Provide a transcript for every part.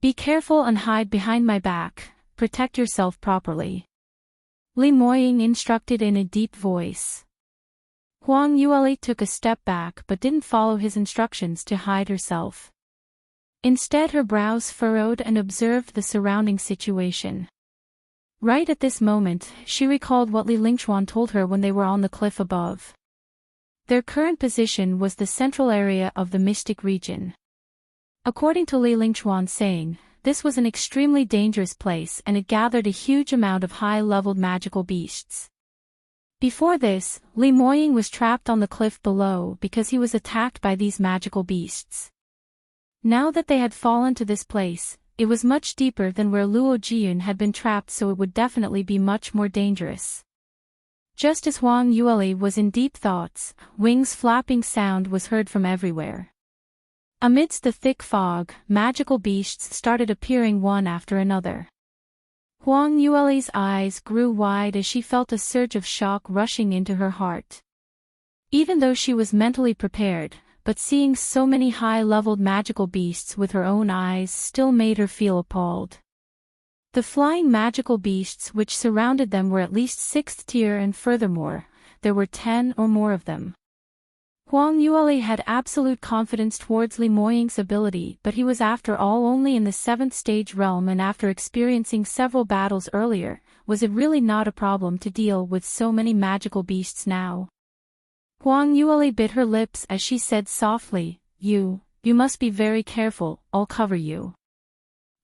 Be careful and hide behind my back, protect yourself properly. Li Moying instructed in a deep voice. Huang Yueli took a step back but didn't follow his instructions to hide herself. Instead her brows furrowed and observed the surrounding situation. Right at this moment, she recalled what Li Lingchuan told her when they were on the cliff above. Their current position was the central area of the mystic region. According to Li Lingchuan's saying, this was an extremely dangerous place and it gathered a huge amount of high-leveled magical beasts. Before this, Li Moying was trapped on the cliff below because he was attacked by these magical beasts. Now that they had fallen to this place, it was much deeper than where Luo Jiyun had been trapped, so it would definitely be much more dangerous. Just as Huang Yueli was in deep thoughts, wings flapping sound was heard from everywhere. Amidst the thick fog, magical beasts started appearing one after another. Huang Yueli's eyes grew wide as she felt a surge of shock rushing into her heart. Even though she was mentally prepared, but seeing so many high-leveled magical beasts with her own eyes still made her feel appalled. The flying magical beasts which surrounded them were at least 6th tier, and furthermore, there were 10 or more of them. Huang Yueli had absolute confidence towards Li Moying's ability, but he was after all only in the 7th stage realm, and after experiencing several battles earlier, was it really not a problem to deal with so many magical beasts now? Huang Yueli bit her lips as she said softly, You must be very careful, I'll cover you.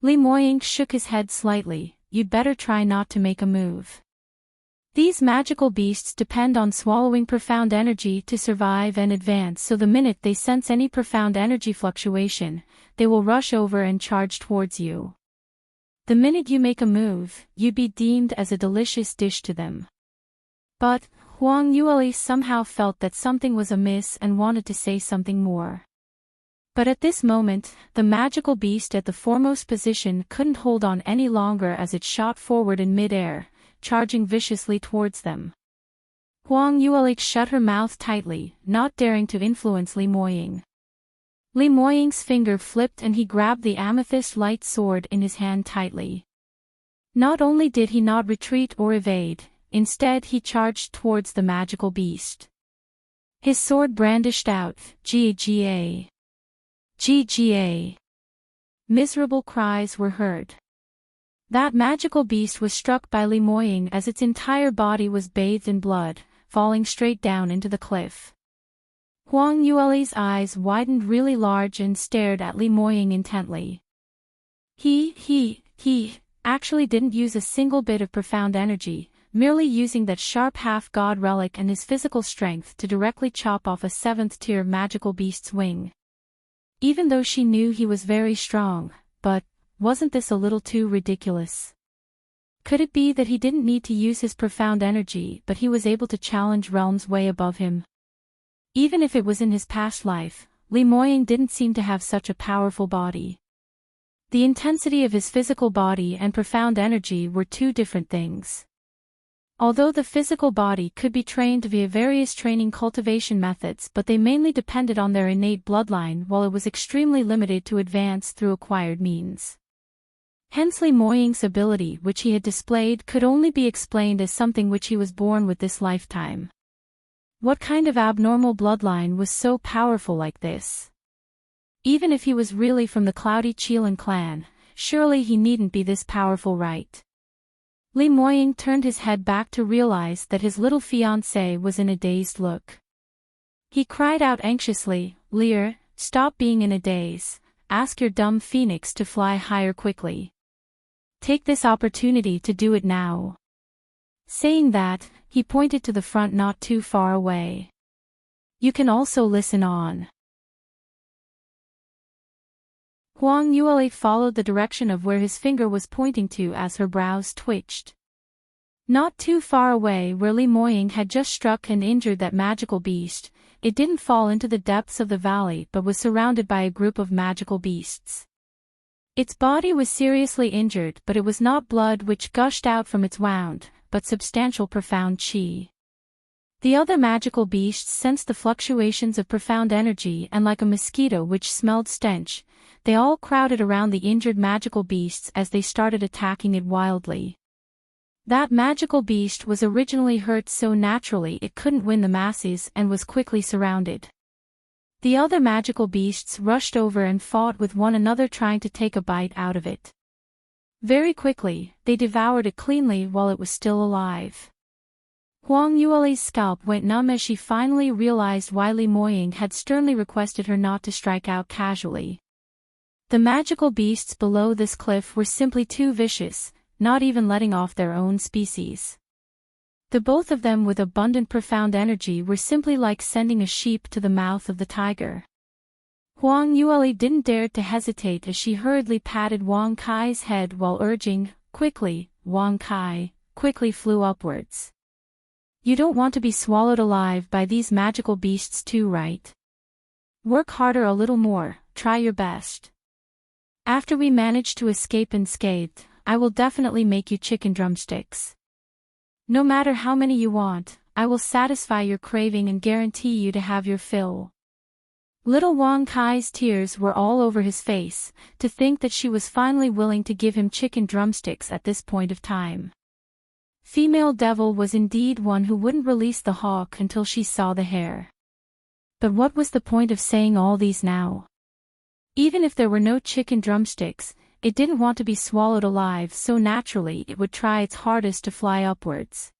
Li Moying shook his head slightly, You'd better try not to make a move. These magical beasts depend on swallowing profound energy to survive and advance, so the minute they sense any profound energy fluctuation, they will rush over and charge towards you. The minute you make a move, you'd be deemed as a delicious dish to them. But Huang Yueli somehow felt that something was amiss and wanted to say something more. But at this moment, the magical beast at the foremost position couldn't hold on any longer as it shot forward in mid-air, charging viciously towards them. Huang Yueli shut her mouth tightly, not daring to influence Li Moying. Li Moying's finger flipped and he grabbed the amethyst light sword in his hand tightly. Not only did he not retreat or evade, instead he charged towards the magical beast. His sword brandished out, Gga. Gga. Miserable cries were heard. That magical beast was struck by Li Moying as its entire body was bathed in blood, falling straight down into the cliff. Huang Yueli's eyes widened really large and stared at Li Moying intently. He actually didn't use a single bit of profound energy, merely using that sharp half-god relic and his physical strength to directly chop off a 7th-tier magical beast's wing. Even though she knew he was very strong, but wasn't this a little too ridiculous? Could it be that he didn't need to use his profound energy, but he was able to challenge realms way above him? Even if it was in his past life, Li Moying didn't seem to have such a powerful body. The intensity of his physical body and profound energy were two different things. Although the physical body could be trained via various training cultivation methods, but they mainly depended on their innate bloodline, while it was extremely limited to advance through acquired means. Hence Li Moying's ability which he had displayed could only be explained as something which he was born with this lifetime. What kind of abnormal bloodline was so powerful like this? Even if he was really from the Cloudy Qilin clan, surely he needn't be this powerful, right? Li Moying turned his head back to realize that his little fiancé was in a dazed look. He cried out anxiously, Lear, stop being in a daze, ask your dumb phoenix to fly higher quickly. Take this opportunity to do it now. Saying that, he pointed to the front not too far away. You can also listen on. Huang Yueli followed the direction of where his finger was pointing to as her brows twitched. Not too far away where Li Moying had just struck and injured that magical beast, it didn't fall into the depths of the valley but was surrounded by a group of magical beasts. Its body was seriously injured, but it was not blood which gushed out from its wound, but substantial profound qi. The other magical beasts sensed the fluctuations of profound energy, and like a mosquito which smelled stench, they all crowded around the injured magical beasts as they started attacking it wildly. That magical beast was originally hurt so naturally it couldn't win the masses and was quickly surrounded. The other magical beasts rushed over and fought with one another, trying to take a bite out of it. Very quickly, they devoured it cleanly while it was still alive. Huang Yueli's scalp went numb as she finally realized why Li Moying had sternly requested her not to strike out casually. The magical beasts below this cliff were simply too vicious, not even letting off their own species. The both of them with abundant profound energy were simply like sending a sheep to the mouth of the tiger. Huang Yueli didn't dare to hesitate as she hurriedly patted Wang Kai's head while urging, "Quickly, Wang Kai," quickly flew upwards. "You don't want to be swallowed alive by these magical beasts too, right? Work harder a little more, try your best. After we manage to escape unscathed, I will definitely make you chicken drumsticks. No matter how many you want, I will satisfy your craving and guarantee you to have your fill." Little Wang Kai's tears were all over his face, to think that she was finally willing to give him chicken drumsticks at this point of time. Female devil was indeed one who wouldn't release the hawk until she saw the hare. But what was the point of saying all these now? Even if there were no chicken drumsticks, it didn't want to be swallowed alive, so naturally it would try its hardest to fly upwards.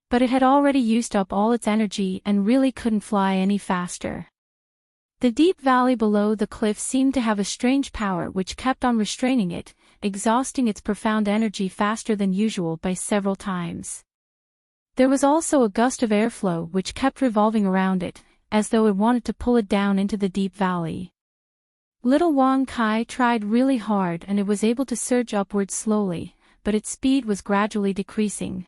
But it had already used up all its energy and really couldn't fly any faster. The deep valley below the cliff seemed to have a strange power which kept on restraining it, exhausting its profound energy faster than usual by several times. There was also a gust of airflow which kept revolving around it, as though it wanted to pull it down into the deep valley. Little Wang Kai tried really hard and it was able to surge upwards slowly, but its speed was gradually decreasing.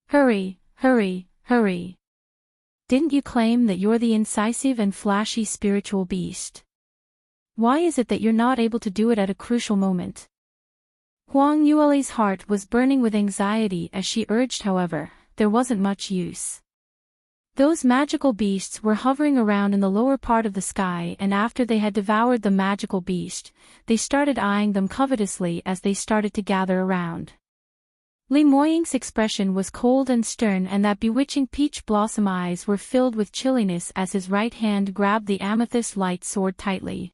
"Hurry, hurry, hurry. Didn't you claim that you're the incisive and flashy spiritual beast? Why is it that you're not able to do it at a crucial moment?" Huang Yueli's heart was burning with anxiety as she urged. However, there wasn't much use. Those magical beasts were hovering around in the lower part of the sky, and after they had devoured the magical beast, they started eyeing them covetously as they started to gather around. Li Moying's expression was cold and stern, and that bewitching peach blossom eyes were filled with chilliness as his right hand grabbed the amethyst light sword tightly.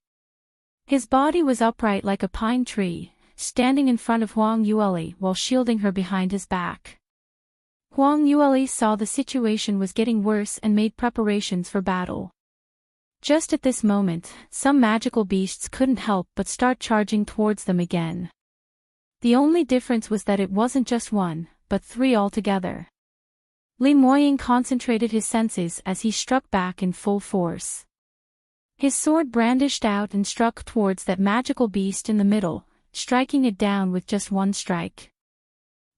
His body was upright like a pine tree, standing in front of Huang Yueli while shielding her behind his back. Huang Yueli saw the situation was getting worse and made preparations for battle. Just at this moment, some magical beasts couldn't help but start charging towards them again. The only difference was that it wasn't just one, but three altogether. Li Moying concentrated his senses as he struck back in full force. His sword brandished out and struck towards that magical beast in the middle, striking it down with just one strike.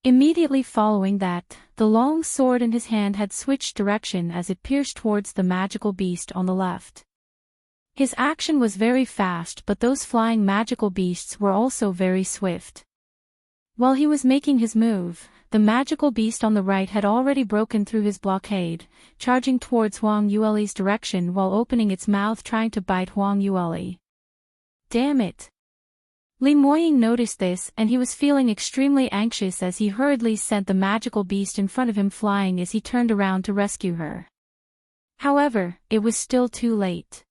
Immediately following that, the long sword in his hand had switched direction as it pierced towards the magical beast on the left. His action was very fast, but those flying magical beasts were also very swift. While he was making his move, the magical beast on the right had already broken through his blockade, charging towards Huang Yueli's direction while opening its mouth trying to bite Huang Yueli. Damn it! Li Moying noticed this and he was feeling extremely anxious as he hurriedly sent the magical beast in front of him flying as he turned around to rescue her. However, it was still too late.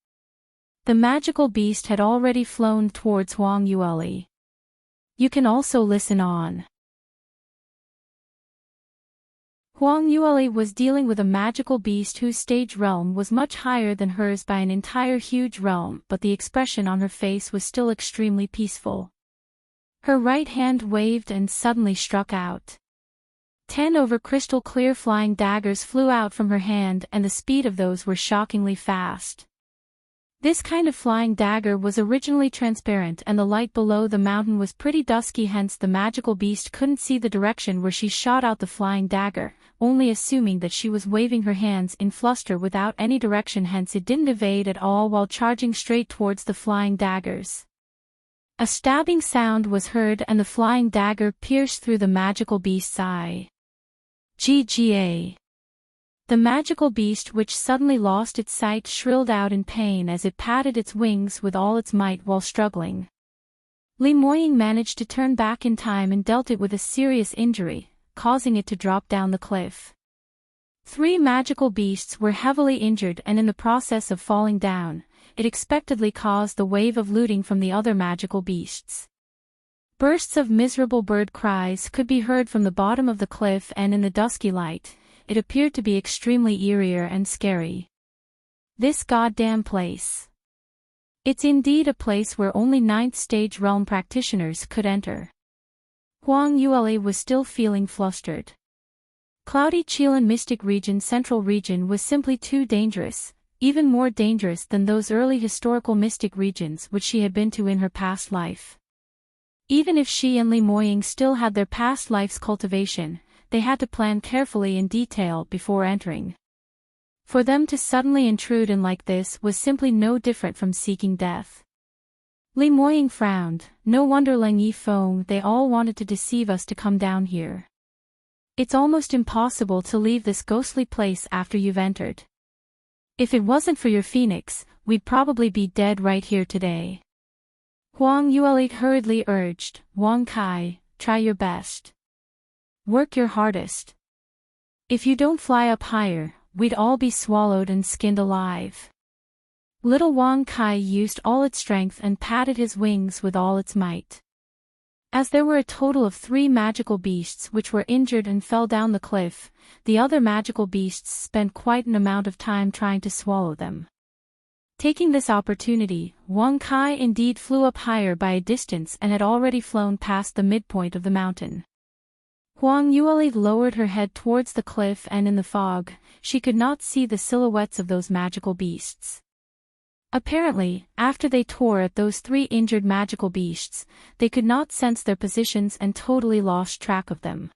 The magical beast had already flown towards Huang Yueli. You can also listen on. Huang Yueli was dealing with a magical beast whose stage realm was much higher than hers by an entire huge realm, but the expression on her face was still extremely peaceful. Her right hand waved and suddenly struck out. 10 over crystal clear flying daggers flew out from her hand, and the speed of those were shockingly fast. This kind of flying dagger was originally transparent and the light below the mountain was pretty dusky, hence the magical beast couldn't see the direction where she shot out the flying dagger, only assuming that she was waving her hands in fluster without any direction, hence it didn't evade at all while charging straight towards the flying daggers. A stabbing sound was heard and the flying dagger pierced through the magical beast's eye. GGA. The magical beast, which suddenly lost its sight, shrilled out in pain as it patted its wings with all its might while struggling. Li Moying managed to turn back in time and dealt it with a serious injury, causing it to drop down the cliff. 3 magical beasts were heavily injured, and in the process of falling down, it expectedly caused the wave of looting from the other magical beasts. Bursts of miserable bird cries could be heard from the bottom of the cliff, and in the dusky light, it appeared to be extremely eerie and scary. This goddamn place. It's indeed a place where only 9th stage realm practitioners could enter. Huang Yueli was still feeling flustered. Cloudy Qilan Mystic Region Central Region was simply too dangerous, even more dangerous than those early historical mystic regions which she had been to in her past life. Even if she and Li Moying still had their past life's cultivation, they had to plan carefully in detail before entering. For them to suddenly intrude in like this was simply no different from seeking death. Li Moying frowned. No wonder Leng Yifeng, they all wanted to deceive us to come down here. It's almost impossible to leave this ghostly place after you've entered. If it wasn't for your phoenix, we'd probably be dead right here today. Huang Yueli hurriedly urged. Wang Kai, try your best. Work your hardest. If you don't fly up higher, we'd all be swallowed and skinned alive. Little Wang Kai used all its strength and patted his wings with all its might. As there were a total of 3 magical beasts which were injured and fell down the cliff, the other magical beasts spent quite an amount of time trying to swallow them. Taking this opportunity, Wang Kai indeed flew up higher by a distance and had already flown past the midpoint of the mountain. Huang Yueli lowered her head towards the cliff, and in the fog, she could not see the silhouettes of those magical beasts. Apparently, after they tore at those 3 injured magical beasts, they could not sense their positions and totally lost track of them.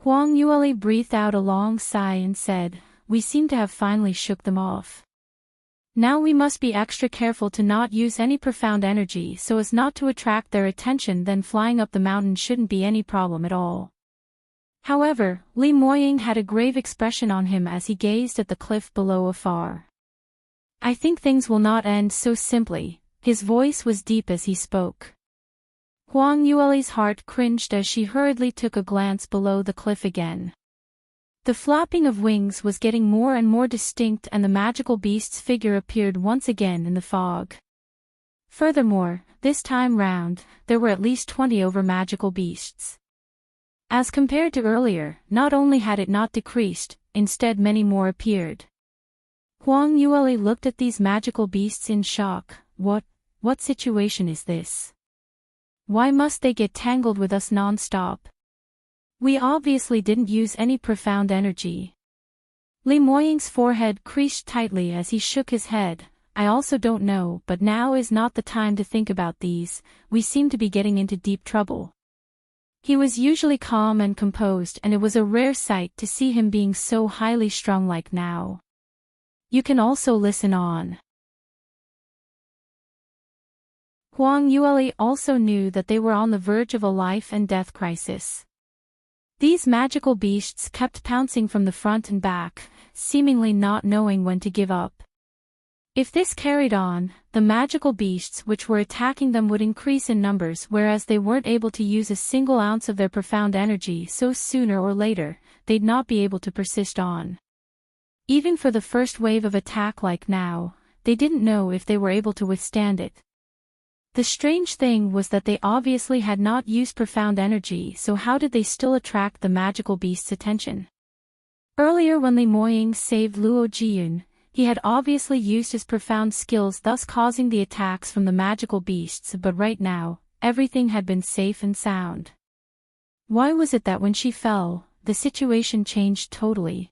Huang Yueli breathed out a long sigh and said, "We seem to have finally shook them off. Now we must be extra careful to not use any profound energy so as not to attract their attention, then flying up the mountain shouldn't be any problem at all." However, Li Moying had a grave expression on him as he gazed at the cliff below afar. "I think things will not end so simply." His voice was deep as he spoke. Huang Yueli's heart cringed as she hurriedly took a glance below the cliff again. The flapping of wings was getting more and more distinct, and the magical beast's figure appeared once again in the fog. Furthermore, this time round, there were at least 20 over magical beasts. As compared to earlier, not only had it not decreased, instead many more appeared. Huang Yueli looked at these magical beasts in shock. What situation is this? Why must they get tangled with us non-stop? We obviously didn't use any profound energy. Li Moying's forehead creased tightly as he shook his head. "I also don't know, but now is not the time to think about these. We seem to be getting into deep trouble." He was usually calm and composed, and it was a rare sight to see him being so highly strung like now. "You can also listen on." Huang Yueli also knew that they were on the verge of a life and death crisis. These magical beasts kept pouncing from the front and back, seemingly not knowing when to give up. If this carried on, the magical beasts which were attacking them would increase in numbers, whereas they weren't able to use a single ounce of their profound energy, so sooner or later, they'd not be able to persist on. Even for the first wave of attack like now, they didn't know if they were able to withstand it. The strange thing was that they obviously had not used profound energy, so how did they still attract the magical beast's attention? Earlier, when Li Moying saved Luo Jiyun, he had obviously used his profound skills, thus causing the attacks from the magical beasts, but right now, everything had been safe and sound. Why was it that when she fell, the situation changed totally?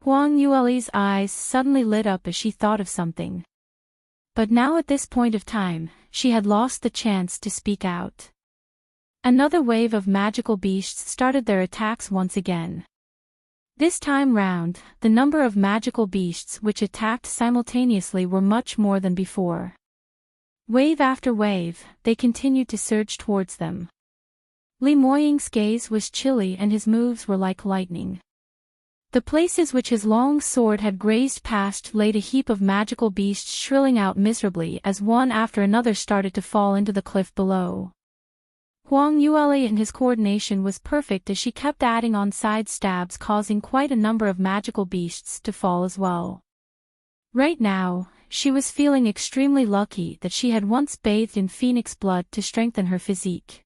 Huang Yueli's eyes suddenly lit up as she thought of something. But now at this point of time, she had lost the chance to speak out. Another wave of magical beasts started their attacks once again. This time round, the number of magical beasts which attacked simultaneously were much more than before. Wave after wave, they continued to surge towards them. Li Moying's gaze was chilly and his moves were like lightning. The places which his long sword had grazed past laid a heap of magical beasts shrilling out miserably as one after another started to fall into the cliff below. Huang Yule and his coordination was perfect as she kept adding on side stabs, causing quite a number of magical beasts to fall as well. Right now, she was feeling extremely lucky that she had once bathed in phoenix blood to strengthen her physique.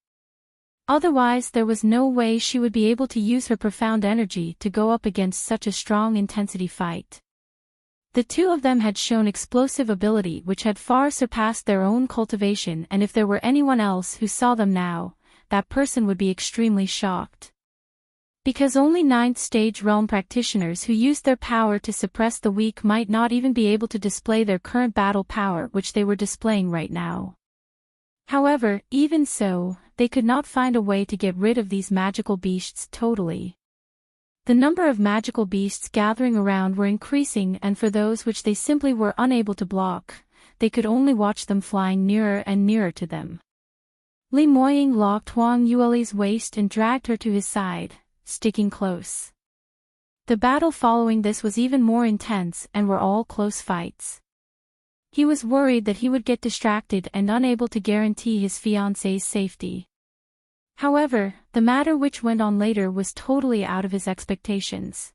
Otherwise there was no way she would be able to use her profound energy to go up against such a strong intensity fight. The two of them had shown explosive ability which had far surpassed their own cultivation, and if there were anyone else who saw them now, that person would be extremely shocked. Because only 9th stage realm practitioners who used their power to suppress the weak might not even be able to display their current battle power which they were displaying right now. However, even so, they could not find a way to get rid of these magical beasts totally. The number of magical beasts gathering around were increasing, and for those which they simply were unable to block, they could only watch them flying nearer and nearer to them. Li Moying locked Huang Yuli's waist and dragged her to his side, sticking close. The battle following this was even more intense and were all close fights. He was worried that he would get distracted and unable to guarantee his fiancée's safety. However, the matter which went on later was totally out of his expectations.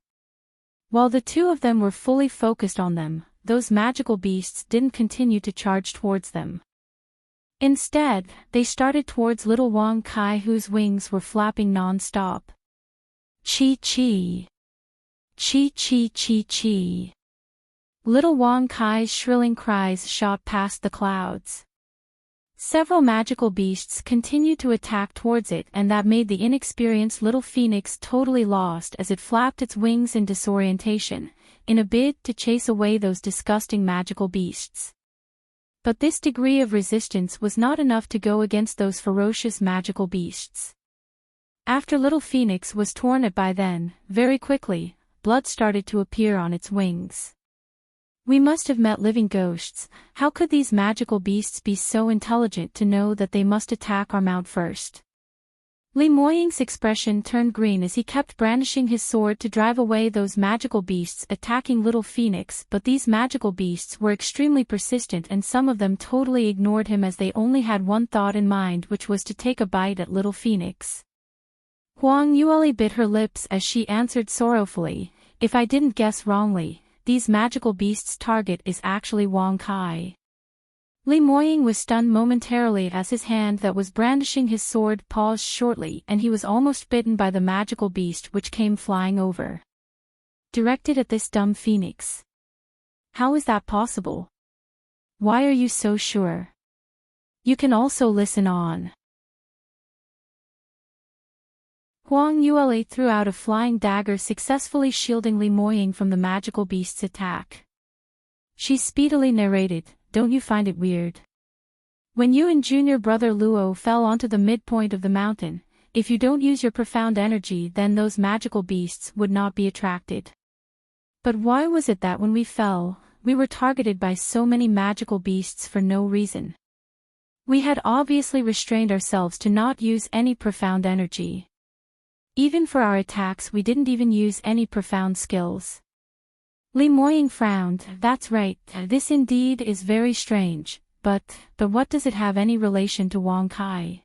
While the two of them were fully focused on them, those magical beasts didn't continue to charge towards them. Instead, they started towards little Wang Kai, whose wings were flapping non-stop. Chi-chi. Chi-chi-chi-chi. Little Wang Kai's shrilling cries shot past the clouds. Several magical beasts continued to attack towards it, and that made the inexperienced little phoenix totally lost as it flapped its wings in disorientation, in a bid to chase away those disgusting magical beasts. But this degree of resistance was not enough to go against those ferocious magical beasts. After little phoenix was torn at by then, very quickly, blood started to appear on its wings. We must have met living ghosts. How could these magical beasts be so intelligent to know that they must attack our mount first? Li Moying's expression turned green as he kept brandishing his sword to drive away those magical beasts attacking little phoenix, but these magical beasts were extremely persistent and some of them totally ignored him as they only had one thought in mind, which was to take a bite at little phoenix. Huang Yule bit her lips as she answered sorrowfully, "If I didn't guess wrongly, these magical beasts' target is actually Wang Kai." Li Moying was stunned momentarily as his hand that was brandishing his sword paused shortly, and he was almost bitten by the magical beast which came flying over. Directed at this dumb phoenix. How is that possible? Why are you so sure? You can also listen on. Huang Yule threw out a flying dagger, successfully shielding Li Moying from the magical beast's attack. She speedily narrated, "Don't you find it weird? When you and junior brother Luo fell onto the midpoint of the mountain, if you don't use your profound energy, then those magical beasts would not be attracted. But why was it that when we fell, we were targeted by so many magical beasts for no reason? We had obviously restrained ourselves to not use any profound energy. Even for our attacks we didn't even use any profound skills." Li Moying frowned. "That's right, this indeed is very strange, but what does it have any relation to Wang Kai?"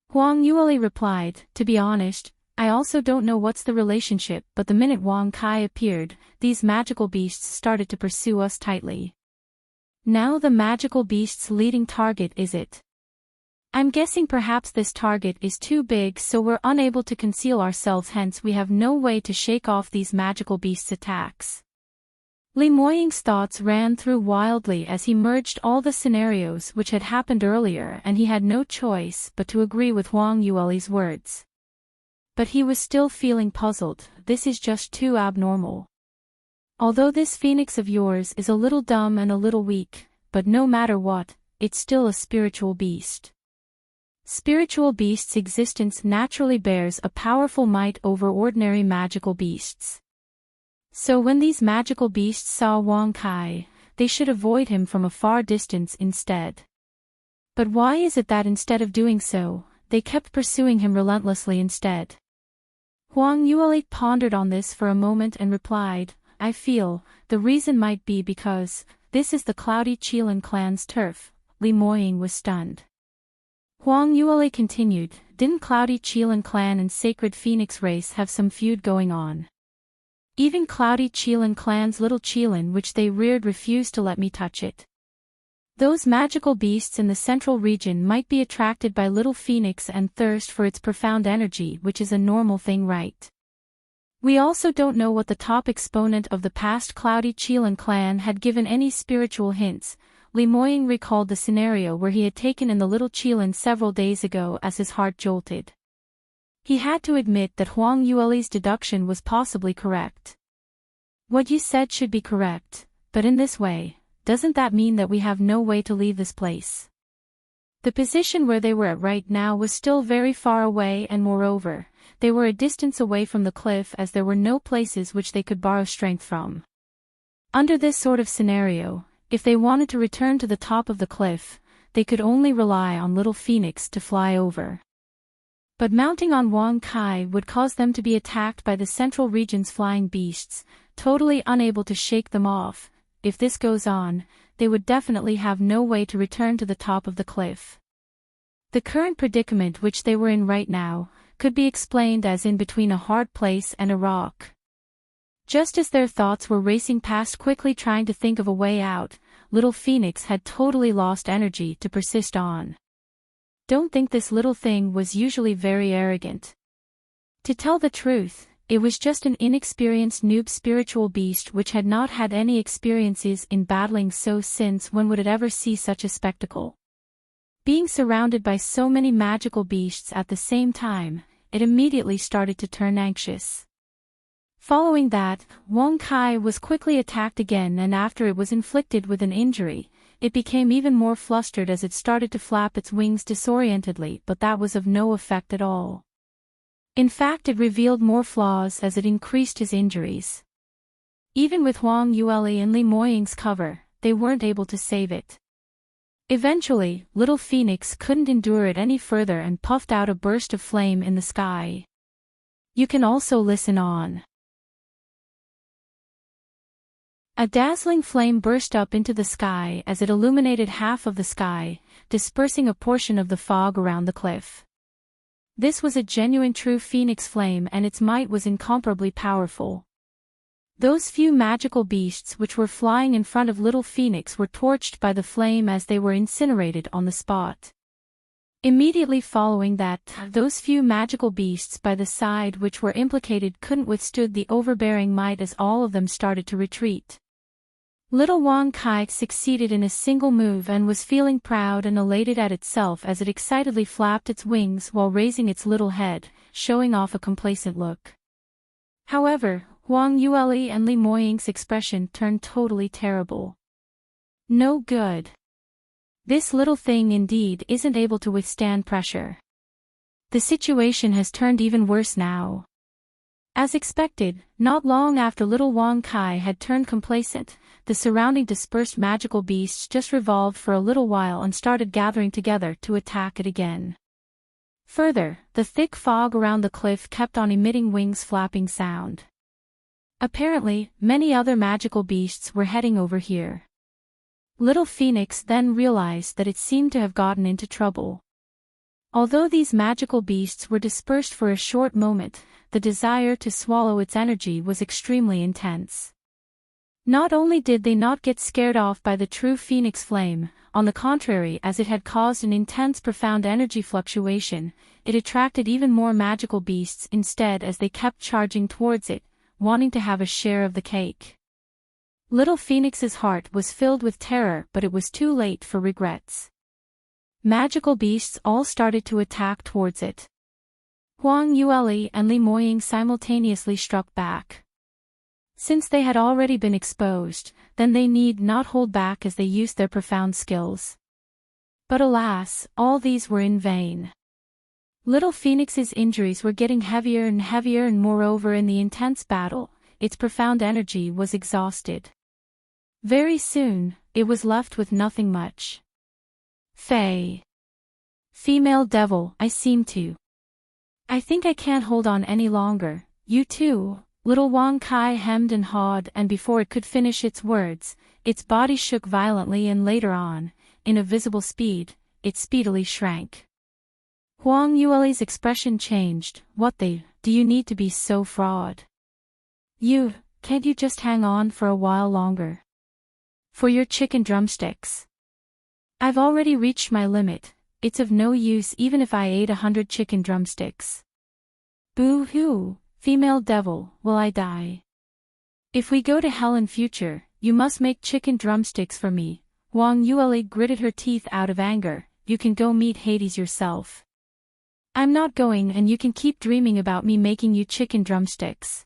Huang Yule replied, "To be honest, I also don't know what's the relationship, but the minute Wang Kai appeared, these magical beasts started to pursue us tightly. Now the magical beast's leading target is it. I'm guessing perhaps this target is too big, so we're unable to conceal ourselves, hence we have no way to shake off these magical beasts' attacks." Li Moying's thoughts ran through wildly as he merged all the scenarios which had happened earlier, and he had no choice but to agree with Huang Yule's words. But he was still feeling puzzled. This is just too abnormal. Although this phoenix of yours is a little dumb and a little weak, but no matter what, it's still a spiritual beast. Spiritual beasts' existence naturally bears a powerful might over ordinary magical beasts. So when these magical beasts saw Wang Kai, they should avoid him from a far distance instead. But why is it that instead of doing so, they kept pursuing him relentlessly instead? Huang Yueli pondered on this for a moment and replied, I feel, the reason might be because, this is the Cloudy Qilin clan's turf. Li Moying was stunned. Huang Yueli continued, didn't Cloudy Qilin clan and Sacred Phoenix race have some feud going on? Even Cloudy Qilin clan's little Qilin which they reared refused to let me touch it. Those magical beasts in the central region might be attracted by Little Phoenix and thirst for its profound energy, which is a normal thing, right? We also don't know what the top exponent of the past Cloudy Qilin clan had given any spiritual hints. Li Moying recalled the scenario where he had taken in the Little Qilin several days ago as his heart jolted. He had to admit that Huang Yueli's deduction was possibly correct. What you said should be correct, but in this way, doesn't that mean that we have no way to leave this place? The position where they were at right now was still very far away, and moreover, they were a distance away from the cliff as there were no places which they could borrow strength from. Under this sort of scenario, if they wanted to return to the top of the cliff, they could only rely on Little Phoenix to fly over. But mounting on Wang Kai would cause them to be attacked by the central region's flying beasts, totally unable to shake them off. If this goes on, they would definitely have no way to return to the top of the cliff. The current predicament which they were in right now could be explained as in between a hard place and a rock. Just as their thoughts were racing past quickly trying to think of a way out, Little Phoenix had totally lost energy to persist on. Don't think this little thing was usually very arrogant. To tell the truth, it was just an inexperienced noob spiritual beast which had not had any experiences in battling, so since when would it ever see such a spectacle? Being surrounded by so many magical beasts at the same time, it immediately started to turn anxious. Following that, Wang Kai was quickly attacked again, and after it was inflicted with an injury, it became even more flustered as it started to flap its wings disorientedly, but that was of no effect at all. In fact, it revealed more flaws as it increased his injuries. Even with Huang Yueli and Li Moying's cover, they weren't able to save it. Eventually, Little Phoenix couldn't endure it any further and puffed out a burst of flame in the sky. You can also listen on. A dazzling flame burst up into the sky as it illuminated half of the sky, dispersing a portion of the fog around the cliff. This was a genuine true phoenix flame, and its might was incomparably powerful. Those few magical beasts which were flying in front of Little Phoenix were torched by the flame as they were incinerated on the spot. Immediately following that, those few magical beasts by the side which were implicated couldn't withstand the overbearing might as all of them started to retreat. Little Wang Kai succeeded in a single move and was feeling proud and elated at itself as it excitedly flapped its wings while raising its little head, showing off a complacent look. However, Huang Yueli and Li Moying's expression turned totally terrible. No good. This little thing indeed isn't able to withstand pressure. The situation has turned even worse now. As expected, not long after Little Wang Kai had turned complacent, the surrounding dispersed magical beasts just revolved for a little while and started gathering together to attack it again. Further, the thick fog around the cliff kept on emitting wings flapping sound. Apparently, many other magical beasts were heading over here. Little Phoenix then realized that it seemed to have gotten into trouble. Although these magical beasts were dispersed for a short moment, the desire to swallow its energy was extremely intense. Not only did they not get scared off by the true phoenix flame, on the contrary, as it had caused an intense profound energy fluctuation, it attracted even more magical beasts instead as they kept charging towards it, wanting to have a share of the cake. Little Phoenix's heart was filled with terror, but it was too late for regrets. Magical beasts all started to attack towards it. Huang Yueli and Li Moying simultaneously struck back. Since they had already been exposed, then they need not hold back as they used their profound skills. But alas, all these were in vain. Little Phoenix's injuries were getting heavier and heavier, and moreover in the intense battle, its profound energy was exhausted. Very soon, it was left with nothing much. Faye. Female devil, I think I can't hold on any longer, You too. Little Wang Kai hemmed and hawed, and before it could finish its words, its body shook violently, and later on, in a visible speed, it speedily shrank. Huang Yueli's expression changed. Do you need to be so fraud? Can't you just hang on for a while longer? For your chicken drumsticks. I've already reached my limit. It's of no use even if I ate 100 chicken drumsticks. Boo-hoo, female devil, will I die? If we go to hell in future, you must make chicken drumsticks for me. Huang Yueli gritted her teeth out of anger. You can go meet Hades yourself. I'm not going, and you can keep dreaming about me making you chicken drumsticks.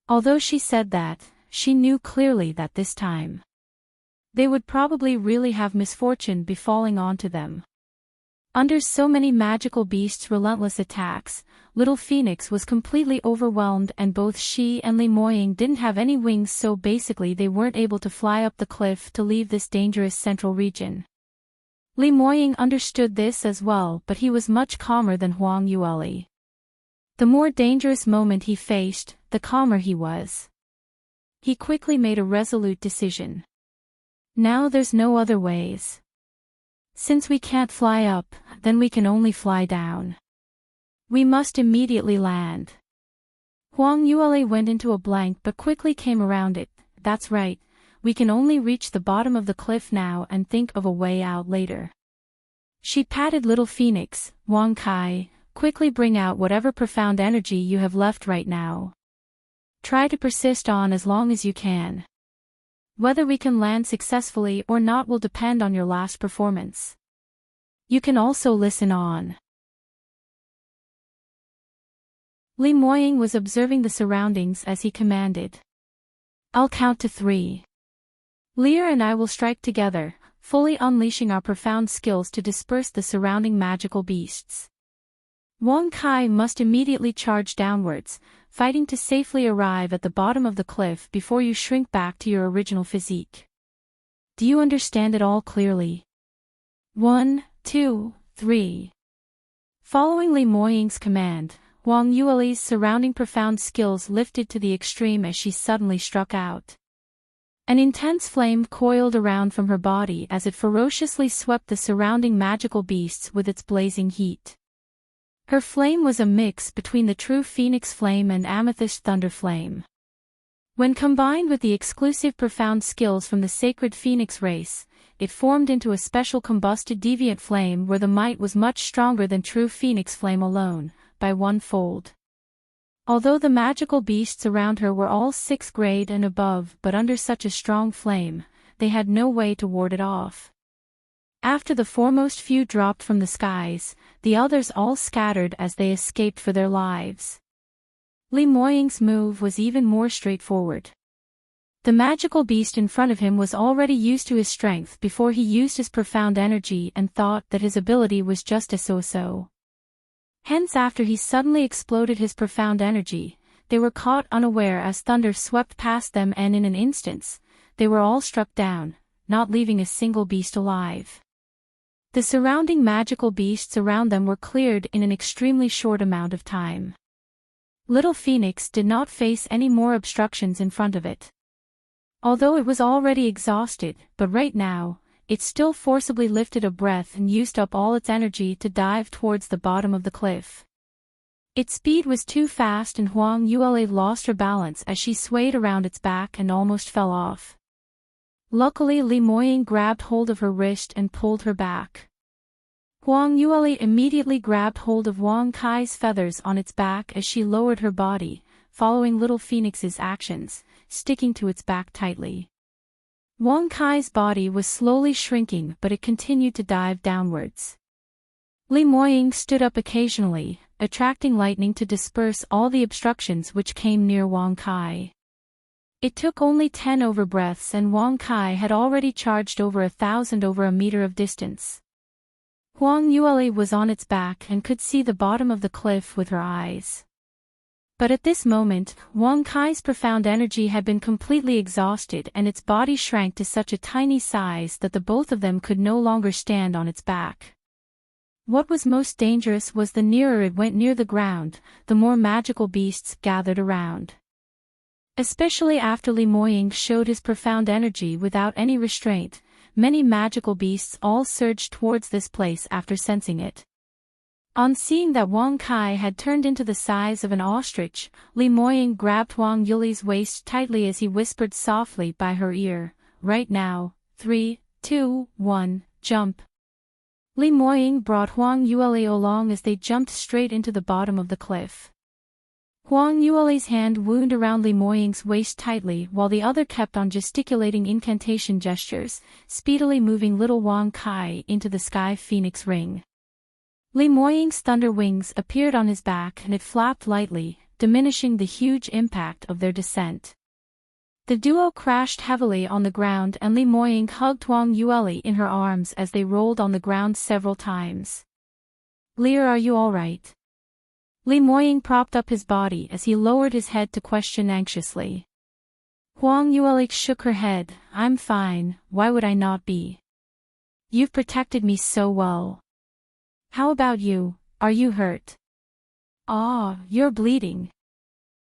Although she said that, she knew clearly that this time they would probably really have misfortune befalling onto them. Under so many magical beasts' relentless attacks, Little Phoenix was completely overwhelmed, and both she and Li Moying didn't have any wings, so basically they weren't able to fly up the cliff to leave this dangerous central region. Li Moying understood this as well, but he was much calmer than Huang Yueli. The more dangerous moment he faced, the calmer he was. He quickly made a resolute decision. Now there's no other ways. Since we can't fly up, then we can only fly down. We must immediately land. Huang Yueli went into a blank but quickly came around it. That's right, we can only reach the bottom of the cliff now and think of a way out later. She patted Little Phoenix. Wang Kai, quickly bring out whatever profound energy you have left right now. Try to persist on as long as you can. Whether we can land successfully or not will depend on your last performance. You can also listen on. Li Moying was observing the surroundings as he commanded. I'll count to 3. Lear and I will strike together, fully unleashing our profound skills to disperse the surrounding magical beasts. Wang Kai must immediately charge downwards, fighting to safely arrive at the bottom of the cliff before you shrink back to your original physique. Do you understand it all clearly? 1, 2, 3. Following Li Moying's command, Huang Yueli's surrounding profound skills lifted to the extreme as she suddenly struck out. An intense flame coiled around from her body as it ferociously swept the surrounding magical beasts with its blazing heat. Her flame was a mix between the true phoenix flame and amethyst thunder flame. When combined with the exclusive profound skills from the sacred phoenix race, it formed into a special combusted deviant flame where the might was much stronger than true phoenix flame alone, by 1-fold. Although the magical beasts around her were all 6th grade and above, but under such a strong flame, they had no way to ward it off. After the foremost few dropped from the skies, the others all scattered as they escaped for their lives. Li Moying's move was even more straightforward. The magical beast in front of him was already used to his strength before he used his profound energy and thought that his ability was just a so-so. Hence after he suddenly exploded his profound energy, they were caught unaware as thunder swept past them, and in an instant, they were all struck down, not leaving a single beast alive. The surrounding magical beasts around them were cleared in an extremely short amount of time. Little Phoenix did not face any more obstructions in front of it. Although it was already exhausted, but right now, it still forcibly lifted a breath and used up all its energy to dive towards the bottom of the cliff. Its speed was too fast, and Huang Yueli lost her balance as she swayed around its back and almost fell off. Luckily, Li Moying grabbed hold of her wrist and pulled her back. Huang Yueli immediately grabbed hold of Wang Kai's feathers on its back as she lowered her body, following Little Phoenix's actions, sticking to its back tightly. Wang Kai's body was slowly shrinking, but it continued to dive downwards. Li Moying stood up occasionally, attracting lightning to disperse all the obstructions which came near Wang Kai. It took only 10 over-breaths and Wang Kai had already charged over 1,000 over a meter of distance. Huang Yueli was on its back and could see the bottom of the cliff with her eyes. But at this moment, Wang Kai's profound energy had been completely exhausted and its body shrank to such a tiny size that the both of them could no longer stand on its back. What was most dangerous was the nearer it went near the ground, the more magical beasts gathered around. Especially after Li Moying showed his profound energy without any restraint, many magical beasts all surged towards this place after sensing it. On seeing that Wang Kai had turned into the size of an ostrich, Li Moying grabbed Huang Yuli's waist tightly as he whispered softly by her ear, "Right now, 3, 2, 1, jump." Li Moying brought Huang Yuli along as they jumped straight into the bottom of the cliff. Huang Yuli's hand wound around Li Moying's waist tightly while the other kept on gesticulating incantation gestures, speedily moving little Wang Kai into the sky phoenix ring. Li Moying's thunder wings appeared on his back and it flapped lightly, diminishing the huge impact of their descent. The duo crashed heavily on the ground and Li Moying hugged Huang Yuli in her arms as they rolled on the ground several times. "Lear, are you alright?" Li Moying propped up his body as he lowered his head to question anxiously. Huang Yuli shook her head. "I'm fine, why would I not be? You've protected me so well. How about you, are you hurt?" "Ah, you're bleeding."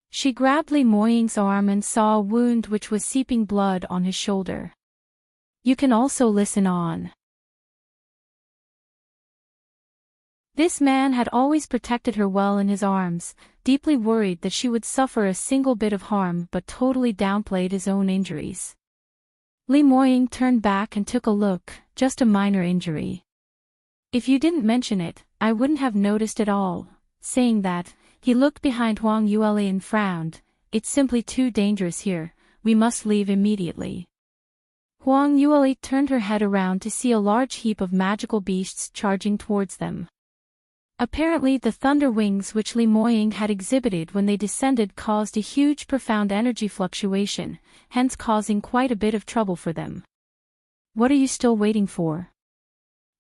She grabbed Li Moying's arm and saw a wound which was seeping blood on his shoulder. "You can also listen on." This man had always protected her well in his arms, deeply worried that she would suffer a single bit of harm but totally downplayed his own injuries. Li Moying turned back and took a look, just a minor injury. "If you didn't mention it, I wouldn't have noticed at all." Saying that, he looked behind Huang Yuli and frowned. "It's simply too dangerous here, we must leave immediately." Huang Yuli turned her head around to see a large heap of magical beasts charging towards them. Apparently the thunder wings which Li Moying had exhibited when they descended caused a huge profound energy fluctuation, hence causing quite a bit of trouble for them. "What are you still waiting for?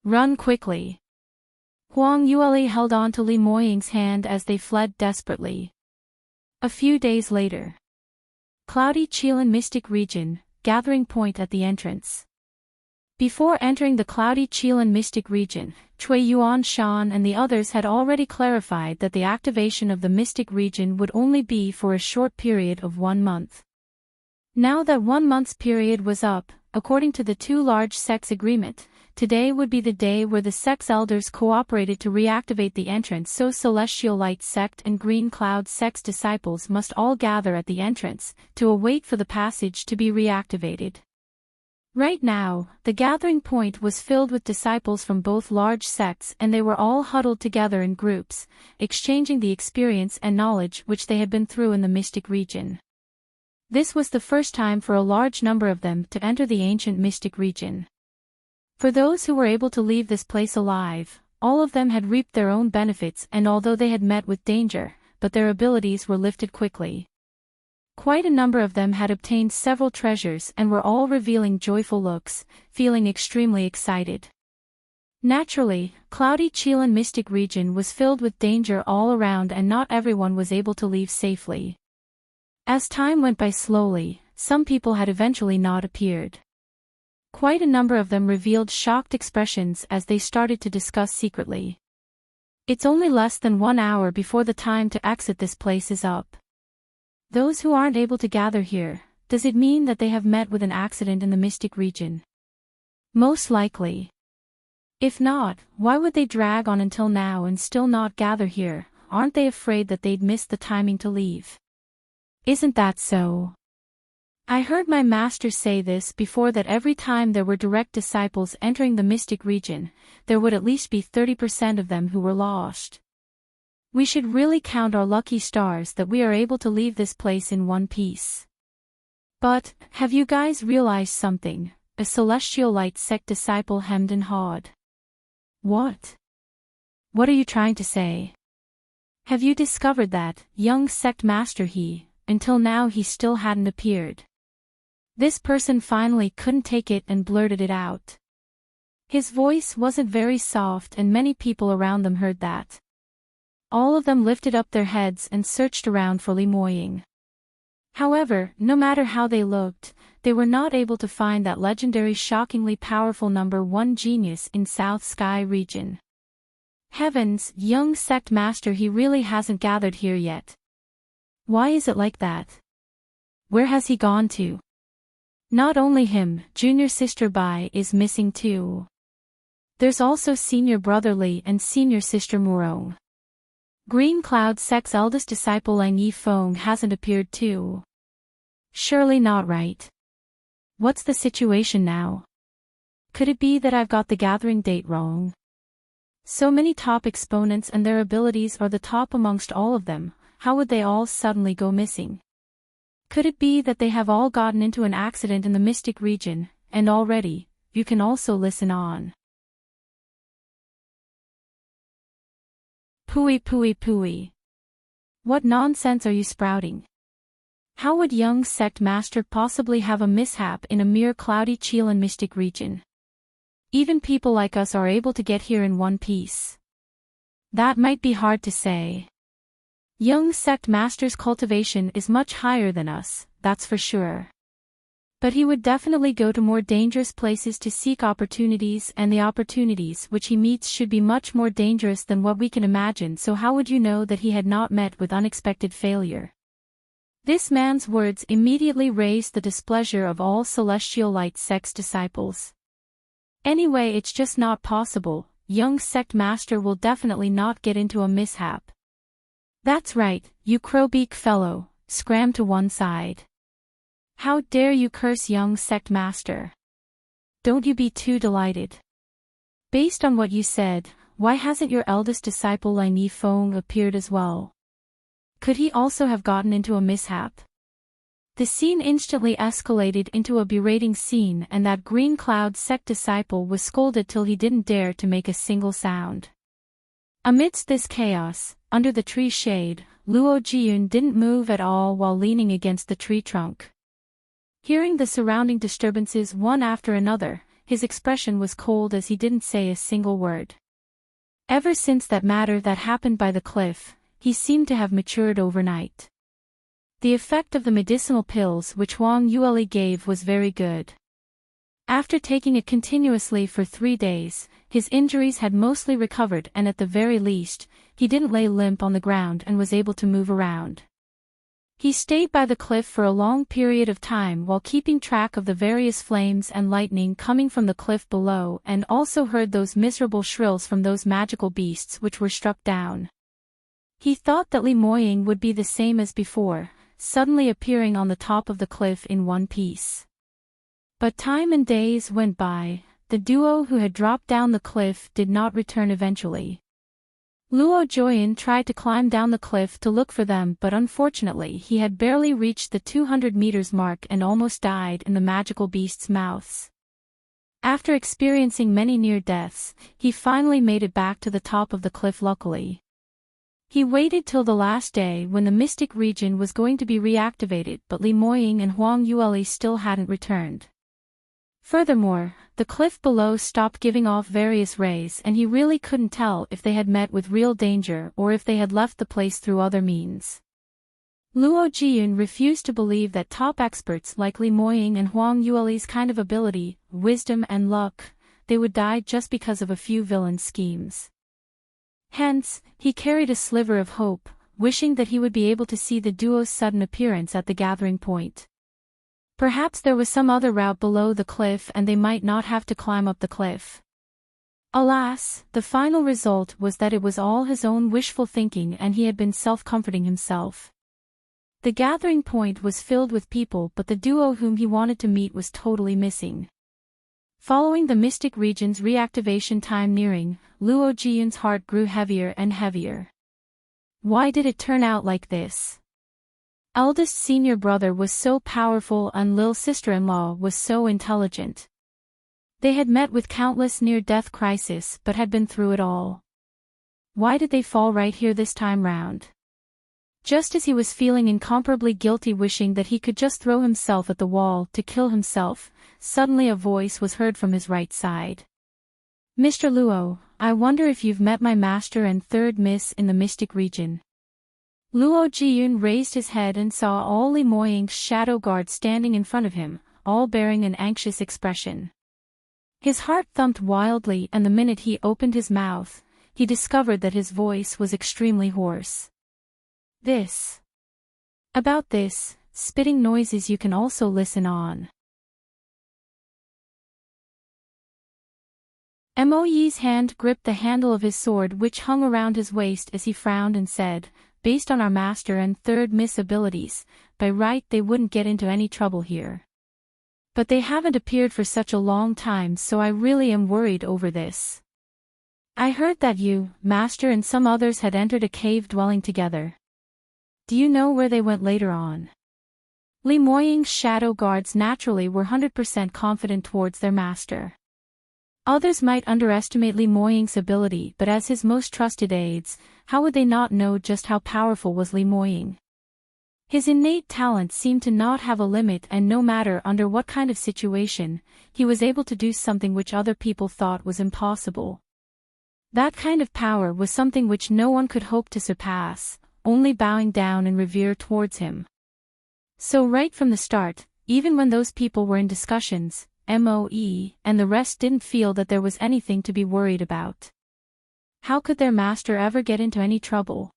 Run quickly." Huang Yuli held on to Li Moying's hand as they fled desperately. A few days later. Cloudy Qilan Mystic Region, gathering point at the entrance. Before entering the Cloudy Qilan Mystic Region, Cui Yuan Shan and the others had already clarified that the activation of the Mystic Region would only be for a short period of 1 month. Now that 1 month's period was up, according to the two large sects' agreement, today would be the day where the sect's elders cooperated to reactivate the entrance, so Celestial Light Sect and Green Cloud Sect's disciples must all gather at the entrance, to await for the passage to be reactivated. Right now, the gathering point was filled with disciples from both large sects and they were all huddled together in groups, exchanging the experience and knowledge which they had been through in the Mystic Region. This was the first time for a large number of them to enter the ancient Mystic Region. For those who were able to leave this place alive, all of them had reaped their own benefits, and although they had met with danger, but their abilities were lifted quickly. Quite a number of them had obtained several treasures and were all revealing joyful looks, feeling extremely excited. Naturally, Cloudy Qilan Mystic Region was filled with danger all around and not everyone was able to leave safely. As time went by slowly, some people had eventually not appeared. Quite a number of them revealed shocked expressions as they started to discuss secretly. "It's only less than 1 hour before the time to exit this place is up. Those who aren't able to gather here, does it mean that they have met with an accident in the Mystic Region? Most likely. If not, why would they drag on until now and still not gather here? Aren't they afraid that they'd miss the timing to leave? Isn't that so? I heard my master say this before, that every time there were direct disciples entering the Mystic Region, there would at least be 30% of them who were lost. We should really count our lucky stars that we are able to leave this place in one piece. But, have you guys realized something?" A Celestial Light Sect disciple hemmed and hawed. "What? What are you trying to say? Have you discovered that, young sect master until now he still hadn't appeared?" This person finally couldn't take it and blurted it out. His voice wasn't very soft and many people around them heard that. All of them lifted up their heads and searched around for Li Moying. However, no matter how they looked, they were not able to find that legendary shockingly powerful number 1 genius in South Sky region. Heavens, young sect master, he really hasn't gathered here yet. Why is it like that? Where has he gone to? Not only him, junior sister Bai is missing too. There's also senior brother Li and senior sister Murong. Green Cloud Sect's eldest disciple Lang Yifeng hasn't appeared too. Surely not right. What's the situation now? Could it be that I've got the gathering date wrong? So many top exponents and their abilities are the top amongst all of them, how would they all suddenly go missing? Could it be that they have all gotten into an accident in the Mystic region, and already, you can also listen on. Pooey pooey pooey. What nonsense are you sprouting? How would young sect master possibly have a mishap in a mere cloudy Chilan Mystic region? Even people like us are able to get here in one piece. That might be hard to say. Young sect master's cultivation is much higher than us, that's for sure. But he would definitely go to more dangerous places to seek opportunities, and the opportunities which he meets should be much more dangerous than what we can imagine, so how would you know that he had not met with unexpected failure? This man's words immediately raised the displeasure of all Celestial Light Sect's disciples. Anyway, it's just not possible, young sect master will definitely not get into a mishap. That's right, you crowbeak fellow, scram to one side. How dare you curse young sect master? Don't you be too delighted. Based on what you said, why hasn't your eldest disciple Lang Yifeng appeared as well? Could he also have gotten into a mishap? The scene instantly escalated into a berating scene, and that Green Cloud Sect disciple was scolded till he didn't dare to make a single sound. Amidst this chaos, under the tree shade, Luo Jiyun didn't move at all while leaning against the tree trunk. Hearing the surrounding disturbances one after another, his expression was cold as he didn't say a single word. Ever since that matter that happened by the cliff, he seemed to have matured overnight. The effect of the medicinal pills which Huang Yueli gave was very good. After taking it continuously for 3 days, his injuries had mostly recovered, and at the very least, he didn't lay limp on the ground and was able to move around. He stayed by the cliff for a long period of time while keeping track of the various flames and lightning coming from the cliff below, and also heard those miserable shrills from those magical beasts which were struck down. He thought that Li Moying would be the same as before, suddenly appearing on the top of the cliff in one piece. But time and days went by, the duo who had dropped down the cliff did not return eventually. Luo Joyin tried to climb down the cliff to look for them, but unfortunately he had barely reached the 200 meters mark and almost died in the magical beast's mouths. After experiencing many near deaths, he finally made it back to the top of the cliff luckily. He waited till the last day when the mystic region was going to be reactivated, but Li Moying and Huang Yueli still hadn't returned. Furthermore, the cliff below stopped giving off various rays, and he really couldn't tell if they had met with real danger or if they had left the place through other means. Luo Jiyun refused to believe that top experts like Li Moying and Huang Yueli's kind of ability, wisdom and luck, they would die just because of a few villain schemes. Hence, he carried a sliver of hope, wishing that he would be able to see the duo's sudden appearance at the gathering point. Perhaps there was some other route below the cliff and they might not have to climb up the cliff. Alas, the final result was that it was all his own wishful thinking and he had been self-comforting himself. The gathering point was filled with people, but the duo whom he wanted to meet was totally missing. Following the mystic region's reactivation time nearing, Luo Jiyun's heart grew heavier and heavier. Why did it turn out like this? Eldest senior brother was so powerful and Lil sister-in-law was so intelligent. They had met with countless near-death crises but had been through it all. Why did they fall right here this time round? Just as he was feeling incomparably guilty, wishing that he could just throw himself at the wall to kill himself, suddenly a voice was heard from his right side. Mr. Luo, I wonder if you've met my master and third miss in the mystic region. Luo Jiyun raised his head and saw all Li Moying's shadow guard standing in front of him, all bearing an anxious expression. His heart thumped wildly, and the minute he opened his mouth, he discovered that his voice was extremely hoarse. About this, spitting noises you can also listen on. Mo's hand gripped the handle of his sword which hung around his waist as he frowned and said, based on our master and third miss abilities, by right they wouldn't get into any trouble here. But they haven't appeared for such a long time, so I really am worried over this. I heard that you, master, and some others had entered a cave dwelling together. Do you know where they went later on? Li Moying's shadow guards naturally were 100% confident towards their master. Others might underestimate Li Moying's ability, but as his most trusted aides, how would they not know just how powerful was Li Moying? His innate talent seemed to not have a limit, and no matter under what kind of situation, he was able to do something which other people thought was impossible. That kind of power was something which no one could hope to surpass, only bowing down in revere towards him. So right from the start, even when those people were in discussions, Moe and the rest didn't feel that there was anything to be worried about. How could their master ever get into any trouble?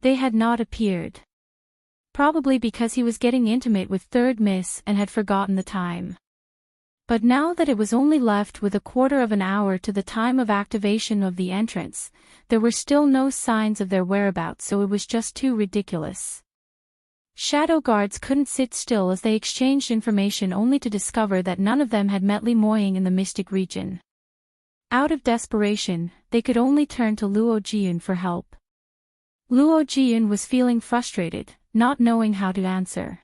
They had not appeared. Probably because he was getting intimate with Third Miss and had forgotten the time. But now that it was only left with a quarter of an hour to the time of activation of the entrance, there were still no signs of their whereabouts, so it was just too ridiculous. Shadow guards couldn't sit still as they exchanged information only to discover that none of them had met Li Moying in the Mystic region. Out of desperation, they could only turn to Luo Jiyun for help. Luo Jiyun was feeling frustrated, not knowing how to answer.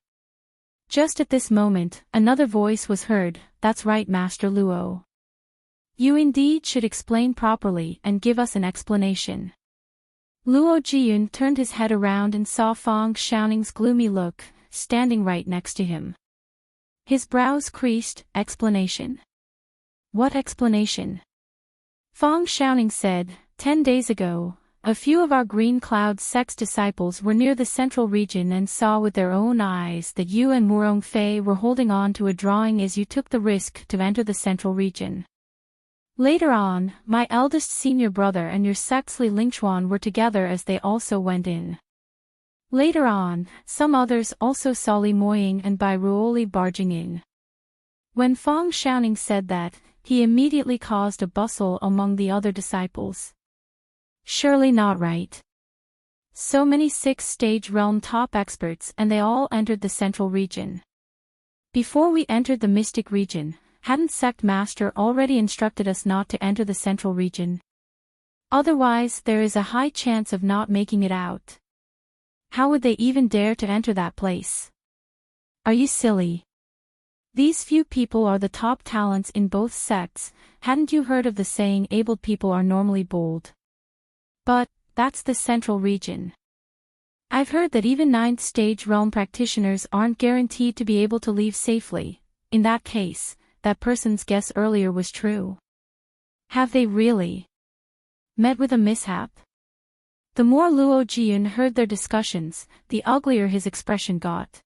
Just at this moment, another voice was heard, "That's right, Master Luo. You indeed should explain properly and give us an explanation." Luo Jiyun turned his head around and saw Feng Xiaoning's gloomy look, standing right next to him. His brows creased. "Explanation? What explanation?" Feng Xiaoning said, 10 days ago, a few of our Green Cloud sect's disciples were near the central region and saw with their own eyes that you and Murong Fei were holding on to a drawing as you took the risk to enter the central region. Later on, my eldest senior brother and your sect's Li Lingchuan were together as they also went in. Later on, some others also saw Li Moying and Bai Ruoli barging in. When Feng Xiaoning said that, he immediately caused a bustle among the other disciples. Surely not right. So many 6th-stage realm top experts, and they all entered the central region. Before we entered the Mystic region, hadn't Sect Master already instructed us not to enter the central region? Otherwise there is a high chance of not making it out. How would they even dare to enter that place? Are you silly? These few people are the top talents in both sects. Hadn't you heard of the saying, able people are normally bold? But, that's the central region. I've heard that even 9th-stage realm practitioners aren't guaranteed to be able to leave safely. In that case, that person's guess earlier was true. Have they really met with a mishap? The more Luo Jiyun heard their discussions, the uglier his expression got.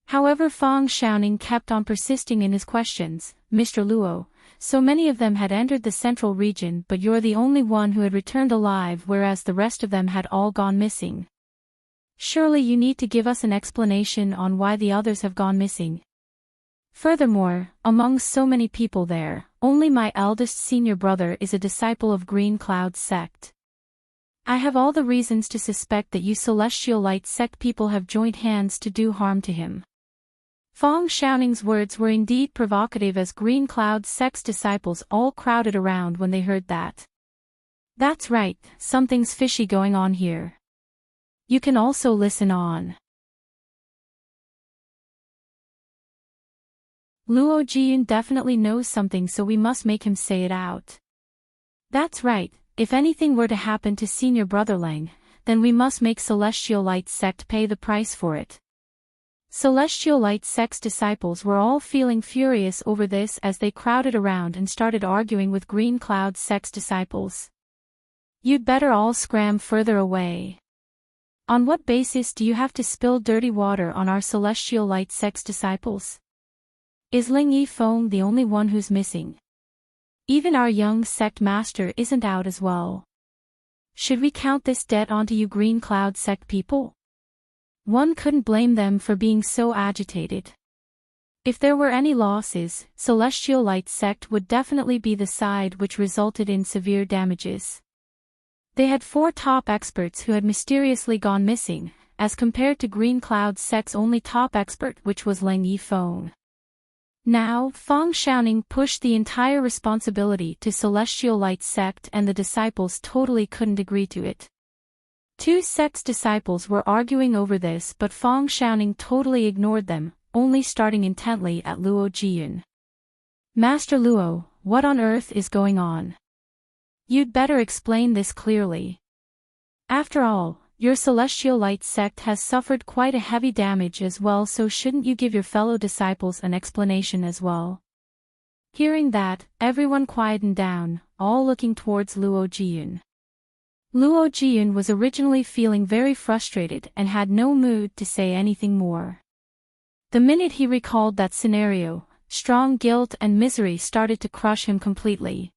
However, Feng Xiaoning kept on persisting in his questions. "Mr. Luo, so many of them had entered the central region, but you're the only one who had returned alive, whereas the rest of them had all gone missing. Surely you need to give us an explanation on why the others have gone missing. Furthermore, among so many people there, only my eldest senior brother is a disciple of Green Cloud sect. I have all the reasons to suspect that you Celestial Light sect people have joined hands to do harm to him." Feng Xiaoning's words were indeed provocative, as Green Cloud sect's disciples all crowded around when they heard that. "That's right, something's fishy going on here. You can also listen on. Luo Jiyun definitely knows something, so we must make him say it out. That's right, if anything were to happen to senior brother Lang, then we must make Celestial Light sect pay the price for it." Celestial Light sect's disciples were all feeling furious over this as they crowded around and started arguing with Green Cloud sect's disciples. "You'd better all scram further away. On what basis do you have to spill dirty water on our Celestial Light sect's disciples? Is Ling Yifeng the only one who's missing? Even our young sect master isn't out as well. Should we count this debt onto you Green Cloud sect people? One couldn't blame them for being so agitated. If there were any losses, Celestial Light sect would definitely be the side which resulted in severe damages. They had 4 top experts who had mysteriously gone missing, as compared to Green Cloud sect's only top expert, which was Lang Yifeng. Now, Feng Xiaoning pushed the entire responsibility to Celestial Light sect, and the disciples totally couldn't agree to it. 2 sect's disciples were arguing over this, but Feng Xiaoning totally ignored them, only starting intently at Luo Jiyun. Master Luo, what on earth is going on? You'd better explain this clearly. After all, your Celestial Light sect has suffered quite a heavy damage as well, so shouldn't you give your fellow disciples an explanation as well? Hearing that, everyone quietened down, all looking towards Luo Jiyun. Luo Jiyun was originally feeling very frustrated and had no mood to say anything more. The minute he recalled that scenario, strong guilt and misery started to crush him completely.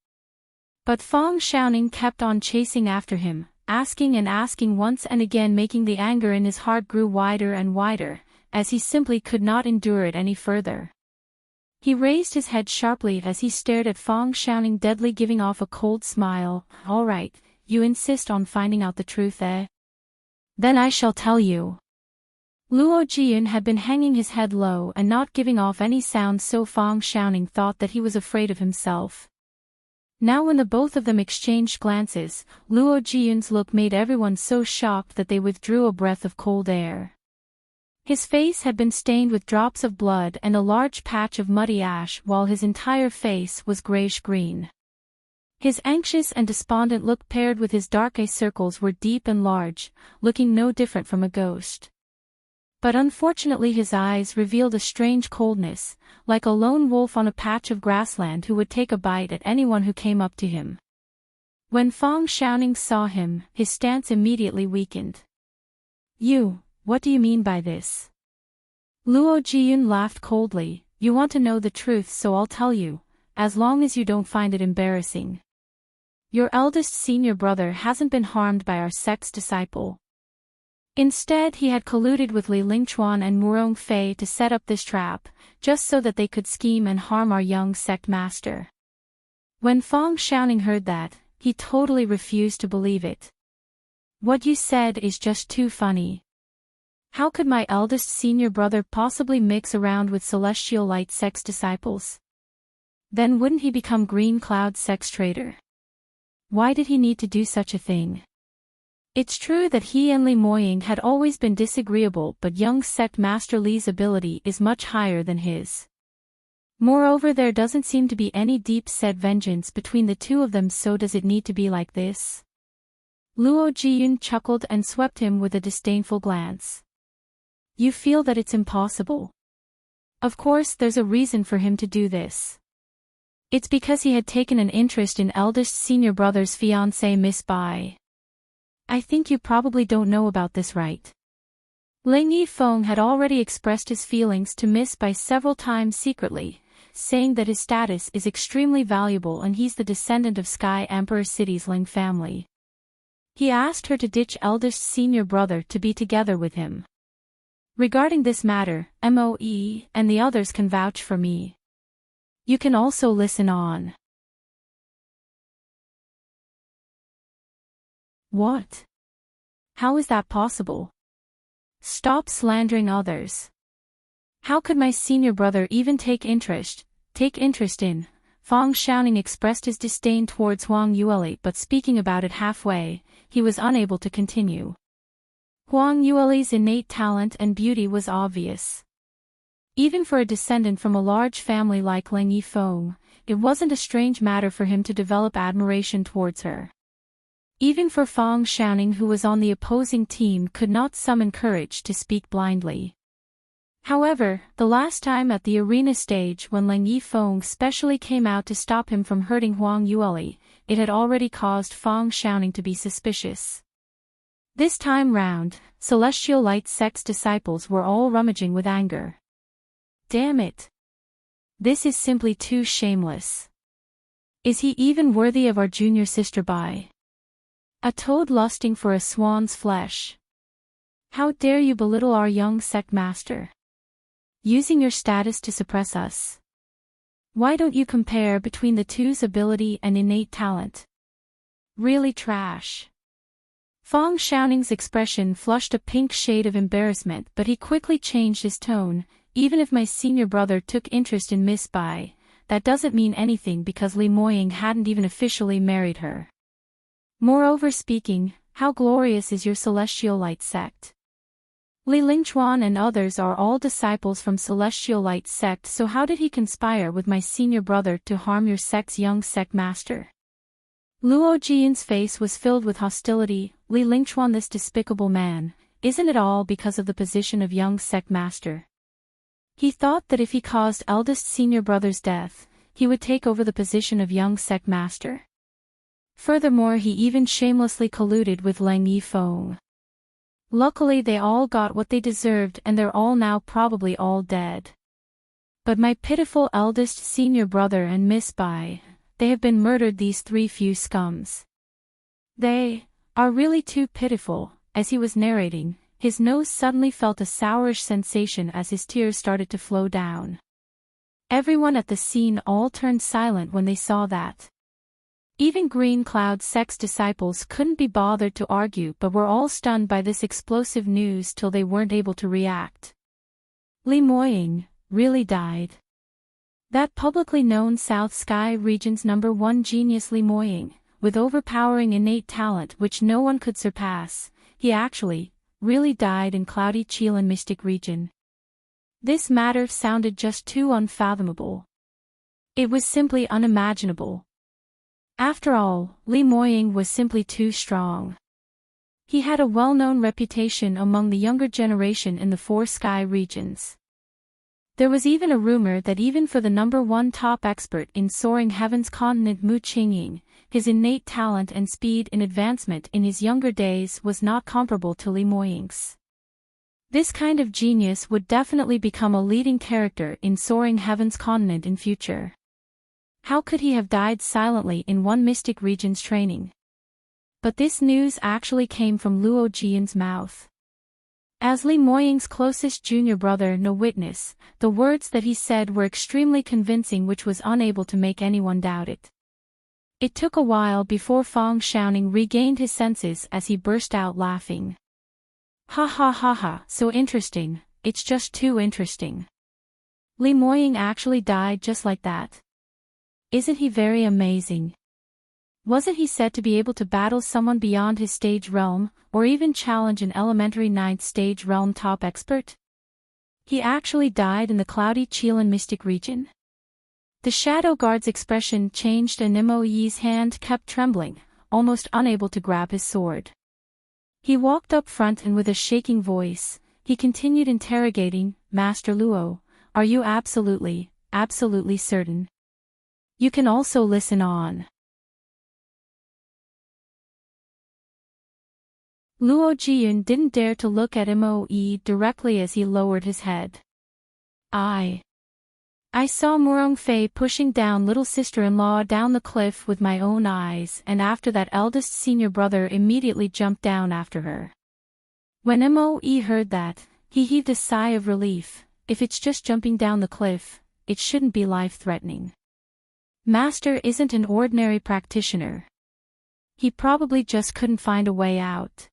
But Feng Xiaoning kept on chasing after him, asking and asking once and again, making the anger in his heart grew wider and wider, as he simply could not endure it any further. He raised his head sharply as he stared at Feng Xiaoning, deadly, giving off a cold smile. All right, you insist on finding out the truth, eh? Then I shall tell you. Luo Jiyun had been hanging his head low and not giving off any sound, so Feng Xiaoning thought that he was afraid of himself. Now when the both of them exchanged glances, Luo Jiyun's look made everyone so shocked that they withdrew a breath of cold air. His face had been stained with drops of blood and a large patch of muddy ash, while his entire face was grayish-green. His anxious and despondent look paired with his dark eye circles were deep and large, looking no different from a ghost. But unfortunately his eyes revealed a strange coldness, like a lone wolf on a patch of grassland who would take a bite at anyone who came up to him. When Feng Xiaoning saw him, his stance immediately weakened. What do you mean by this? Luo Jiyun laughed coldly. You want to know the truth, so I'll tell you, as long as you don't find it embarrassing. Your eldest senior brother hasn't been harmed by our sect's disciple. Instead, he had colluded with Li Lingchuan and Murong Fei to set up this trap, just so that they could scheme and harm our young sect master. When Feng Xiaoning heard that, he totally refused to believe it. What you said is just too funny. How could my eldest senior brother possibly mix around with Celestial Light sect's disciples? Then wouldn't he become Green Cloud sect's traitor? Why did he need to do such a thing? It's true that he and Li Moying had always been disagreeable, but young sect master Li's ability is much higher than his. Moreover, there doesn't seem to be any deep-set vengeance between the two of them, so does it need to be like this? Luo Jiyun chuckled and swept him with a disdainful glance. You feel that it's impossible? Of course there's a reason for him to do this. It's because he had taken an interest in eldest senior brother's fiancée Miss Bai. I think you probably don't know about this, right? Lang Yifeng had already expressed his feelings to Miss Bai several times secretly, saying that his status is extremely valuable and he's the descendant of Sky Emperor City's Ling family. He asked her to ditch eldest senior brother to be together with him. Regarding this matter, MOE and the others can vouch for me. You can also listen on. What? How is that possible? Stop slandering others. How could my senior brother even take interest in? Feng Xiaoning expressed his disdain towards Huang Yueli, but speaking about it halfway, he was unable to continue. Huang Yueli's innate talent and beauty was obvious. Even for a descendant from a large family like Lang Yifeng, it wasn't a strange matter for him to develop admiration towards her. Even for Feng Xiaoning, who was on the opposing team, could not summon courage to speak blindly. However, the last time at the arena stage when Lang Yifeng specially came out to stop him from hurting Huang Yueli, it had already caused Feng Xiaoning to be suspicious. This time round, Celestial Light sect's disciples were all rummaging with anger. Damn it! This is simply too shameless. Is he even worthy of our junior sister Bai? A toad lusting for a swan's flesh. How dare you belittle our young sect master? Using your status to suppress us. Why don't you compare between the two's ability and innate talent? Really trash. Fang Xiaoning's expression flushed a pink shade of embarrassment, but he quickly changed his tone. Even if my senior brother took interest in Miss Bai, that doesn't mean anything because Li Moying hadn't even officially married her. Moreover speaking, how glorious is your celestial light sect? Li Lingchuan and others are all disciples from celestial light sect, so how did he conspire with my senior brother to harm your sect's young sect master? Luo Jian's face was filled with hostility. Li Lingchuan, this despicable man, isn't it all because of the position of young sect master? He thought that if he caused eldest senior brother's death, he would take over the position of young sect master. Furthermore, he even shamelessly colluded with Lang Yifeng. Luckily they all got what they deserved and they're all now probably all dead. But my pitiful eldest senior brother and Miss Bai, they have been murdered, these three few scums. They are really too pitiful. As he was narrating, his nose suddenly felt a sourish sensation as his tears started to flow down. Everyone at the scene all turned silent when they saw that. Even Green Cloud Sect's disciples couldn't be bothered to argue but were all stunned by this explosive news till they weren't able to react. Li Moying really died. That publicly known South Sky region's #1 genius Li Moying, with overpowering innate talent which no one could surpass, he actually, really died in cloudy Qilin mystic region. This matter sounded just too unfathomable. It was simply unimaginable. After all, Li Moying was simply too strong. He had a well-known reputation among the younger generation in the four sky regions. There was even a rumor that even for the #1 top expert in soaring heavens continent Mu Qingying, his innate talent and speed in advancement in his younger days was not comparable to Li Moying's. This kind of genius would definitely become a leading character in soaring heavens continent in future. How could he have died silently in one mystic region's training? But this news actually came from Luo Jian's mouth. As Li Moying's closest junior brother no witness, the words that he said were extremely convincing, which was unable to make anyone doubt it. It took a while before Fang Xiaoning regained his senses as he burst out laughing. Ha ha ha ha, so interesting, it's just too interesting. Li Moying actually died just like that. Isn't he very amazing? Wasn't he said to be able to battle someone beyond his stage realm, or even challenge an elementary 9th stage realm top expert? He actually died in the cloudy Qilin mystic region? The shadow guard's expression changed and Moe's hand kept trembling, almost unable to grab his sword. He walked up front and with a shaking voice, he continued interrogating, Master Luo, are you absolutely certain? You can also listen on. Luo Jiyun didn't dare to look at Moe directly as he lowered his head. I saw Murong Fei pushing down little sister-in-law down the cliff with my own eyes, and after that eldest senior brother immediately jumped down after her. When Moe heard that, he heaved a sigh of relief. If it's just jumping down the cliff, it shouldn't be life-threatening. Master isn't an ordinary practitioner. He probably just couldn't find a way out.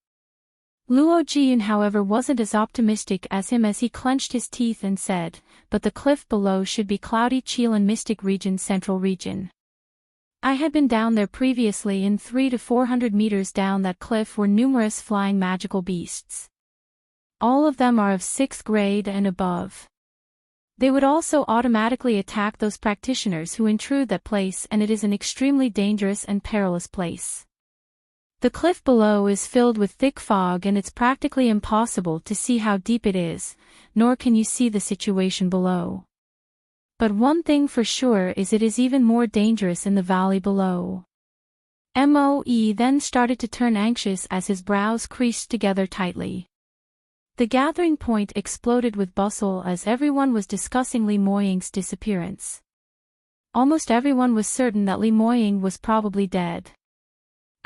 Luo Jiyun however wasn't as optimistic as him as he clenched his teeth and said, but the cliff below should be cloudy Qilin mystic region central region. I had been down there previously, in 300 to 400 meters down that cliff were numerous flying magical beasts. All of them are of 6th grade and above. They would also automatically attack those practitioners who intrude that place, and it is an extremely dangerous and perilous place. The cliff below is filled with thick fog and it's practically impossible to see how deep it is, nor can you see the situation below. But one thing for sure is it is even more dangerous in the valley below. Moe then started to turn anxious as his brows creased together tightly. The gathering point exploded with bustle as everyone was discussing Li Moying's disappearance. Almost everyone was certain that Li Moying was probably dead.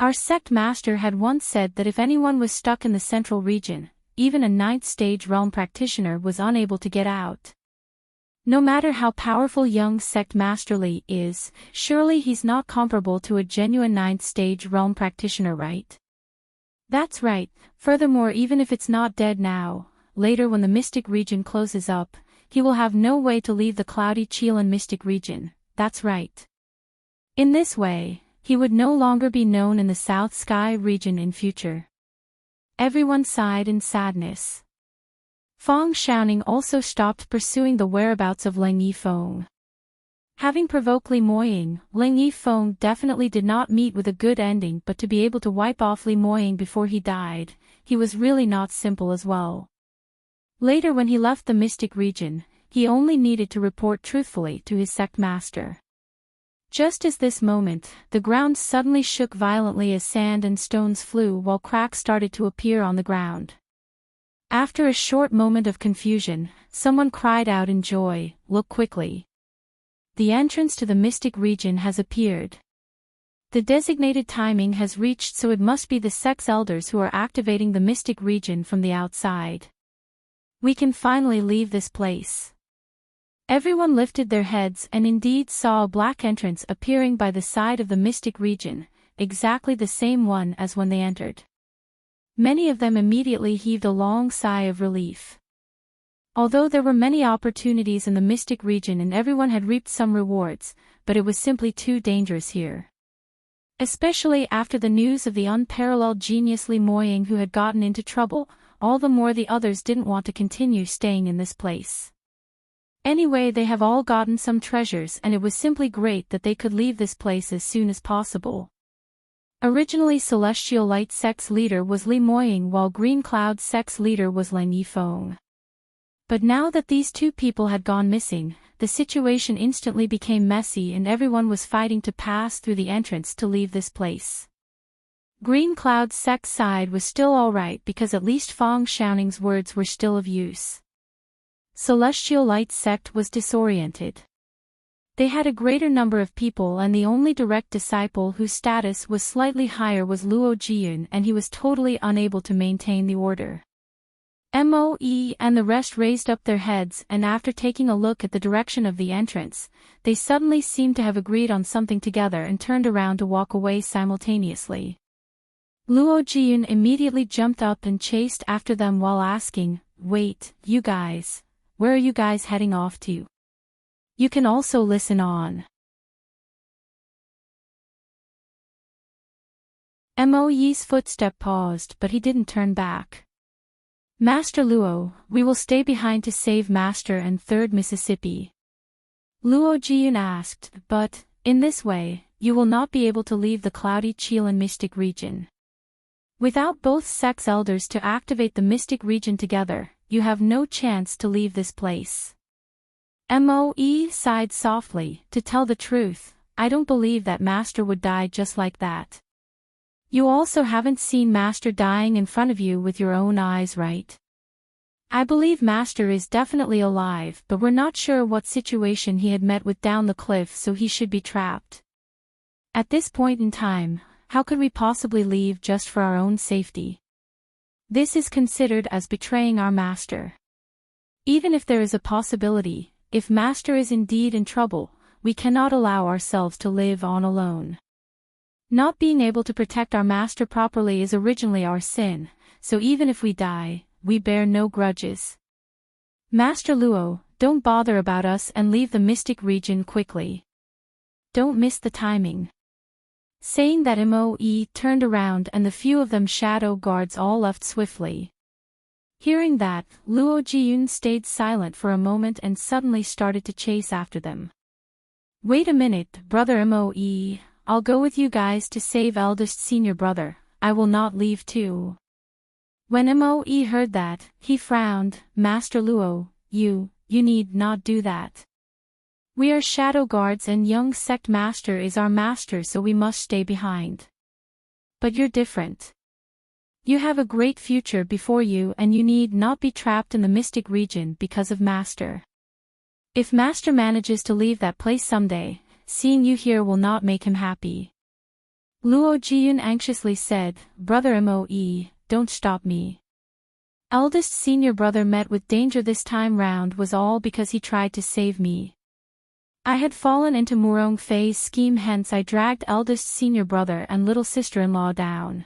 Our sect master had once said that if anyone was stuck in the central region, even a 9th stage realm practitioner was unable to get out. No matter how powerful young sect master Li is, surely he's not comparable to a genuine 9th stage realm practitioner, right? That's right. Furthermore, even if it's not dead now, later when the mystic region closes up, he will have no way to leave the cloudy Qilin mystic region. That's right. In this way, he would no longer be known in the South Sky region in future. Everyone sighed in sadness. Fang Xiaoning also stopped pursuing the whereabouts of Leng Yifeng. Having provoked Li Moying, Leng Yifeng definitely did not meet with a good ending, but to be able to wipe off Li Moying before he died, he was really not simple as well. Later when he left the mystic region, he only needed to report truthfully to his sect master. Just as this moment, the ground suddenly shook violently as sand and stones flew while cracks started to appear on the ground. After a short moment of confusion, someone cried out in joy, "Look quickly! The entrance to the mystic region has appeared. The designated timing has reached, so it must be the sect's elders who are activating the mystic region from the outside. We can finally leave this place." Everyone lifted their heads and indeed saw a black entrance appearing by the side of the mystic region, exactly the same one as when they entered. Many of them immediately heaved a long sigh of relief. Although there were many opportunities in the mystic region and everyone had reaped some rewards, but it was simply too dangerous here. Especially after the news of the unparalleled genius Li Moying who had gotten into trouble, all the more the others didn't want to continue staying in this place. Anyway, they have all gotten some treasures and it was simply great that they could leave this place as soon as possible. Originally Celestial Light Sect's leader was Li Moying while Green Cloud Sect's leader was Leng Yifeng. But now that these two people had gone missing, the situation instantly became messy and everyone was fighting to pass through the entrance to leave this place. Green Cloud Sect's side was still alright because at least Fang Xiaoning's words were still of use. Celestial Light Sect was disoriented. They had a greater number of people and the only direct disciple whose status was slightly higher was Luo Jiyun, and he was totally unable to maintain the order. Moe and the rest raised up their heads and after taking a look at the direction of the entrance, they suddenly seemed to have agreed on something together and turned around to walk away simultaneously. Luo Jiyun immediately jumped up and chased after them while asking, "Wait, you guys, where are you guys heading off to? You can also listen on." Moe's footstep paused, but he didn't turn back. "Master Luo, we will stay behind to save Master and 3rd Mississippi." Luo Jiyun asked, "But, in this way, you will not be able to leave the cloudy Qilin mystic region. Without both sects' elders to activate the mystic region together, you have no chance to leave this place." Moe sighed softly. "To tell the truth, I don't believe that Master would die just like that. You also haven't seen Master dying in front of you with your own eyes, right? I believe Master is definitely alive, but we're not sure what situation he had met with down the cliff, so he should be trapped. At this point in time, how could we possibly leave just for our own safety? This is considered as betraying our Master. Even if there is a possibility, if Master is indeed in trouble, we cannot allow ourselves to live on alone. Not being able to protect our Master properly is originally our sin, so even if we die, we bear no grudges. Master Luo, don't bother about us and leave the mystic region quickly. Don't miss the timing." Saying that, Moe turned around and the few of them shadow guards all left swiftly. Hearing that, Luo Jiyun stayed silent for a moment and suddenly started to chase after them. "Wait a minute, brother Moe, I'll go with you guys to save eldest senior brother, I will not leave too." When Moe heard that, he frowned. "Master Luo, you need not do that. We are shadow guards and young sect master is our master, so we must stay behind. But you're different. You have a great future before you and you need not be trapped in the mystic region because of Master. If Master manages to leave that place someday, seeing you here will not make him happy. Luo Jiyun anxiously said, "Brother Moe, don't stop me." Eldest senior brother met with danger this time round was all because he tried to save me. I had fallen into Murong Fei's scheme, hence I dragged eldest senior brother and little sister-in-law down.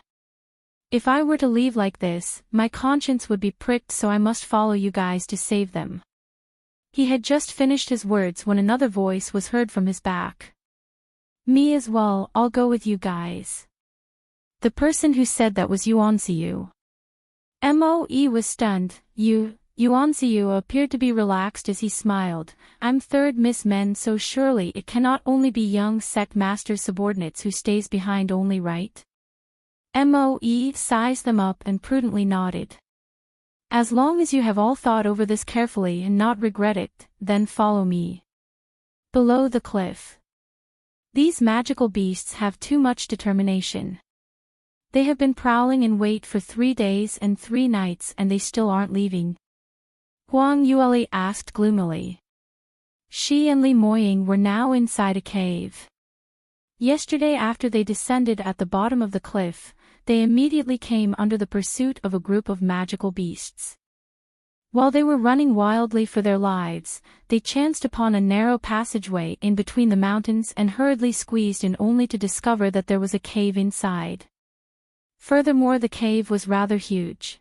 If I were to leave like this, my conscience would be pricked, so I must follow you guys to save them. He had just finished his words when another voice was heard from his back. Me as well, I'll go with you guys. The person who said that was Yuanziyu. Moe was stunned. Yuanziyu appeared to be relaxed as he smiled. I'm third Miss Men, so surely it cannot only be young sect master's subordinates who stays behind only, right? Moe sized them up and prudently nodded. As long as you have all thought over this carefully and not regret it, then follow me. Below the cliff. These magical beasts have too much determination. They have been prowling in wait for 3 days and 3 nights and they still aren't leaving. Huang Yueli asked gloomily. She and Li Moying were now inside a cave. Yesterday, after they descended at the bottom of the cliff, they immediately came under the pursuit of a group of magical beasts. While they were running wildly for their lives, they chanced upon a narrow passageway in between the mountains and hurriedly squeezed in only to discover that there was a cave inside. Furthermore, the cave was rather huge.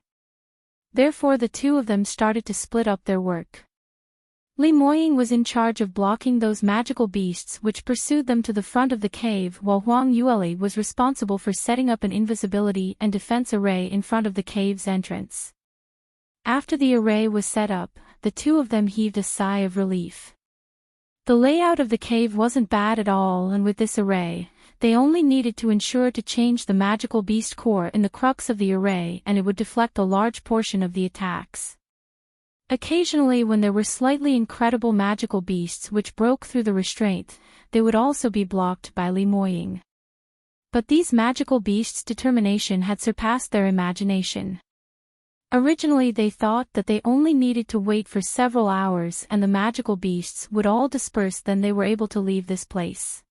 Therefore the two of them started to split up their work. Li Moying was in charge of blocking those magical beasts which pursued them to the front of the cave, while Huang Yueli was responsible for setting up an invisibility and defense array in front of the cave's entrance. After the array was set up, the two of them heaved a sigh of relief. The layout of the cave wasn't bad at all, and with this array, they only needed to ensure to change the magical beast core in the crux of the array and it would deflect a large portion of the attacks. Occasionally, when there were slightly incredible magical beasts which broke through the restraint, they would also be blocked by Li Moying. But these magical beasts' determination had surpassed their imagination. Originally they thought that they only needed to wait for several hours and the magical beasts would all disperse, then they were able to leave this place.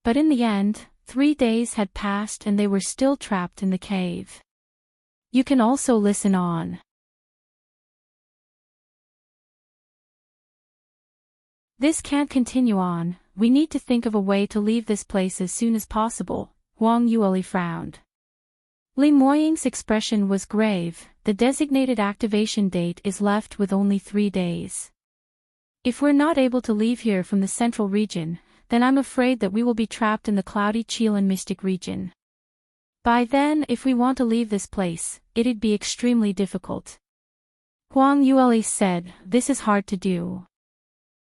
But in the end, 3 days had passed and they were still trapped in the cave. You can also listen on. This can't continue on, we need to think of a way to leave this place as soon as possible, Huang Yueli frowned. Li Moying's expression was grave. The designated activation date is left with only 3 days. If we're not able to leave here from the central region, then I'm afraid that we will be trapped in the cloudy Chilan mystic region. By then, if we want to leave this place, it'd be extremely difficult. Huang Yueli said, this is hard to do.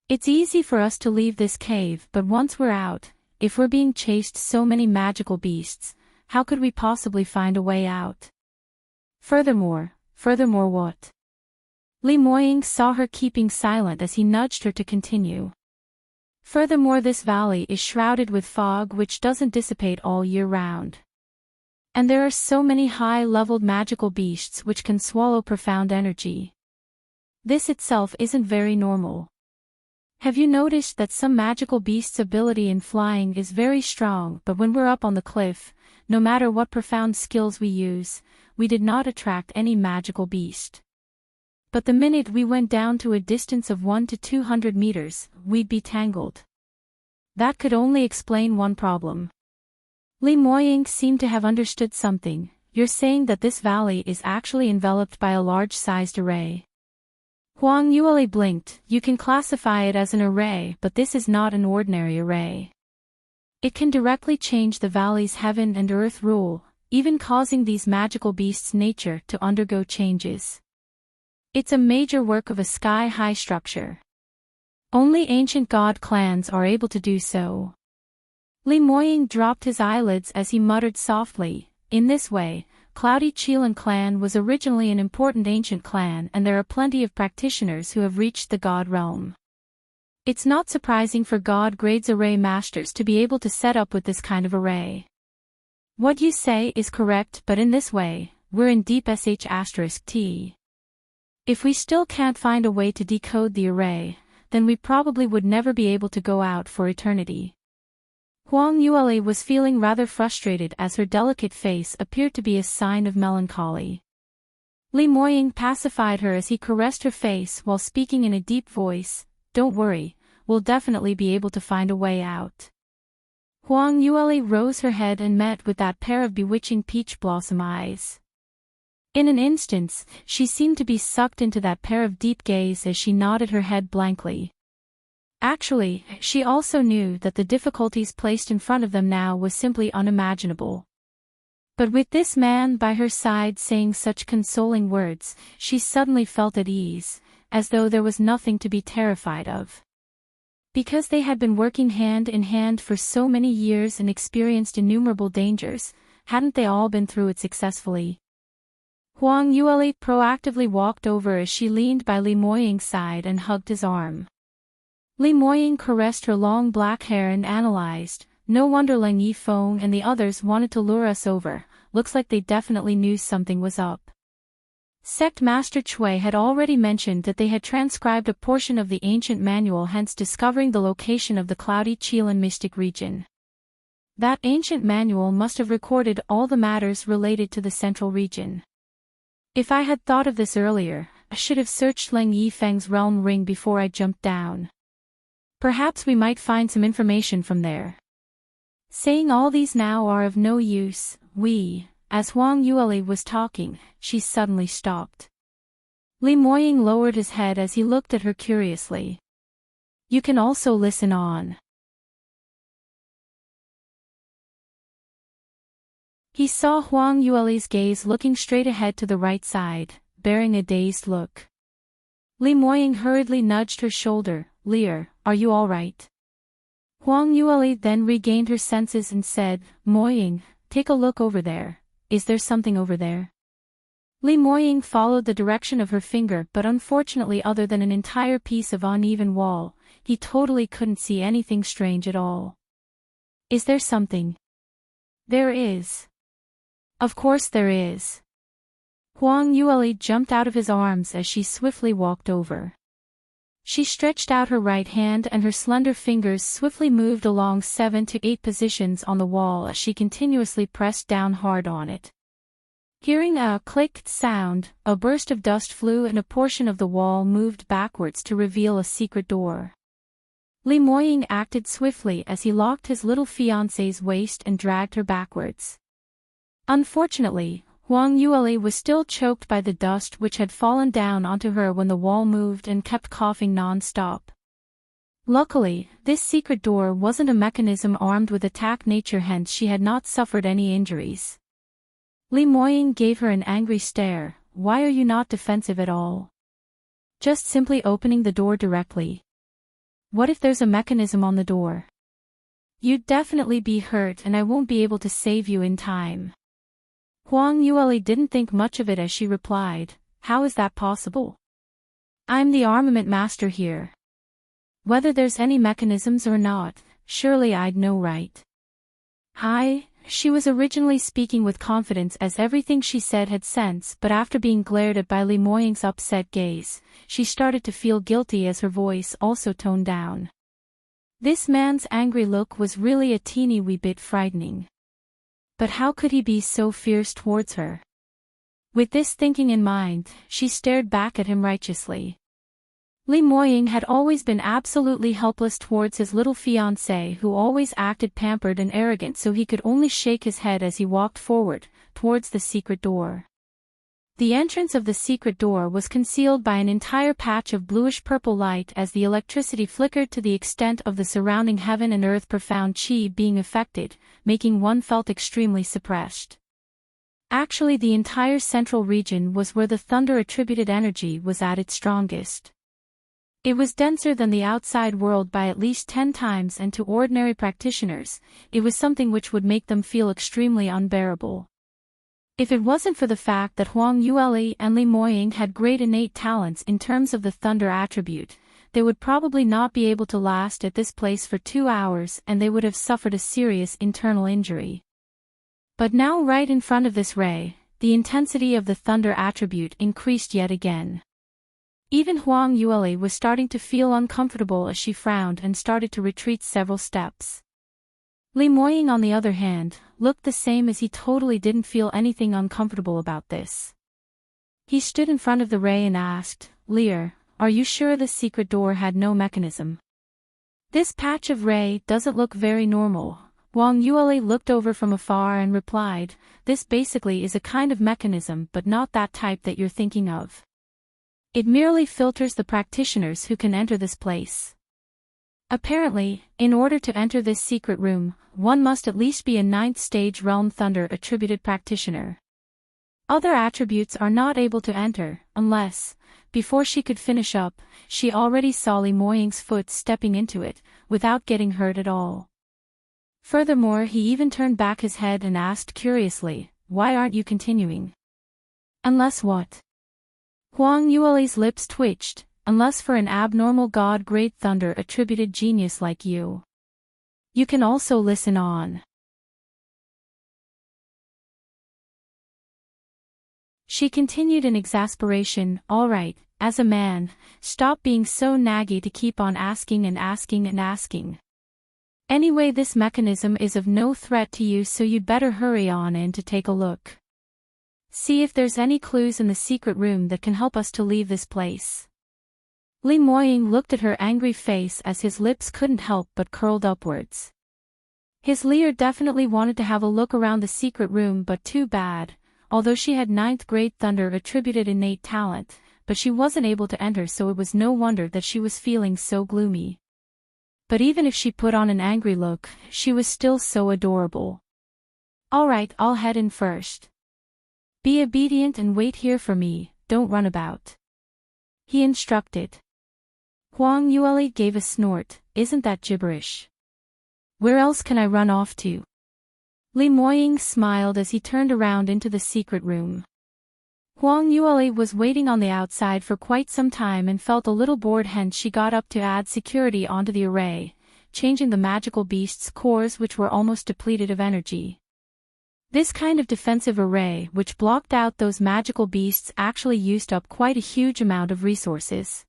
It's easy for us to leave this cave, but once we're out, if we're being chased so many magical beasts, how could we possibly find a way out? Furthermore what? Li Moying saw her keeping silent as he nudged her to continue. Furthermore, this valley is shrouded with fog which doesn't dissipate all year round. And there are so many high-leveled magical beasts which can swallow profound energy. This itself isn't very normal. Have you noticed that some magical beasts' ability in flying is very strong, but when we're up on the cliff, no matter what profound skills we use, we did not attract any magical beast. But the minute we went down to a distance of 100 to 200 meters, we'd be tangled. That could only explain one problem. Li Moying seemed to have understood something. You're saying that this valley is actually enveloped by a large-sized array. Huang Yueli blinked. You can classify it as an array, but this is not an ordinary array. It can directly change the valley's heaven and earth rule, even causing these magical beasts' nature to undergo changes. It's a major work of a sky-high structure. Only ancient god clans are able to do so. Li Moying dropped his eyelids as he muttered softly, in this way, Cloudy Chilan clan was originally an important ancient clan and there are plenty of practitioners who have reached the god realm. It's not surprising for god grades array masters to be able to set up with this kind of array. What you say is correct, but in this way, we're in deep sh*t. If we still can't find a way to decode the array, then we probably would never be able to go out for eternity. Huang Yueli was feeling rather frustrated as her delicate face appeared to be a sign of melancholy. Li Moying pacified her as he caressed her face while speaking in a deep voice, "Don't worry, we'll definitely be able to find a way out." Huang Yueli rose her head and met with that pair of bewitching peach blossom eyes. In an instant, she seemed to be sucked into that pair of deep gaze as she nodded her head blankly. Actually, she also knew that the difficulties placed in front of them now was simply unimaginable. But with this man by her side saying such consoling words, she suddenly felt at ease, as though there was nothing to be terrified of. Because they had been working hand in hand for so many years and experienced innumerable dangers, hadn't they all been through it successfully? Huang Yueli proactively walked over as she leaned by Li Moying's side and hugged his arm. Li Moying caressed her long black hair and analyzed, "No wonder Leng Yifeng and the others wanted to lure us over, looks like they definitely knew something was up." Sect Master Cui had already mentioned that they had transcribed a portion of the ancient manual, hence discovering the location of the cloudy Qilin mystic region. That ancient manual must have recorded all the matters related to the central region. If I had thought of this earlier, I should have searched Leng Yifeng's realm ring before I jumped down. Perhaps we might find some information from there. Saying all these now are of no use, as Huang Yueli was talking, she suddenly stopped. Li Moying lowered his head as he looked at her curiously. "You can also listen on." He saw Huang Yueli's gaze looking straight ahead to the right side, bearing a dazed look. Li Moying hurriedly nudged her shoulder, "Lear, are you all right?" Huang Yueli then regained her senses and said, "Moying, take a look over there. Is there something over there?" Li Moying followed the direction of her finger, but unfortunately other than an entire piece of uneven wall, he totally couldn't see anything strange at all. "Is there something?" "There is. Of course there is." Huang Yueli jumped out of his arms as she swiftly walked over. She stretched out her right hand and her slender fingers swiftly moved along 7 to 8 positions on the wall as she continuously pressed down hard on it. Hearing a clicked sound, a burst of dust flew and a portion of the wall moved backwards to reveal a secret door. Li Moying acted swiftly as he locked his little fiancée's waist and dragged her backwards. Unfortunately, Huang Yueli was still choked by the dust which had fallen down onto her when the wall moved and kept coughing non-stop. Luckily, this secret door wasn't a mechanism armed with attack nature, hence she had not suffered any injuries. Li Moying gave her an angry stare. "Why are you not defensive at all? Just simply opening the door directly. What if there's a mechanism on the door? You'd definitely be hurt and I won't be able to save you in time." Huang Yueli didn't think much of it as she replied, "How is that possible? I'm the armament master here. Whether there's any mechanisms or not, surely I'd know, right?" She was originally speaking with confidence as everything she said had sense, but after being glared at by Li Moying's upset gaze, she started to feel guilty as her voice also toned down. This man's angry look was really a teeny wee bit frightening. But how could he be so fierce towards her? With this thinking in mind, she stared back at him righteously. Li Moying had always been absolutely helpless towards his little fiancée, who always acted pampered and arrogant, so he could only shake his head as he walked forward, towards the secret door. The entrance of the secret door was concealed by an entire patch of bluish-purple light as the electricity flickered to the extent of the surrounding heaven and earth profound chi being affected, making one felt extremely suppressed. Actually, the entire central region was where the thunder-attributed energy was at its strongest. It was denser than the outside world by at least 10 times, and to ordinary practitioners, it was something which would make them feel extremely unbearable. If it wasn't for the fact that Huang Yueli and Li Moying had great innate talents in terms of the thunder attribute, they would probably not be able to last at this place for 2 hours and they would have suffered a serious internal injury. But now right in front of this ray, the intensity of the thunder attribute increased yet again. Even Huang Yueli was starting to feel uncomfortable as she frowned and started to retreat several steps. Li Moying, on the other hand, looked the same, as he totally didn't feel anything uncomfortable about this. He stood in front of the ray and asked, "Lear, are you sure this secret door had no mechanism? This patch of ray doesn't look very normal." Huang Yueli looked over from afar and replied, "This basically is a kind of mechanism, but not that type that you're thinking of. It merely filters the practitioners who can enter this place. Apparently, in order to enter this secret room, one must at least be a 9th stage realm thunder attributed practitioner. Other attributes are not able to enter, unless," before she could finish up, she already saw Li Moying's foot stepping into it, without getting hurt at all. Furthermore, he even turned back his head and asked curiously, "Why aren't you continuing?" "Unless what?" Huang Yueli's lips twitched. "Unless for an abnormal god-grade thunder-attributed genius like you. You can also listen on." She continued in exasperation, "All right, as a man, stop being so naggy to keep on asking and asking and asking. Anyway, this mechanism is of no threat to you, so you'd better hurry on in to take a look. See if there's any clues in the secret room that can help us to leave this place." Li Moying looked at her angry face as his lips couldn't help but curled upwards. His Lear definitely wanted to have a look around the secret room, but too bad, although she had 9th grade thunder attributed innate talent, but she wasn't able to enter, so it was no wonder that she was feeling so gloomy. But even if she put on an angry look, she was still so adorable. "All right, I'll head in first. Be obedient and wait here for me, don't run about," he instructed. Huang Yueli gave a snort. "Isn't that gibberish? Where else can I run off to?" Li Moying smiled as he turned around into the secret room. Huang Yueli was waiting on the outside for quite some time and felt a little bored, hence she got up to add security onto the array, changing the magical beast's cores, which were almost depleted of energy. This kind of defensive array, which blocked out those magical beasts, actually used up quite a huge amount of resources.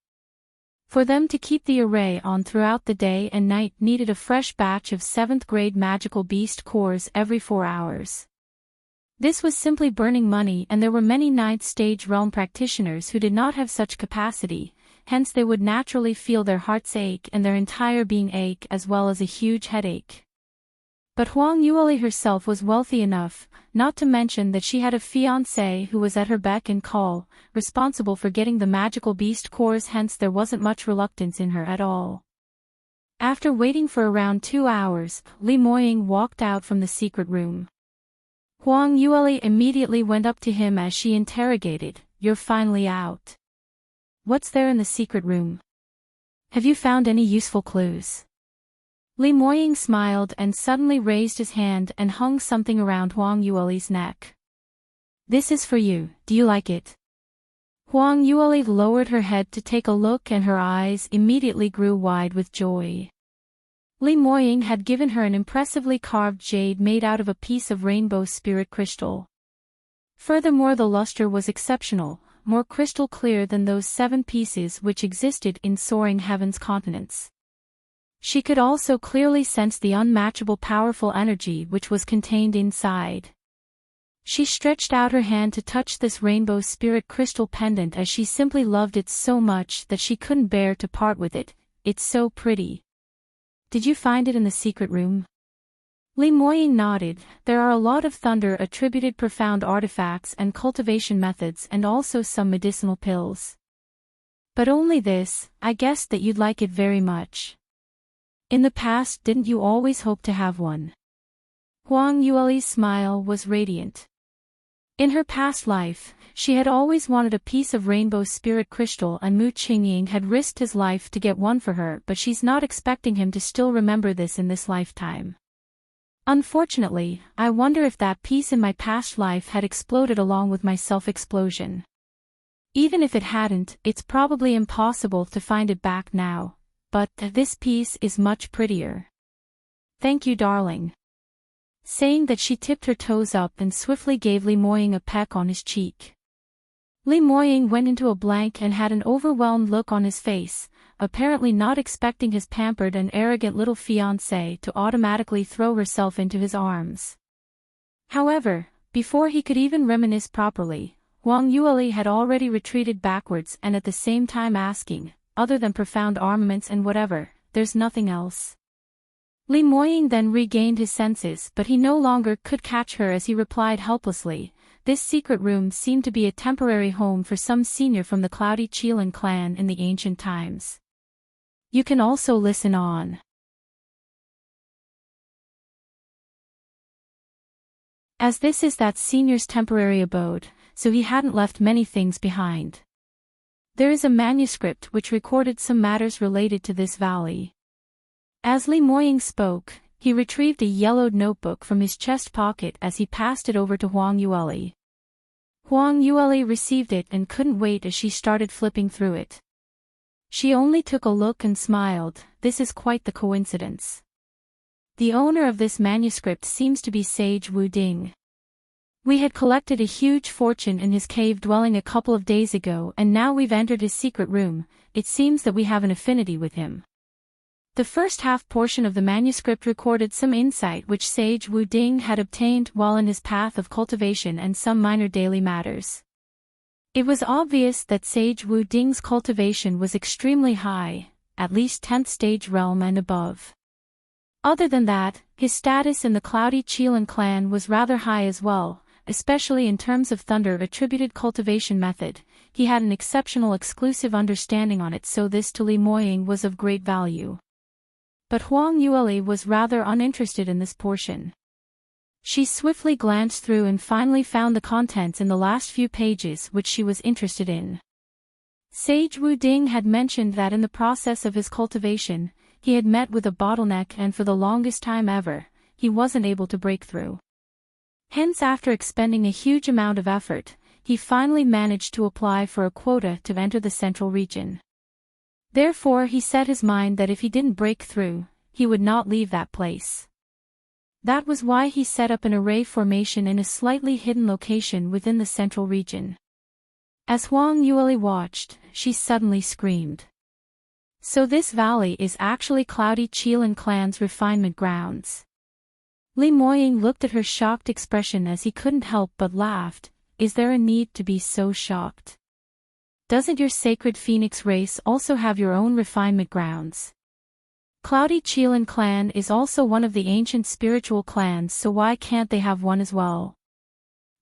For them to keep the array on throughout the day and night needed a fresh batch of 7th grade magical beast cores every 4 hours. This was simply burning money, and there were many 9th stage realm practitioners who did not have such capacity, hence they would naturally feel their hearts ache and their entire being ache, as well as a huge headache. But Huang Yueli herself was wealthy enough, not to mention that she had a fiancé who was at her beck and call, responsible for getting the magical beast cores, hence there wasn't much reluctance in her at all. After waiting for around 2 hours, Li Moying walked out from the secret room. Huang Yueli immediately went up to him as she interrogated, "You're finally out. What's there in the secret room? Have you found any useful clues?" Li Moying smiled and suddenly raised his hand and hung something around Huang Yueli's neck. "This is for you, do you like it?" Huang Yueli lowered her head to take a look, and her eyes immediately grew wide with joy. Li Moying had given her an impressively carved jade made out of a piece of rainbow spirit crystal. Furthermore, the luster was exceptional, more crystal clear than those 7 pieces which existed in Soaring Heaven's continents. She could also clearly sense the unmatchable powerful energy which was contained inside. She stretched out her hand to touch this rainbow spirit crystal pendant, as she simply loved it so much that she couldn't bear to part with it. "It's so pretty. Did you find it in the secret room?" Li Moying nodded. "There are a lot of thunder-attributed profound artifacts and cultivation methods, and also some medicinal pills. But only this. I guessed that you'd like it very much. In the past, didn't you always hope to have one?" Huang Yueli's smile was radiant. In her past life, she had always wanted a piece of rainbow spirit crystal, and Mu Qingying had risked his life to get one for her, but she's not expecting him to still remember this in this lifetime. Unfortunately, I wonder if that piece in my past life had exploded along with my self-explosion. Even if it hadn't, it's probably impossible to find it back now, but this piece is much prettier. Thank you, darling. Saying that, she tipped her toes up and swiftly gave Li Moying a peck on his cheek. Li Moying went into a blank and had an overwhelmed look on his face, apparently not expecting his pampered and arrogant little fiancée to automatically throw herself into his arms. However, before he could even reminisce properly, Huang Yueli had already retreated backwards and at the same time asking, other than profound armaments and whatever, there's nothing else. Li Moying then regained his senses, but he no longer could catch her as he replied helplessly, this secret room seemed to be a temporary home for some senior from the Cloudy Qilin clan in the ancient times. You can also listen on. As this is that senior's temporary abode, so he hadn't left many things behind. There is a manuscript which recorded some matters related to this valley. As Li Moying spoke, he retrieved a yellowed notebook from his chest pocket as he passed it over to Huang Yueli. Huang Yueli received it and couldn't wait as she started flipping through it. She only took a look and smiled, this is quite the coincidence. The owner of this manuscript seems to be Sage Wu Ding. We had collected a huge fortune in his cave dwelling a couple of days ago and now we've entered his secret room, it seems that we have an affinity with him. The first half portion of the manuscript recorded some insight which Sage Wu Ding had obtained while in his path of cultivation and some minor daily matters. It was obvious that Sage Wu Ding's cultivation was extremely high, at least 10th stage realm and above. Other than that, his status in the Cloudy Qilin clan was rather high as well, especially in terms of thunder-attributed cultivation method. He had an exceptional exclusive understanding on it, so this to Li Moying was of great value. But Huang Yueli was rather uninterested in this portion. She swiftly glanced through and finally found the contents in the last few pages which she was interested in. Sage Wu Ding had mentioned that in the process of his cultivation, he had met with a bottleneck and for the longest time ever, he wasn't able to break through. Hence, after expending a huge amount of effort, he finally managed to apply for a quota to enter the central region. Therefore he set his mind that if he didn't break through, he would not leave that place. That was why he set up an array formation in a slightly hidden location within the central region. As Huang Yueli watched, she suddenly screamed. So this valley is actually Cloudy Qilin clan's refinement grounds. Li Moying looked at her shocked expression as he couldn't help but laughed. Is there a need to be so shocked? Doesn't your sacred phoenix race also have your own refinement grounds? Cloudy Qilin clan is also one of the ancient spiritual clans, so why can't they have one as well?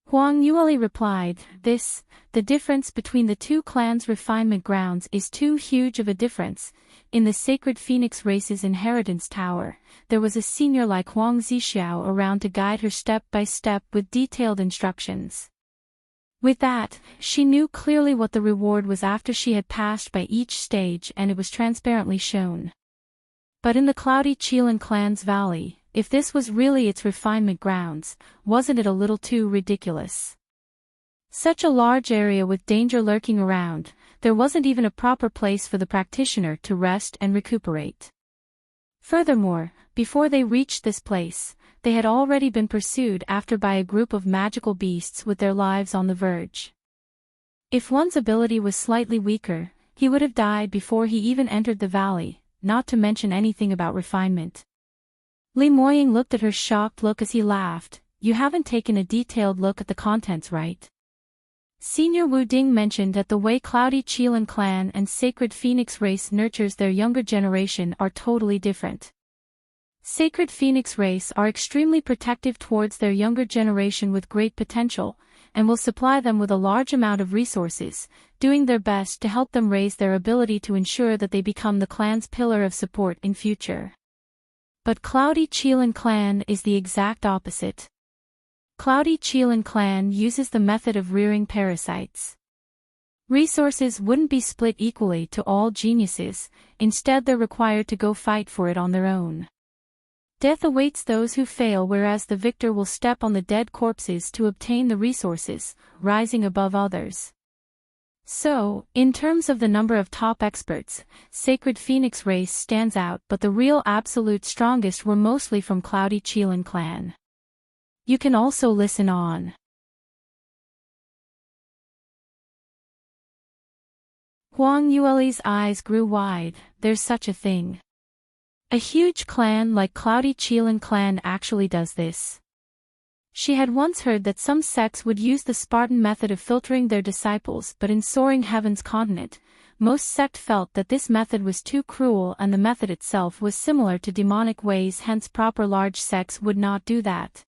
Huang Yueli replied, the difference between the two clans' refinement grounds is too huge of a difference. In the sacred phoenix race's inheritance tower, there was a senior like Huang Zixiao around to guide her step by step with detailed instructions. With that, she knew clearly what the reward was after she had passed by each stage, and it was transparently shown. But in the Cloudy Qilin clan's valley, if this was really its refinement grounds, wasn't it a little too ridiculous? Such a large area with danger lurking around, there wasn't even a proper place for the practitioner to rest and recuperate. Furthermore, before they reached this place, they had already been pursued after by a group of magical beasts with their lives on the verge. If one's ability was slightly weaker, he would have died before he even entered the valley, not to mention anything about refinement. Li Moying looked at her shocked look as he laughed. You haven't taken a detailed look at the contents, right? Senior Wu Ding mentioned that the way Cloudy Qilin clan and Sacred Phoenix race nurtures their younger generation are totally different. Sacred Phoenix race are extremely protective towards their younger generation with great potential, and will supply them with a large amount of resources, doing their best to help them raise their ability to ensure that they become the clan's pillar of support in future. But Cloudy Qilin clan is the exact opposite. Cloudy Qilin clan uses the method of rearing parasites. Resources wouldn't be split equally to all geniuses, instead they're required to go fight for it on their own. Death awaits those who fail, whereas the victor will step on the dead corpses to obtain the resources, rising above others. So, in terms of the number of top experts, Sacred Phoenix race stands out, but the real absolute strongest were mostly from Cloudy Qilin clan. You can also listen on. Huang Yueli's eyes grew wide. There's such a thing. A huge clan like Cloudy Qilin clan actually does this. She had once heard that some sects would use the Spartan method of filtering their disciples, but in Soaring Heaven's continent, most sect felt that this method was too cruel and the method itself was similar to demonic ways, hence proper large sects would not do that.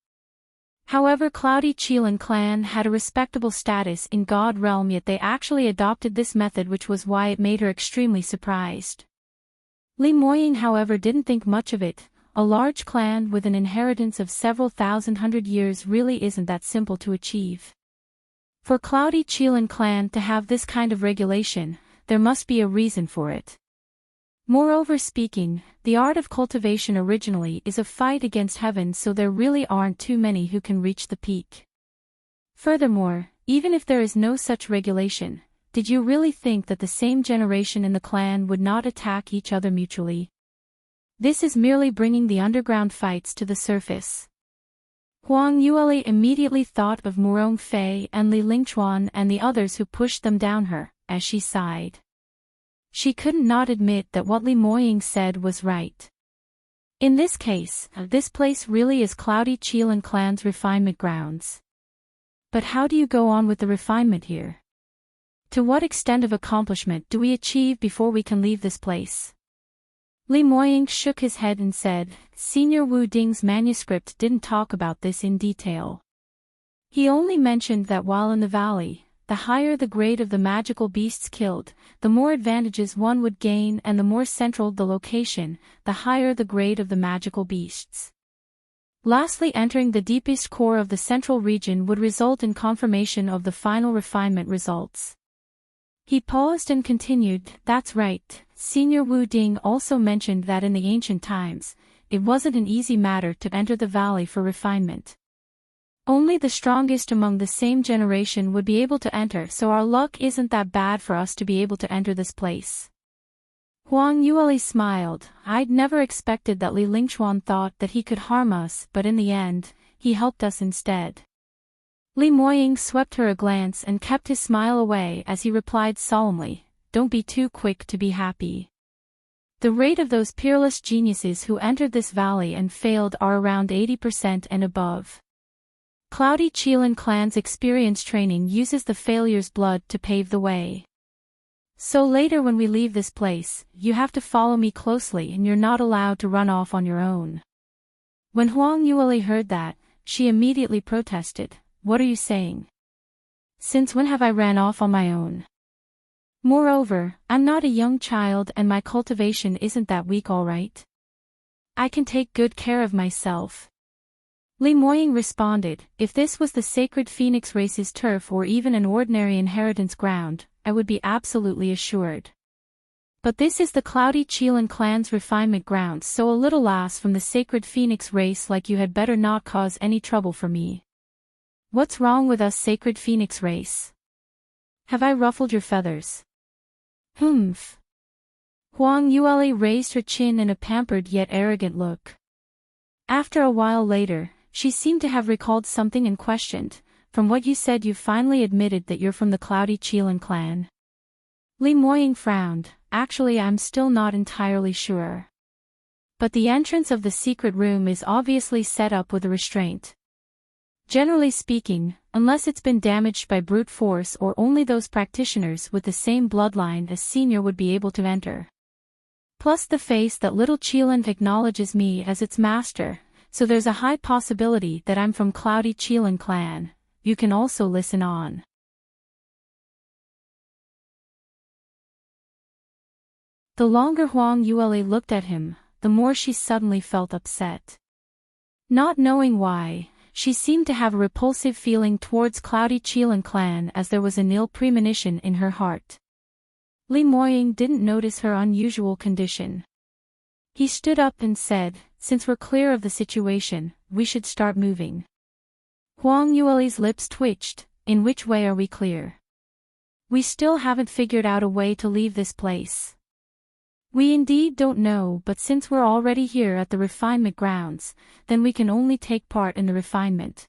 However, Cloudy Qilin clan had a respectable status in God realm, yet they actually adopted this method, which was why it made her extremely surprised. Li Moying, however, didn't think much of it. A large clan with an inheritance of several hundred years really isn't that simple to achieve. For Cloudy Qilin clan to have this kind of regulation, there must be a reason for it. Moreover speaking, the art of cultivation originally is a fight against heaven, so there really aren't too many who can reach the peak. Furthermore, even if there is no such regulation, did you really think that the same generation in the clan would not attack each other mutually? This is merely bringing the underground fights to the surface. Huang Yueli immediately thought of Murong Fei and Li Lingchuan and the others who pushed them down her, as she sighed. She couldn't not admit that what Li Moying said was right. In this case, this place really is Cloudy Qilin clan's refinement grounds. But how do you go on with the refinement here? To what extent of accomplishment do we achieve before we can leave this place? Li Moying shook his head and said, Senior Wu Ding's manuscript didn't talk about this in detail. He only mentioned that while in the valley, the higher the grade of the magical beasts killed, the more advantages one would gain, and the more central the location, the higher the grade of the magical beasts. Lastly, entering the deepest core of the central region would result in confirmation of the final refinement results. He paused and continued, That's right. Senior Wu Ding also mentioned that in the ancient times, it wasn't an easy matter to enter the valley for refinement. Only the strongest among the same generation would be able to enter, so our luck isn't that bad for us to be able to enter this place. Huang Yueli smiled. I'd never expected that Li Lingchuan thought that he could harm us, but in the end, he helped us instead. Li Moying swept her a glance and kept his smile away as he replied solemnly, Don't be too quick to be happy. The rate of those peerless geniuses who entered this valley and failed are around 80% and above. Cloudy Qilin clan's experience training uses the failures' blood to pave the way. So later when we leave this place, you have to follow me closely and you're not allowed to run off on your own. When Huang Yueli heard that, she immediately protested. What are you saying? Since when have I ran off on my own? Moreover, I'm not a young child and my cultivation isn't that weak, all right? I can take good care of myself. Li Moying responded, If this was the sacred phoenix race's turf or even an ordinary inheritance ground, I would be absolutely assured. But this is the Cloudy Qilin clan's refinement ground, so a little lass from the sacred phoenix race like you had better not cause any trouble for me. What's wrong with us, sacred phoenix race? Have I ruffled your feathers? Humph. Huang Yueli raised her chin in a pampered yet arrogant look. After a while later, she seemed to have recalled something and questioned, From what you said, you finally admitted that you're from the Cloudy Qilin clan. Li Moying frowned. Actually, I'm still not entirely sure. But the entrance of the secret room is obviously set up with a restraint. Generally speaking, unless it's been damaged by brute force, or only those practitioners with the same bloodline as Senior would be able to enter. Plus the face that little Qilin acknowledges me as its master, so there's a high possibility that I'm from Cloudy Qilin clan. You can also listen on. The longer Huang Yueli looked at him, the more she suddenly felt upset. Not knowing why, she seemed to have a repulsive feeling towards Cloudy Qilin clan, as there was an ill premonition in her heart. Li Moying didn't notice her unusual condition. He stood up and said, Since we're clear of the situation, we should start moving. Huang Yueli's lips twitched. In which way are we clear? We still haven't figured out a way to leave this place. We indeed don't know, but since we're already here at the refinement grounds, then we can only take part in the refinement.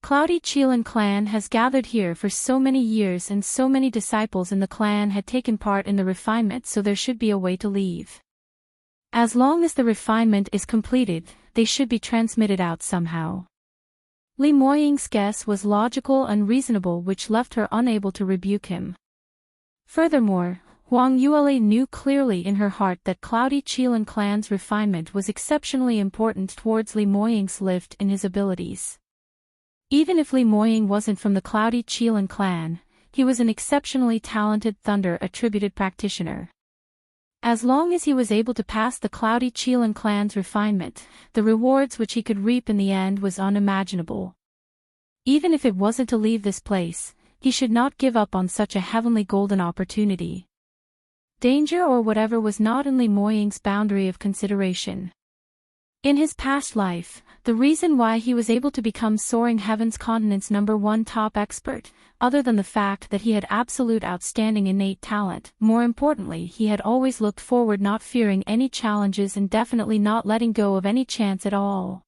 Cloudy Chelan clan has gathered here for so many years and so many disciples in the clan had taken part in the refinement, so there should be a way to leave. As long as the refinement is completed, they should be transmitted out somehow. Li Moying's guess was logical and reasonable, which left her unable to rebuke him. Furthermore, Huang Yueli knew clearly in her heart that Cloudy Chelan clan's refinement was exceptionally important towards Li Moying's lift in his abilities. Even if Li Moying wasn't from the Cloudy Chelan clan, he was an exceptionally talented thunder-attributed practitioner. As long as he was able to pass the Cloudy Chelan clan's refinement, the rewards which he could reap in the end was unimaginable. Even if it wasn't to leave this place, he should not give up on such a heavenly golden opportunity. Danger or whatever was not in Li Moying's boundary of consideration. In his past life, the reason why he was able to become Soaring Heaven's continent's #1 top expert, other than the fact that he had absolute outstanding innate talent, more importantly he had always looked forward, not fearing any challenges and definitely not letting go of any chance at all.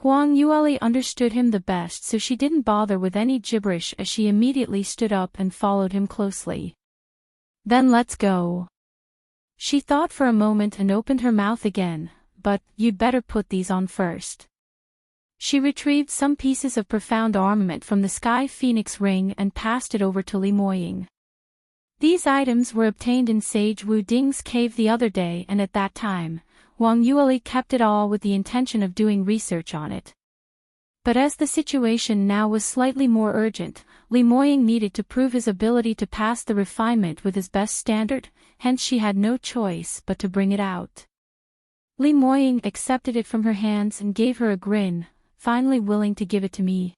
Huang Yueli understood him the best, so she didn't bother with any gibberish as she immediately stood up and followed him closely. Then let's go. She thought for a moment and opened her mouth again. But, you'd better put these on first. She retrieved some pieces of profound armament from the Sky Phoenix ring and passed it over to Li Moying. These items were obtained in Sage Wu Ding's cave the other day, and at that time, Huang Yueli kept it all with the intention of doing research on it. But as the situation now was slightly more urgent, Li Moying needed to prove his ability to pass the refinement with his best standard, hence she had no choice but to bring it out. Li Moying accepted it from her hands and gave her a grin, finally willing to give it to me.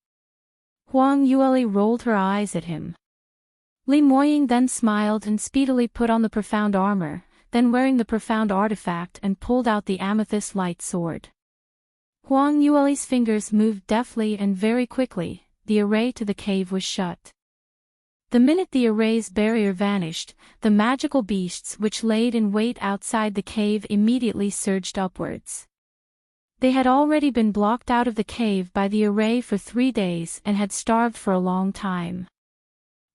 Huang Yueli rolled her eyes at him. Li Moying then smiled and speedily put on the profound armor, then wearing the profound artifact and pulled out the amethyst light sword. Huang Yueli's fingers moved deftly and very quickly, the array to the cave was shut. The minute the array's barrier vanished, the magical beasts which laid in wait outside the cave immediately surged upwards. They had already been blocked out of the cave by the array for 3 days and had starved for a long time.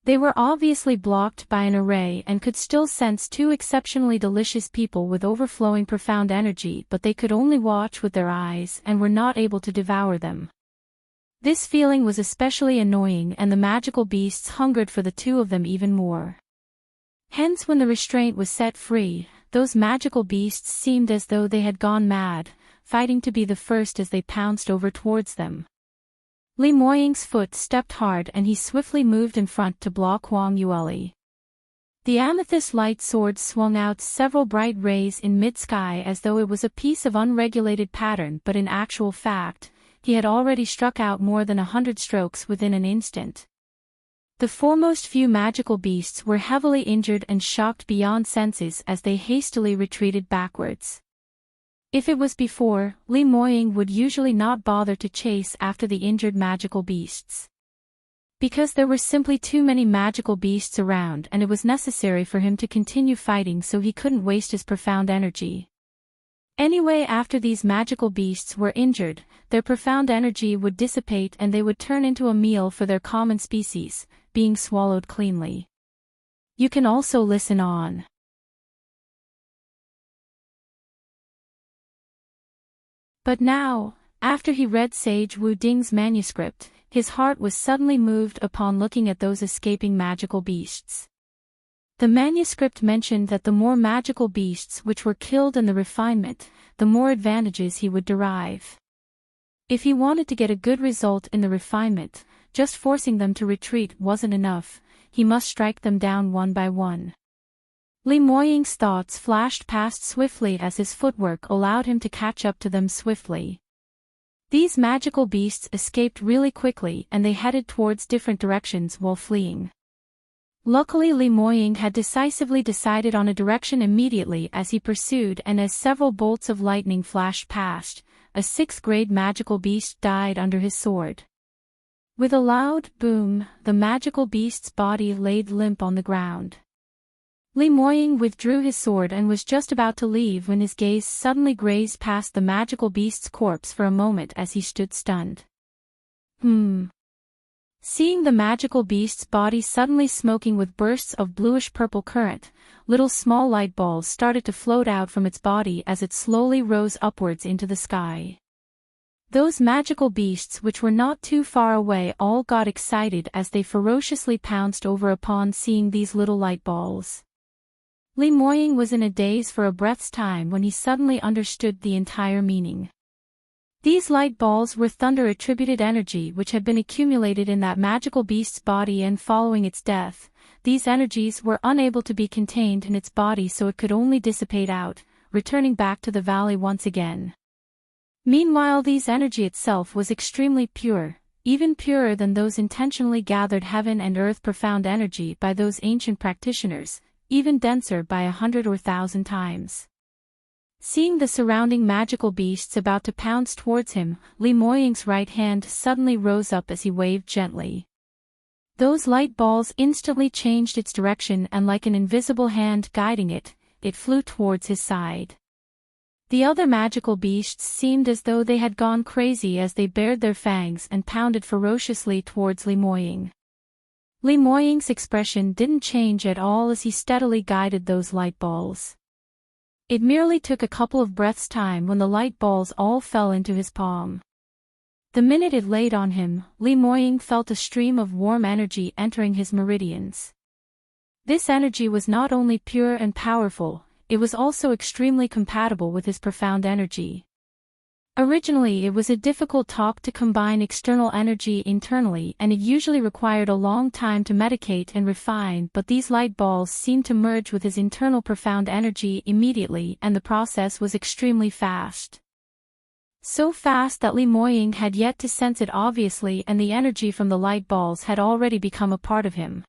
They were obviously blocked by an array and could still sense 2 exceptionally delicious people with overflowing profound energy, but they could only watch with their eyes and were not able to devour them. This feeling was especially annoying, and the magical beasts hungered for the 2 of them even more. Hence when the restraint was set free, those magical beasts seemed as though they had gone mad, fighting to be the first as they pounced over towards them. Li Moying's foot stepped hard and he swiftly moved in front to block Huang Yueli. The amethyst light sword swung out several bright rays in mid-sky as though it was a piece of unregulated pattern, but in actual fact, he had already struck out more than 100 strokes within an instant. The foremost few magical beasts were heavily injured and shocked beyond senses as they hastily retreated backwards. If it was before, Li Moying would usually not bother to chase after the injured magical beasts. Because there were simply too many magical beasts around and it was necessary for him to continue fighting, so he couldn't waste his profound energy. Anyway, after these magical beasts were injured, their profound energy would dissipate and they would turn into a meal for their common species, being swallowed cleanly. You can also listen on. But now, after he read Sage Wu Ding's manuscript, his heart was suddenly moved upon looking at those escaping magical beasts. The manuscript mentioned that the more magical beasts which were killed in the refinement, the more advantages he would derive. If he wanted to get a good result in the refinement, just forcing them to retreat wasn't enough, he must strike them down one by one. Li Moying's thoughts flashed past swiftly as his footwork allowed him to catch up to them swiftly. These magical beasts escaped really quickly and they headed towards different directions while fleeing. Luckily Li Moying had decisively decided on a direction immediately as he pursued, and as several bolts of lightning flashed past, a 6th-grade magical beast died under his sword. With a loud boom, the magical beast's body laid limp on the ground. Li Moying withdrew his sword and was just about to leave when his gaze suddenly grazed past the magical beast's corpse for a moment as he stood stunned. Seeing the magical beast's body suddenly smoking with bursts of bluish-purple current, little small light balls started to float out from its body as it slowly rose upwards into the sky. Those magical beasts which were not too far away all got excited as they ferociously pounced over upon seeing these little light balls. Li Moying was in a daze for a breath's time when he suddenly understood the entire meaning. These light balls were thunder-attributed energy which had been accumulated in that magical beast's body, and following its death, these energies were unable to be contained in its body, so it could only dissipate out, returning back to the valley once again. Meanwhile, this energy itself was extremely pure, even purer than those intentionally gathered heaven and earth profound energy by those ancient practitioners, even denser by 100 or 1,000 times. Seeing the surrounding magical beasts about to pounce towards him, Li Moying's right hand suddenly rose up as he waved gently. Those light balls instantly changed its direction, and like an invisible hand guiding it, it flew towards his side. The other magical beasts seemed as though they had gone crazy as they bared their fangs and pounded ferociously towards Li Moying. Li Moying's expression didn't change at all as he steadily guided those light balls. It merely took a couple of breaths' time when the light balls all fell into his palm. The minute it laid on him, Li Moying felt a stream of warm energy entering his meridians. This energy was not only pure and powerful, it was also extremely compatible with his profound energy. Originally, it was a difficult task to combine external energy internally, and it usually required a long time to medicate and refine, but these light balls seemed to merge with his internal profound energy immediately, and the process was extremely fast. So fast that Li Moying had yet to sense it obviously, and the energy from the light balls had already become a part of him.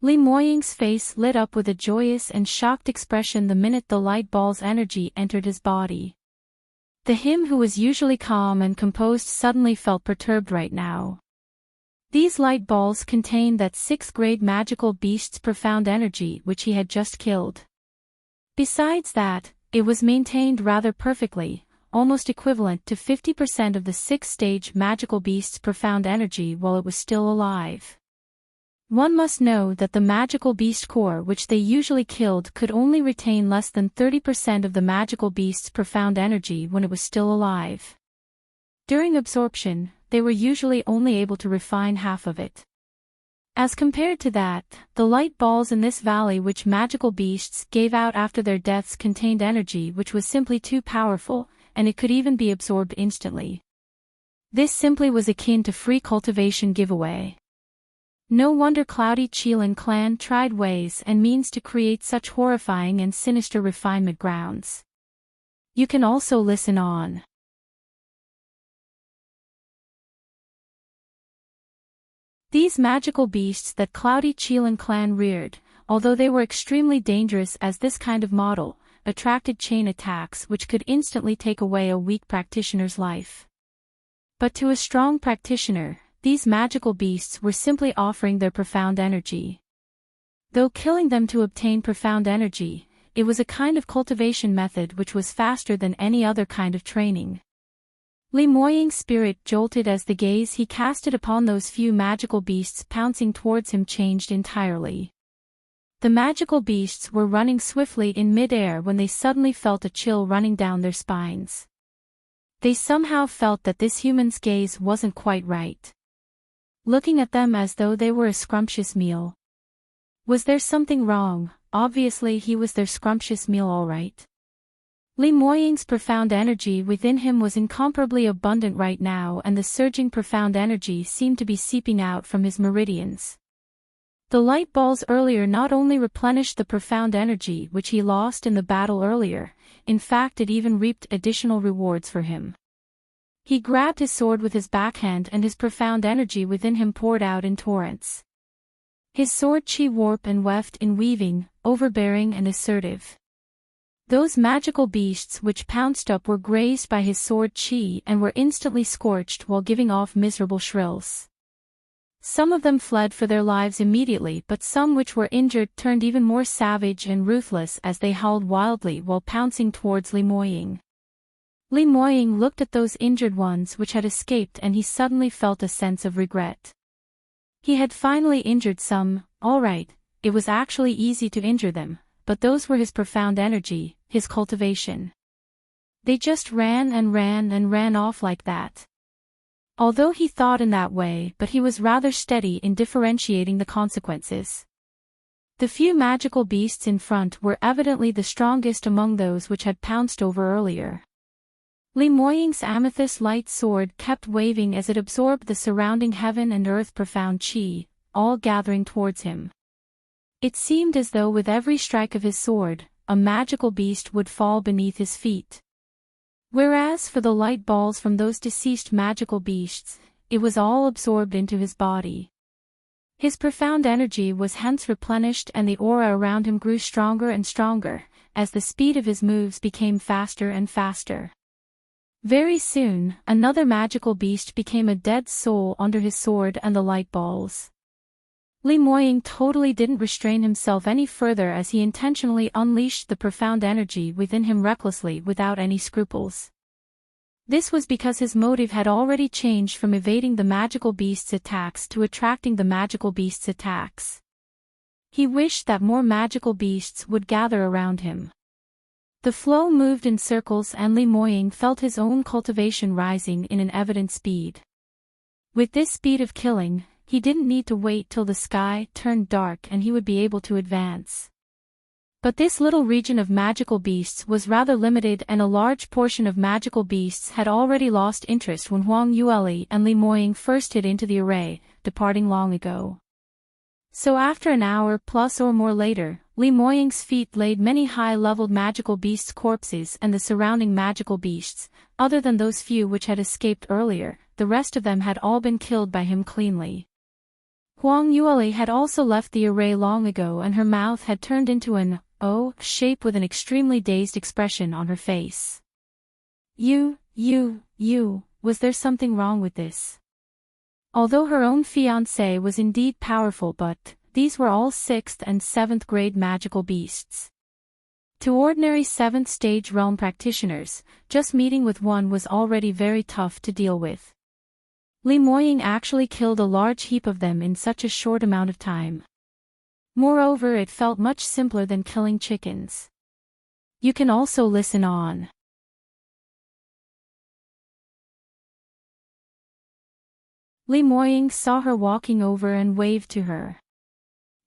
Li Moying's face lit up with a joyous and shocked expression the minute the light ball's energy entered his body. Him who was usually calm and composed suddenly felt perturbed right now. These light balls contained that 6th-grade magical beast's profound energy which he had just killed. Besides that, it was maintained rather perfectly, almost equivalent to 50% of the 6th-stage magical beast's profound energy while it was still alive. One must know that the magical beast core which they usually killed could only retain less than 30% of the magical beast's profound energy when it was still alive. During absorption, they were usually only able to refine half of it. As compared to that, the light balls in this valley which magical beasts gave out after their deaths contained energy which was simply too powerful, and it could even be absorbed instantly. This simply was akin to free cultivation giveaway. No wonder Cloudy Qilin clan tried ways and means to create such horrifying and sinister refinement grounds. You can also listen on. These magical beasts that Cloudy Qilin clan reared, although they were extremely dangerous as this kind of model, attracted chain attacks which could instantly take away a weak practitioner's life. But to a strong practitioner, these magical beasts were simply offering their profound energy. Though killing them to obtain profound energy, it was a kind of cultivation method which was faster than any other kind of training. Li Moying's spirit jolted as the gaze he casted upon those few magical beasts pouncing towards him changed entirely. The magical beasts were running swiftly in mid-air when they suddenly felt a chill running down their spines. They somehow felt that this human's gaze wasn't quite right. Looking at them as though they were a scrumptious meal. Was there something wrong? Obviously he was their scrumptious meal all right. Li Moying's profound energy within him was incomparably abundant right now, and the surging profound energy seemed to be seeping out from his meridians. The light balls earlier not only replenished the profound energy which he lost in the battle earlier, in fact it even reaped additional rewards for him. He grabbed his sword with his backhand and his profound energy within him poured out in torrents. His sword chi warped and weft in weaving, overbearing and assertive. Those magical beasts which pounced up were grazed by his sword chi and were instantly scorched while giving off miserable shrills. Some of them fled for their lives immediately, but some which were injured turned even more savage and ruthless as they howled wildly while pouncing towards Li Moying. Li Moying looked at those injured ones which had escaped and he suddenly felt a sense of regret. He had finally injured some, all right, it was actually easy to injure them, but those were his profound energy, his cultivation. They just ran and ran and ran off like that. Although he thought in that way, but he was rather steady in differentiating the consequences. The few magical beasts in front were evidently the strongest among those which had pounced over earlier. Li Moying's amethyst light sword kept waving as it absorbed the surrounding heaven and earth profound chi, all gathering towards him. It seemed as though with every strike of his sword, a magical beast would fall beneath his feet. Whereas for the light balls from those deceased magical beasts, it was all absorbed into his body. His profound energy was hence replenished and the aura around him grew stronger and stronger, as the speed of his moves became faster and faster. Very soon, another magical beast became a dead soul under his sword and the light balls. Li Moying totally didn't restrain himself any further as he intentionally unleashed the profound energy within him recklessly without any scruples. This was because his motive had already changed from evading the magical beast's attacks to attracting the magical beast's attacks. He wished that more magical beasts would gather around him. The flow moved in circles and Li Moying felt his own cultivation rising in an evident speed. With this speed of killing, he didn't need to wait till the sky turned dark and he would be able to advance. But this little region of magical beasts was rather limited and a large portion of magical beasts had already lost interest when Huang Yueli and Li Moying first hit into the array, departing long ago. So after an hour plus or more later, Li Moying's feet laid many high-leveled magical beasts' corpses and the surrounding magical beasts, other than those few which had escaped earlier, the rest of them had all been killed by him cleanly. Huang Yueli had also left the array long ago and her mouth had turned into an O shape with an extremely dazed expression on her face. Was there something wrong with this? Although her own fiancé was indeed powerful, but these were all 6th and 7th grade magical beasts. To ordinary 7th stage realm practitioners, just meeting with one was already very tough to deal with. Li Moying actually killed a large heap of them in such a short amount of time. Moreover, it felt much simpler than killing chickens. You can also listen on. Li Moying saw her walking over and waved to her.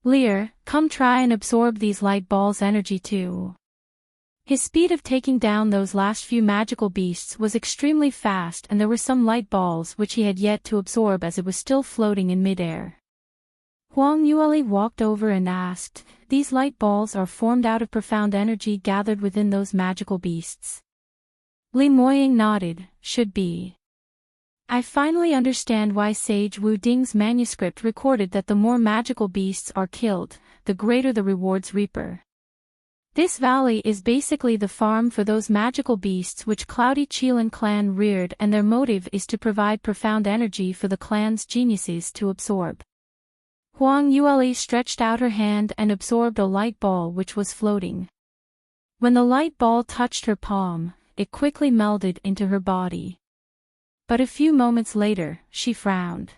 Lear, come try and absorb these light balls' energy too. His speed of taking down those last few magical beasts was extremely fast and there were some light balls which he had yet to absorb as it was still floating in midair. Huang Yueli walked over and asked, these light balls are formed out of profound energy gathered within those magical beasts. Li Moying nodded, should be. I finally understand why Sage Wu Ding's manuscript recorded that the more magical beasts are killed, the greater the rewards reaper. This valley is basically the farm for those magical beasts which Cloudy Qilin clan reared and their motive is to provide profound energy for the clan's geniuses to absorb. Huang Yueli stretched out her hand and absorbed a light ball which was floating. When the light ball touched her palm, it quickly melded into her body. But a few moments later, she frowned.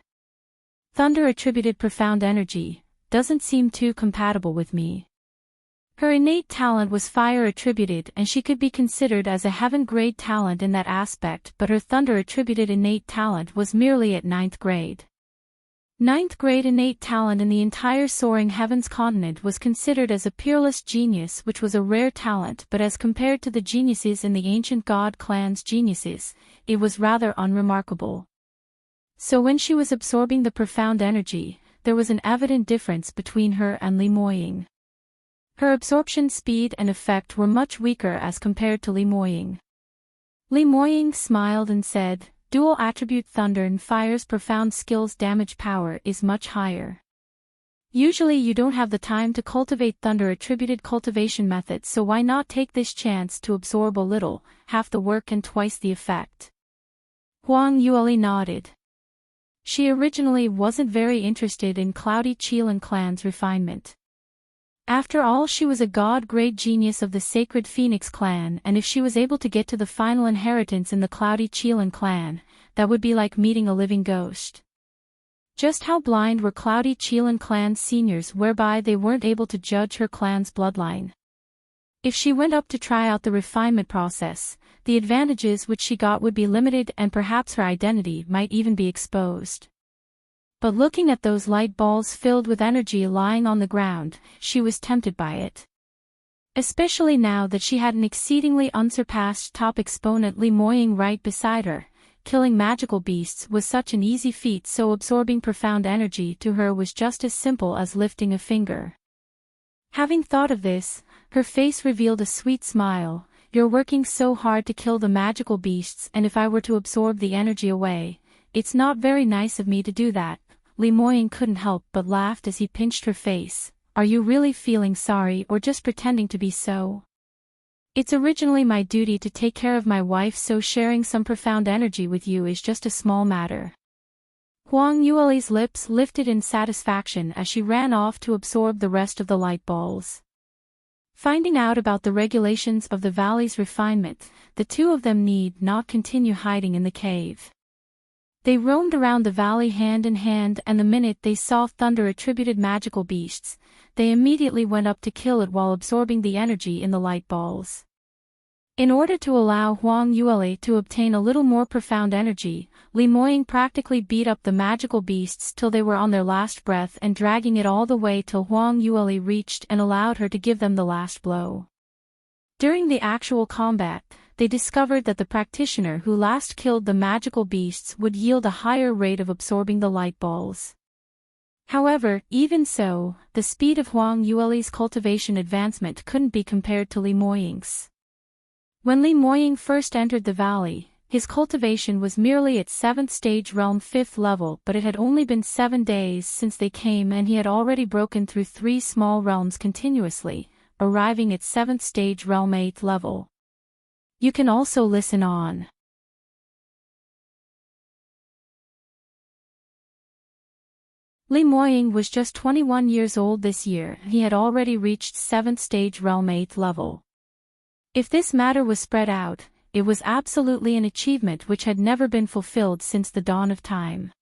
Thunder attributed profound energy, doesn't seem too compatible with me. Her innate talent was fire attributed and she could be considered as a heaven-grade talent in that aspect, but her thunder attributed innate talent was merely at 9th grade. 9th grade innate talent in the entire soaring heavens continent was considered as a peerless genius, which was a rare talent, but as compared to the geniuses in the ancient god clan's geniuses, it was rather unremarkable. So when she was absorbing the profound energy, there was an evident difference between her and Li Moying. Her absorption speed and effect were much weaker as compared to Li Moying. Li Moying smiled and said, dual attribute thunder and fire's profound skills damage power is much higher. Usually you don't have the time to cultivate thunder attributed cultivation methods, so why not take this chance to absorb a little, half the work and twice the effect? Huang Yueli nodded. She originally wasn't very interested in Cloudy Qilin clan's refinement. After all, she was a god-grade genius of the sacred Phoenix clan, and if she was able to get to the final inheritance in the Cloudy Chelan clan, that would be like meeting a living ghost. Just how blind were Cloudy Chelan clan's seniors whereby they weren't able to judge her clan's bloodline? If she went up to try out the refinement process, the advantages which she got would be limited and perhaps her identity might even be exposed. But looking at those light balls filled with energy lying on the ground, she was tempted by it. Especially now that she had an exceedingly unsurpassed top exponent Li Moying right beside her. Killing magical beasts was such an easy feat, so absorbing profound energy to her was just as simple as lifting a finger. Having thought of this, her face revealed a sweet smile. You're working so hard to kill the magical beasts, and if I were to absorb the energy away, it's not very nice of me to do that. Li Moying couldn't help but laughed as he pinched her face. Are you really feeling sorry or just pretending to be so? It's originally my duty to take care of my wife, so sharing some profound energy with you is just a small matter. Huang Yueli's lips lifted in satisfaction as she ran off to absorb the rest of the light balls. Finding out about the regulations of the valley's refinement, the two of them need not continue hiding in the cave. They roamed around the valley hand in hand, and the minute they saw thunder-attributed magical beasts, they immediately went up to kill it while absorbing the energy in the light balls. In order to allow Huang Yueli to obtain a little more profound energy, Li Moying practically beat up the magical beasts till they were on their last breath and dragging it all the way till Huang Yueli reached and allowed her to give them the last blow. During the actual combat, they discovered that the practitioner who last killed the magical beasts would yield a higher rate of absorbing the light balls. However, even so, the speed of Huang Yueli's cultivation advancement couldn't be compared to Li Moying's. When Li Moying first entered the valley, his cultivation was merely at 7th stage realm 5th level, but it had only been 7 days since they came and he had already broken through 3 small realms continuously, arriving at 7th stage realm 8th level. You can also listen on. Li Moying was just 21 years old this year. He had already reached 7th stage realm 8th level. If this matter was spread out, it was absolutely an achievement which had never been fulfilled since the dawn of time.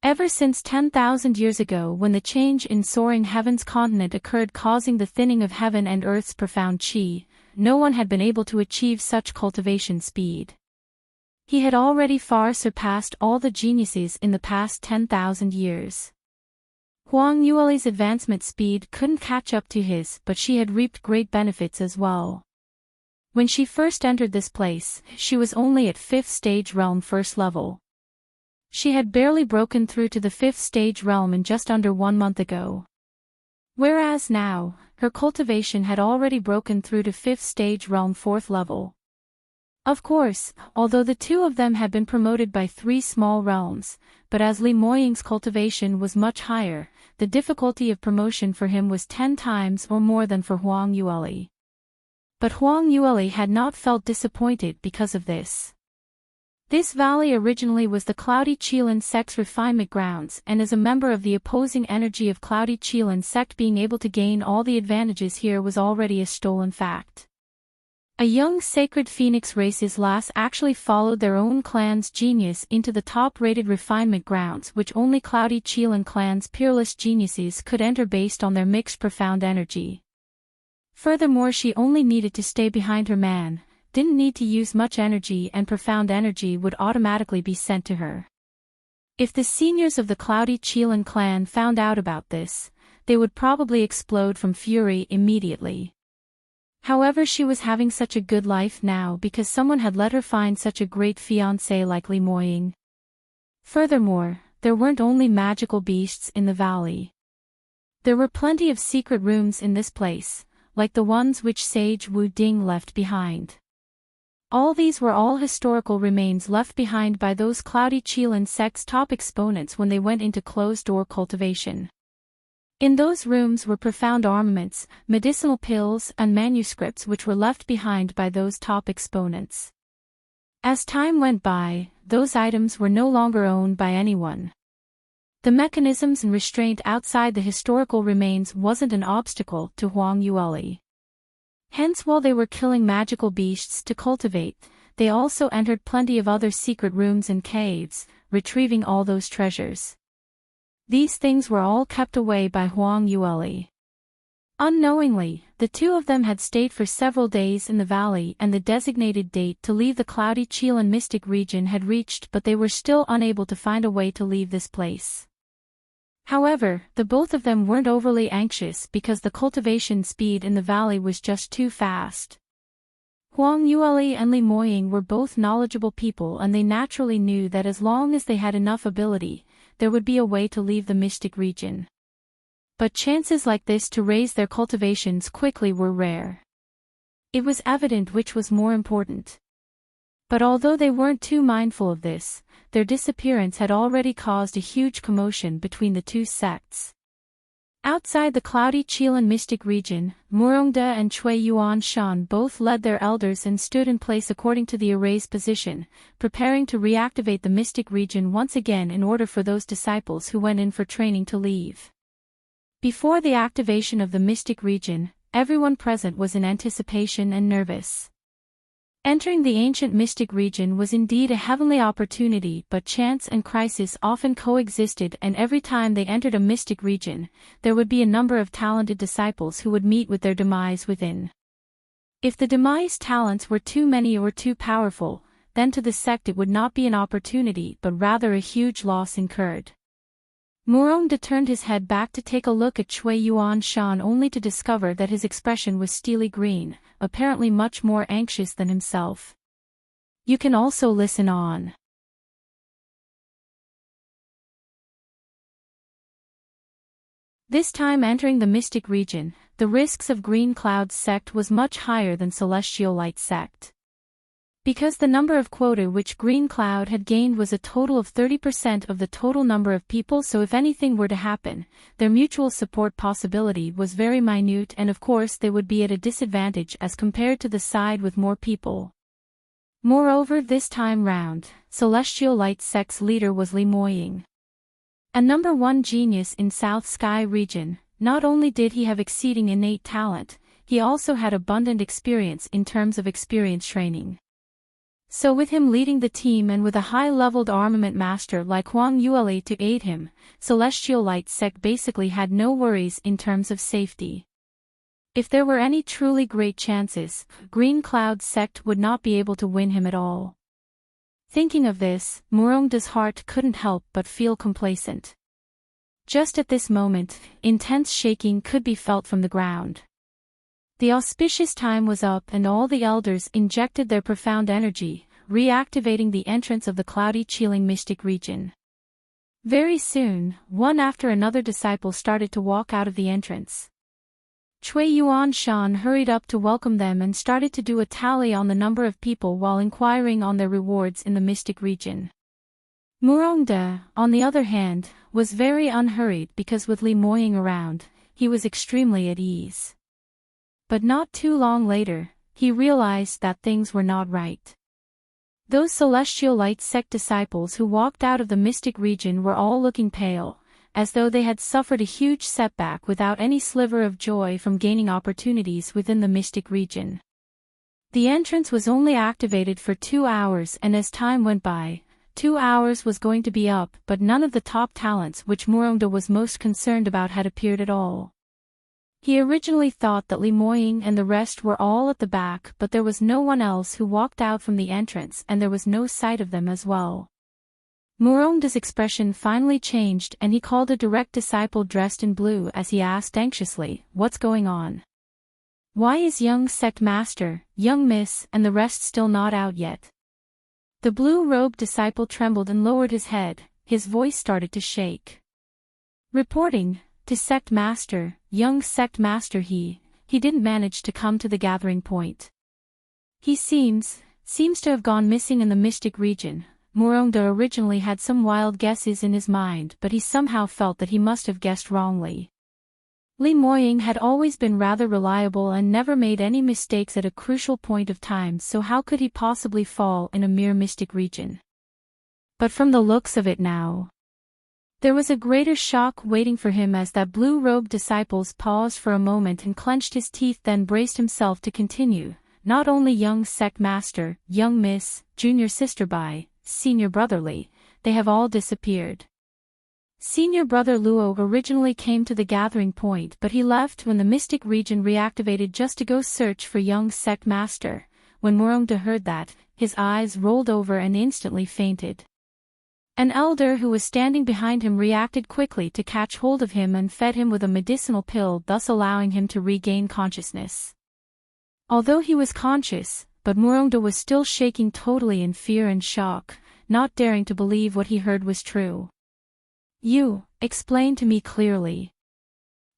Ever since 10,000 years ago, when the change in soaring heaven's continent occurred, causing the thinning of heaven and earth's profound qi, no one had been able to achieve such cultivation speed. He had already far surpassed all the geniuses in the past 10,000 years. Huang Yueli's advancement speed couldn't catch up to his, but she had reaped great benefits as well. When she first entered this place, she was only at 5th stage realm 1st level. She had barely broken through to the 5th stage realm in just under 1 month ago. Whereas now, her cultivation had already broken through to 5th stage realm 4th level. Of course, although the two of them had been promoted by 3 small realms, but as Li Moying's cultivation was much higher, the difficulty of promotion for him was 10 times or more than for Huang Yueli. But Huang Yueli had not felt disappointed because of this. This valley originally was the Cloudy Chelan sect's refinement grounds, and as a member of the opposing energy of Cloudy Chelan sect, being able to gain all the advantages here was already a stolen fact. A young sacred phoenix race's lass actually followed their own clan's genius into the top-rated refinement grounds, which only Cloudy Chelan clan's peerless geniuses could enter based on their mixed profound energy. Furthermore, she only needed to stay behind her man, didn't need to use much energy, and profound energy would automatically be sent to her. If the seniors of the Cloudy Chelan clan found out about this, they would probably explode from fury immediately. However, she was having such a good life now because someone had let her find such a great fiancé like Li Moying. Furthermore, there weren't only magical beasts in the valley. There were plenty of secret rooms in this place, like the ones which Sage Wu Ding left behind. All these were all historical remains left behind by those Cloudy Chelan sect's top exponents when they went into closed-door cultivation. In those rooms were profound armaments, medicinal pills, and manuscripts which were left behind by those top exponents. As time went by, those items were no longer owned by anyone. The mechanisms and restraint outside the historical remains wasn't an obstacle to Huang Yueli. Hence, while they were killing magical beasts to cultivate, they also entered plenty of other secret rooms and caves, retrieving all those treasures. These things were all kept away by Huang Yueli. Unknowingly, the two of them had stayed for several days in the valley, and the designated date to leave the cloudy Chilan mystic region had reached, but they were still unable to find a way to leave this place. However, the both of them weren't overly anxious because the cultivation speed in the valley was just too fast. Huang Yueli and Li Moying were both knowledgeable people, and they naturally knew that as long as they had enough ability, there would be a way to leave the mystic region. But chances like this to raise their cultivations quickly were rare. It was evident which was more important. But although they weren't too mindful of this, their disappearance had already caused a huge commotion between the two sects. Outside the cloudy Chilan mystic region, Murongde and Cui Yuan Shan both led their elders and stood in place according to the array's position, preparing to reactivate the mystic region once again in order for those disciples who went in for training to leave. Before the activation of the mystic region, everyone present was in anticipation and nervous. Entering the ancient mystic region was indeed a heavenly opportunity, but chance and crisis often coexisted, and every time they entered a mystic region, there would be a number of talented disciples who would meet with their demise within. If the demise talents were too many or too powerful, then to the sect it would not be an opportunity but rather a huge loss incurred. Murongde turned his head back to take a look at Cui Yuan Shan, only to discover that his expression was steely green, apparently much more anxious than himself. You can also listen on. This time entering the mystic region, the risks of Green Cloud's sect was much higher than Celestial Light sect. Because the number of quota which Green Cloud had gained was a total of 30% of the total number of people, so if anything were to happen, their mutual support possibility was very minute, and of course they would be at a disadvantage as compared to the side with more people. Moreover, this time round, Celestial Light sect's leader was Li Moying. A number 1 genius in South Sky region, not only did he have exceeding innate talent, he also had abundant experience in terms of experience training. So with him leading the team and with a high-leveled armament master like Huang Yueli to aid him, Celestial Light sect basically had no worries in terms of safety. If there were any truly great chances, Green Cloud sect would not be able to win him at all. Thinking of this, Murongde's heart couldn't help but feel complacent. Just at this moment, intense shaking could be felt from the ground. The auspicious time was up, and all the elders injected their profound energy, reactivating the entrance of the cloudy Chiling mystic region. Very soon, one after another disciple started to walk out of the entrance. Cui Yuan Shan hurried up to welcome them and started to do a tally on the number of people while inquiring on their rewards in the mystic region. Murongde, on the other hand, was very unhurried because with Li Moying around, he was extremely at ease. But not too long later, he realized that things were not right. Those Celestial Light sect disciples who walked out of the mystic region were all looking pale, as though they had suffered a huge setback without any sliver of joy from gaining opportunities within the mystic region. The entrance was only activated for 2 hours, and as time went by, 2 hours was going to be up, but none of the top talents which Murongde was most concerned about had appeared at all. He originally thought that Li Moying and the rest were all at the back, but there was no one else who walked out from the entrance, and there was no sight of them as well. Murongde's expression finally changed, and he called a direct disciple dressed in blue as he asked anxiously, "What's going on? Why is young sect master, young miss, and the rest still not out yet?" The blue-robed disciple trembled and lowered his head, his voice started to shake. Reporting to sect master, young sect master, he didn't manage to come to the gathering point. He seems to have gone missing in the mystic region. Murongde originally had some wild guesses in his mind, but he somehow felt that he must have guessed wrongly. Li Moying had always been rather reliable and never made any mistakes at a crucial point of time, so how could he possibly fall in a mere mystic region? But from the looks of it now, There was a greater shock waiting for him as that blue-robed disciple paused for a moment and clenched his teeth, then braced himself to continue. Not only young sect master, young miss, junior sister Bai, senior brotherly, they have all disappeared. Senior brother Luo originally came to the gathering point, but he left when the mystic region reactivated just to go search for young sect master. When Murongda heard that, his eyes rolled over and instantly fainted. An elder who was standing behind him reacted quickly to catch hold of him and fed him with a medicinal pill, thus allowing him to regain consciousness. Although he was conscious, but Murongda was still shaking totally in fear and shock, not daring to believe what he heard was true. You, explain to me clearly.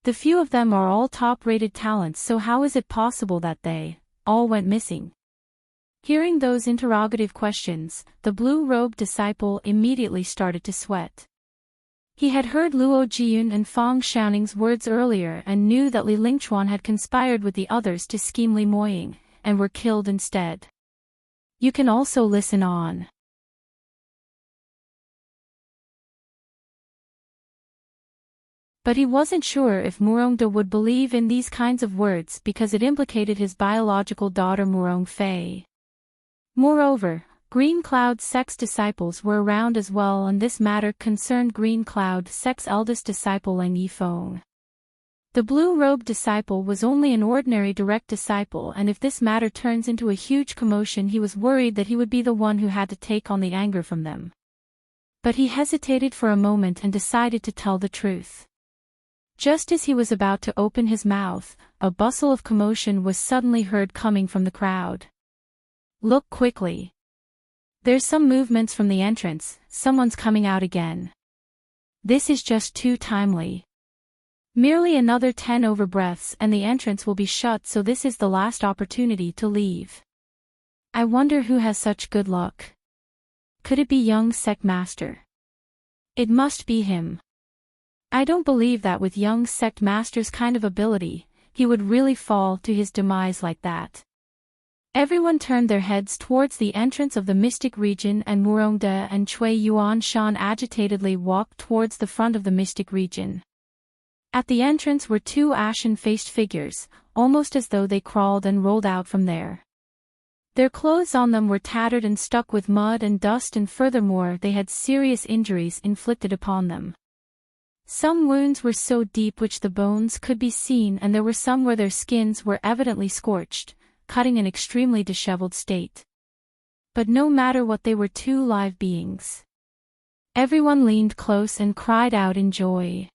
The few of them are all top-rated talents, so how is it possible that they all went missing? Hearing those interrogative questions, the blue-robed disciple immediately started to sweat. He had heard Luo Jiyun and Fang Xiaoning's words earlier and knew that Li Lingchuan had conspired with the others to scheme Li Moying, and were killed instead. You can also listen on. But he wasn't sure if Murongda would believe in these kinds of words because it implicated his biological daughter Murong Fei. Moreover, Green Cloud Sect's disciples were around as well, and this matter concerned Green Cloud Sect's eldest disciple Lang Yifeng. The blue-robed disciple was only an ordinary direct disciple, and if this matter turns into a huge commotion, he was worried that he would be the one who had to take on the anger from them. But he hesitated for a moment and decided to tell the truth. Just as he was about to open his mouth, a bustle of commotion was suddenly heard coming from the crowd. Look quickly. There's some movements from the entrance, someone's coming out again. This is just too timely. Merely another 10 overbreaths and the entrance will be shut, so this is the last opportunity to leave. I wonder who has such good luck. Could it be young sect master? It must be him. I don't believe that with young sect master's kind of ability, he would really fall to his demise like that. Everyone turned their heads towards the entrance of the mystic region, and Murongda and Cui Yuan Shan agitatedly walked towards the front of the mystic region. At the entrance were two ashen-faced figures, almost as though they crawled and rolled out from there. Their clothes on them were tattered and stuck with mud and dust, and furthermore they had serious injuries inflicted upon them. Some wounds were so deep which the bones could be seen, and there were some where their skins were evidently scorched, cutting in extremely disheveled state. But no matter what, they were two live beings. Everyone leaned close and cried out in joy.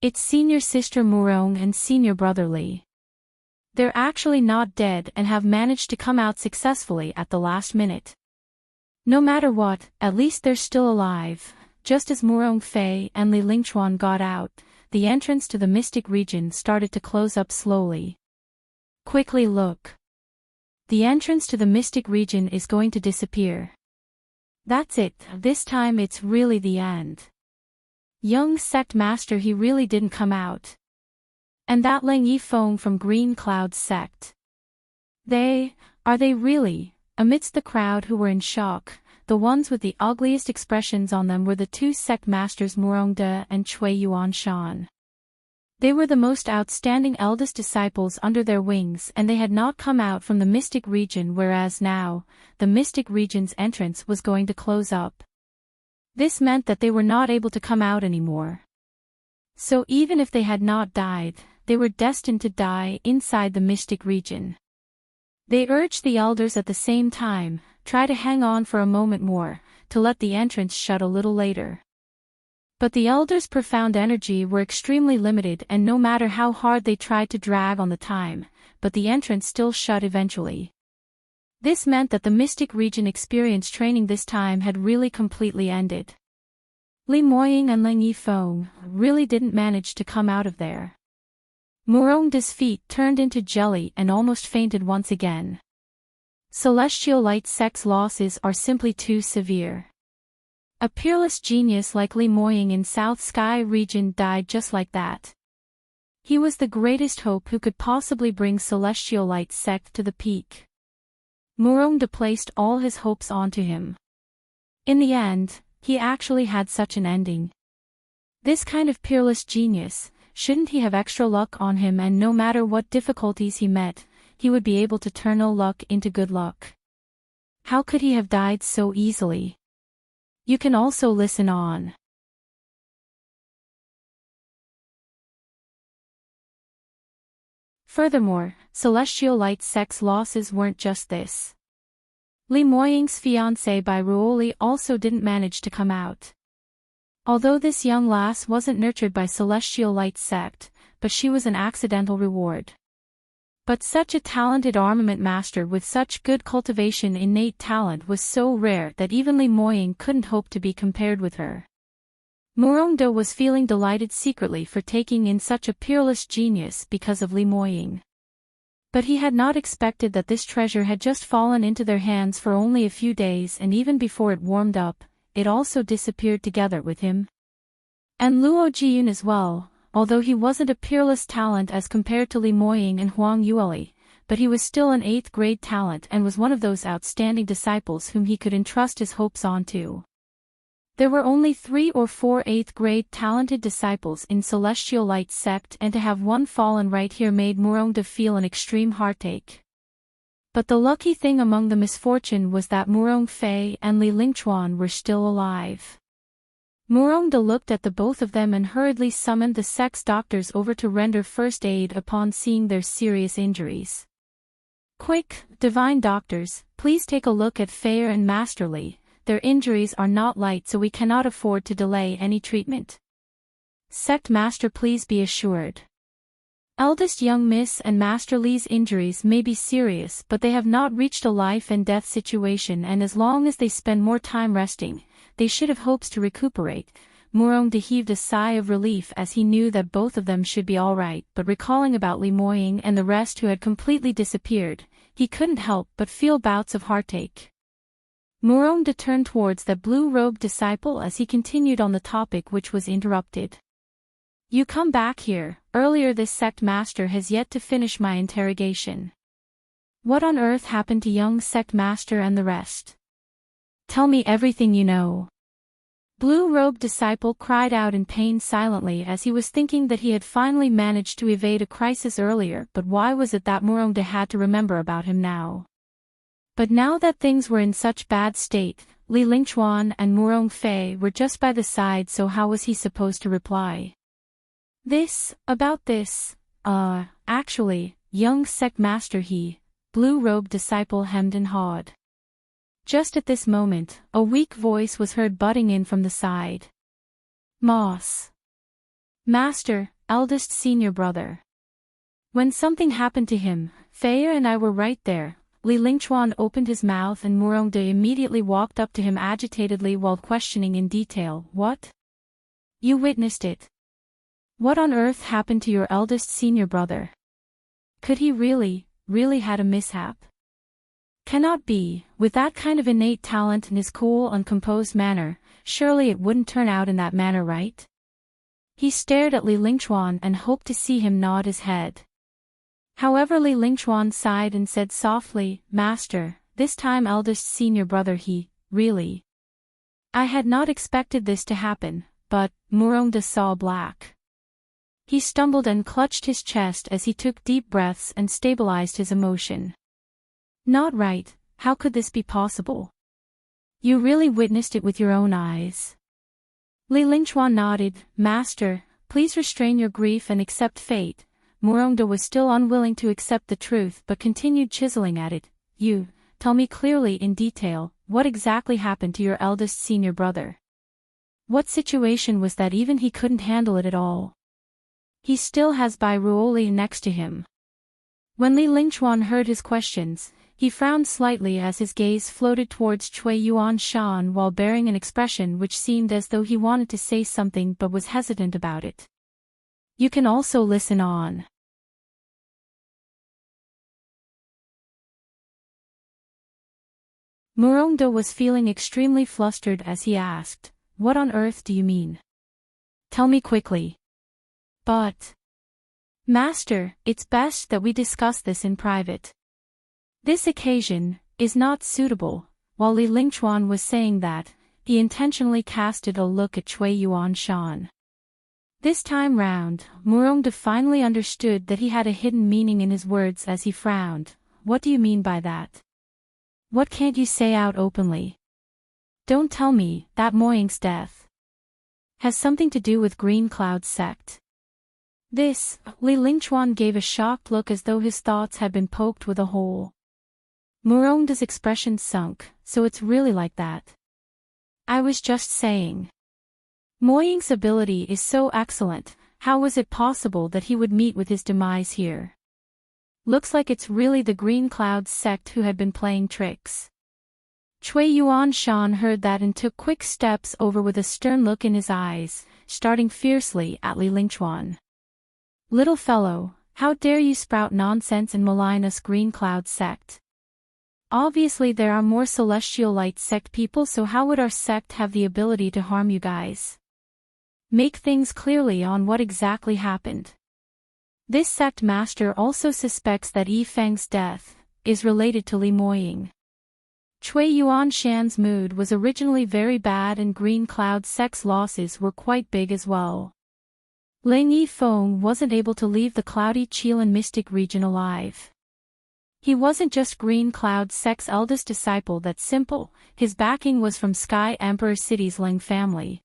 It's senior sister Murong and senior brother Li. They're actually not dead and have managed to come out successfully at the last minute. No matter what, at least they're still alive. Just as Murong Fei and Li Lingchuan got out, the entrance to the mystic region started to close up slowly. Quickly look. The entrance to the mystic region is going to disappear. That's it, this time it's really the end. Young sect master, he really didn't come out. And that Lang Yifeng from Green Cloud Sect. Are they really? Amidst the crowd who were in shock, the ones with the ugliest expressions on them were the two sect masters Murongda and Cui Yuan Shan. They were the most outstanding eldest disciples under their wings, and they had not come out from the mystic region, whereas now, the mystic region's entrance was going to close up. This meant that they were not able to come out anymore. So even if they had not died, they were destined to die inside the mystic region. They urged the elders at the same time, try to hang on for a moment more, to let the entrance shut a little later. But the elders' profound energy were extremely limited, and no matter how hard they tried to drag on the time, but the entrance still shut eventually. This meant that the mystic region experience training this time had really completely ended. Li Moying and Lang Yifeng really didn't manage to come out of there. Murongda's feet turned into jelly and almost fainted once again. Celestial Light Sect's losses are simply too severe. A peerless genius like Li Moying in South Sky region died just like that. He was the greatest hope who could possibly bring Celestial Light Sect to the peak. Murongda placed all his hopes onto him. In the end, he actually had such an ending. This kind of peerless genius, shouldn't he have extra luck on him, and no matter what difficulties he met, he would be able to turn ill luck into good luck? How could he have died so easily? You can also listen on. Furthermore, Celestial Light's sex losses weren't just this. Li Moying's fiancé Bai Ruoli also didn't manage to come out. Although this young lass wasn't nurtured by Celestial Light's sect, but she was an accidental reward. But such a talented armament master with such good cultivation, innate talent, was so rare that even Li Moying couldn't hope to be compared with her. Murongda was feeling delighted secretly for taking in such a peerless genius because of Li Moying. But he had not expected that this treasure had just fallen into their hands for only a few days, and even before it warmed up, it also disappeared together with him. And Luo Jiyun as well, although he wasn't a peerless talent as compared to Li Moying and Huang Yueli, but he was still an 8th grade talent and was one of those outstanding disciples whom he could entrust his hopes onto. There were only 3 or 4 8th grade talented disciples in Celestial Light's sect, and to have one fallen right here made Murongda feel an extreme heartache. But the lucky thing among the misfortune was that Murong Fei and Li Lingchuan were still alive. Murongda looked at the both of them and hurriedly summoned the sex doctors over to render first aid upon seeing their serious injuries. Quick, divine doctors, please take a look at Fei and Master Li. Their injuries are not light, so we cannot afford to delay any treatment. Sect Master, please be assured. Eldest young Miss and Master Li's injuries may be serious, but they have not reached a life and death situation, and as long as they spend more time resting, they should have hopes to recuperate. Murongda heaved a sigh of relief as he knew that both of them should be all right, but recalling about Li Moying and the rest who had completely disappeared, he couldn't help but feel bouts of heartache. Murongda turned towards that blue-robed disciple as he continued on the topic which was interrupted. You come back here. Earlier, this sect master has yet to finish my interrogation. What on earth happened to young sect master and the rest? Tell me everything you know. Blue-robed disciple cried out in pain silently as he was thinking that he had finally managed to evade a crisis earlier, but why was it that Murongda had to remember about him now? But now that things were in such bad state, Li Lingchuan and Murong Fei were just by the side, so how was he supposed to reply? Actually, young sect master, he, blue-robed disciple hemmed and hawed. Just at this moment, a weak voice was heard butting in from the side. Moss. Master, eldest senior brother. When something happened to him, Fei and I were right there. Li Lingchuan opened his mouth and Murongda immediately walked up to him agitatedly while questioning in detail. What? You witnessed it? What on earth happened to your eldest senior brother? Could he really had a mishap? Cannot be, with that kind of innate talent and his cool and composed manner, surely it wouldn't turn out in that manner, right? He stared at Li Lingchuan and hoped to see him nod his head. However, Li Lingchuan sighed and said softly, Master, this time eldest senior brother, he, really. I had not expected this to happen, but, Murongda saw black. He stumbled and clutched his chest as he took deep breaths and stabilized his emotion. Not right, how could this be possible? You really witnessed it with your own eyes? Li Lingchuan nodded. Master, please restrain your grief and accept fate. Murongda was still unwilling to accept the truth but continued chiseling at it. You, tell me clearly in detail, what exactly happened to your eldest senior brother? What situation was that? Even he couldn't handle it at all. He still has Bai Ruoli next to him. When Li Lingchuan heard his questions, he frowned slightly as his gaze floated towards Cui Yuan Shan while bearing an expression which seemed as though he wanted to say something but was hesitant about it. You can also listen on. Murongda was feeling extremely flustered as he asked, What on earth do you mean? Tell me quickly. But, Master, it's best that we discuss this in private. This occasion is not suitable. While Li Lingchuan was saying that, he intentionally casted a look at Cui Yuan Shan. This time round, Murongde finally understood that he had a hidden meaning in his words as he frowned. What do you mean by that? What can't you say out openly? Don't tell me that Moying's death has something to do with Green Cloud's sect. This, Li Lingchuan gave a shocked look as though his thoughts had been poked with a hole. Murongde's expression sunk. So it's really like that. I was just saying. Moying's ability is so excellent, how was it possible that he would meet with his demise here? Looks like it's really the Green Cloud sect who had been playing tricks. Cui Yuanshan heard that and took quick steps over with a stern look in his eyes, starting fiercely at Li Lingchuan. Little fellow, how dare you sprout nonsense and malign us Green Cloud sect? Obviously there are more Celestial Light sect people, so how would our sect have the ability to harm you guys? Make things clearly on what exactly happened. This sect master also suspects that Yi Feng's death is related to Li Moying. Cui Yuanshan's mood was originally very bad and Green Cloud sect's losses were quite big as well. Ling Yifeng wasn't able to leave the cloudy Qilin mystic region alive. He wasn't just Green Cloud sect's eldest disciple, that's simple, his backing was from Sky Emperor City's Ling family.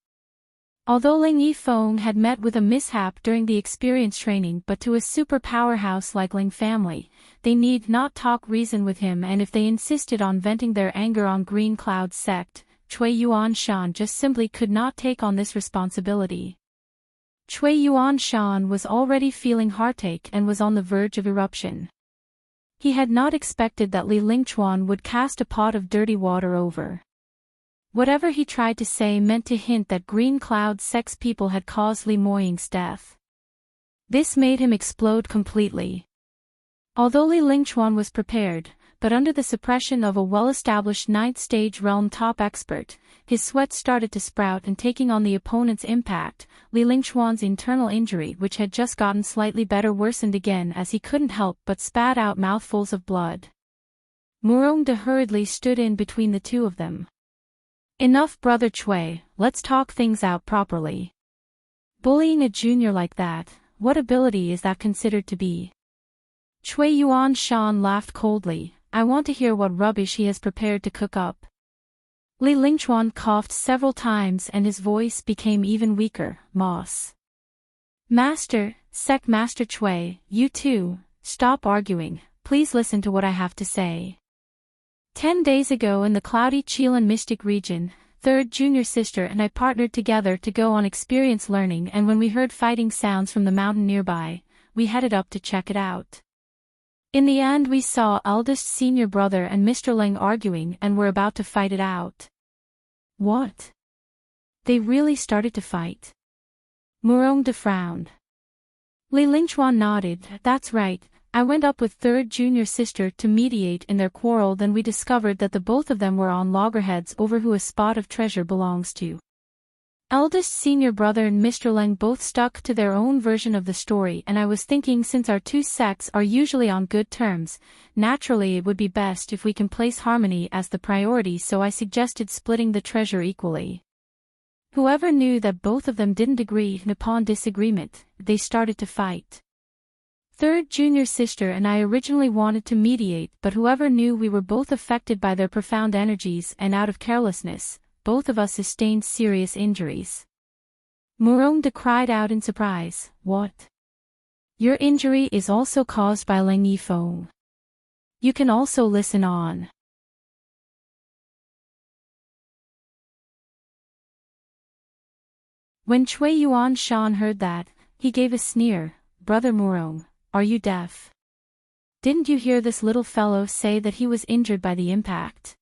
Although Ling Yifeng had met with a mishap during the experience training, but to a super powerhouse like Ling family, they need not talk reason with him, and if they insisted on venting their anger on Green Cloud sect, Cui Yuanshan just simply could not take on this responsibility. Cui Yuanshan was already feeling heartache and was on the verge of eruption. He had not expected that Li Lingchuan would cast a pot of dirty water over. Whatever he tried to say meant to hint that Green Cloud sect's people had caused Li Moying's death. This made him explode completely. Although Li Lingchuan was prepared, but under the suppression of a well-established 9th stage realm top expert, his sweat started to sprout, and taking on the opponent's impact, Li Lingchuan's internal injury, which had just gotten slightly better, worsened again as he couldn't help but spat out mouthfuls of blood. Murongde hurriedly stood in between the two of them. Enough, Brother Cui, let's talk things out properly. Bullying a junior like that, what ability is that considered to be? Cui Yuanshan laughed coldly. I want to hear what rubbish he has prepared to cook up. Li Lingchuan coughed several times and his voice became even weaker. Moss. Master, Sect Master Cui, you two, stop arguing, please listen to what I have to say. 10 days ago in the cloudy Qilin mystic region, third junior sister and I partnered together to go on experience learning, and when we heard fighting sounds from the mountain nearby, we headed up to check it out. In the end we saw eldest senior brother and Mr. Ling arguing and were about to fight it out. What? They really started to fight? Murongde frowned. Li Lingchuan nodded. That's right, I went up with third junior sister to mediate in their quarrel, then we discovered that the both of them were on loggerheads over who a spot of treasure belongs to. Eldest senior brother and Mr. Ling both stuck to their own version of the story, and I was thinking, since our two sects are usually on good terms, naturally it would be best if we can place harmony as the priority, so I suggested splitting the treasure equally. Whoever knew that both of them didn't agree, and upon disagreement, they started to fight. Third junior sister and I originally wanted to mediate, but whoever knew we were both affected by their profound energies, and out of carelessness, both of us sustained serious injuries. Murongde cried out in surprise. What? Your injury is also caused by Ling Yifeng. You can also listen on. When Cui Yuanshan heard that, he gave a sneer. Brother Murong, are you deaf? Didn't you hear this little fellow say that he was injured by the impact?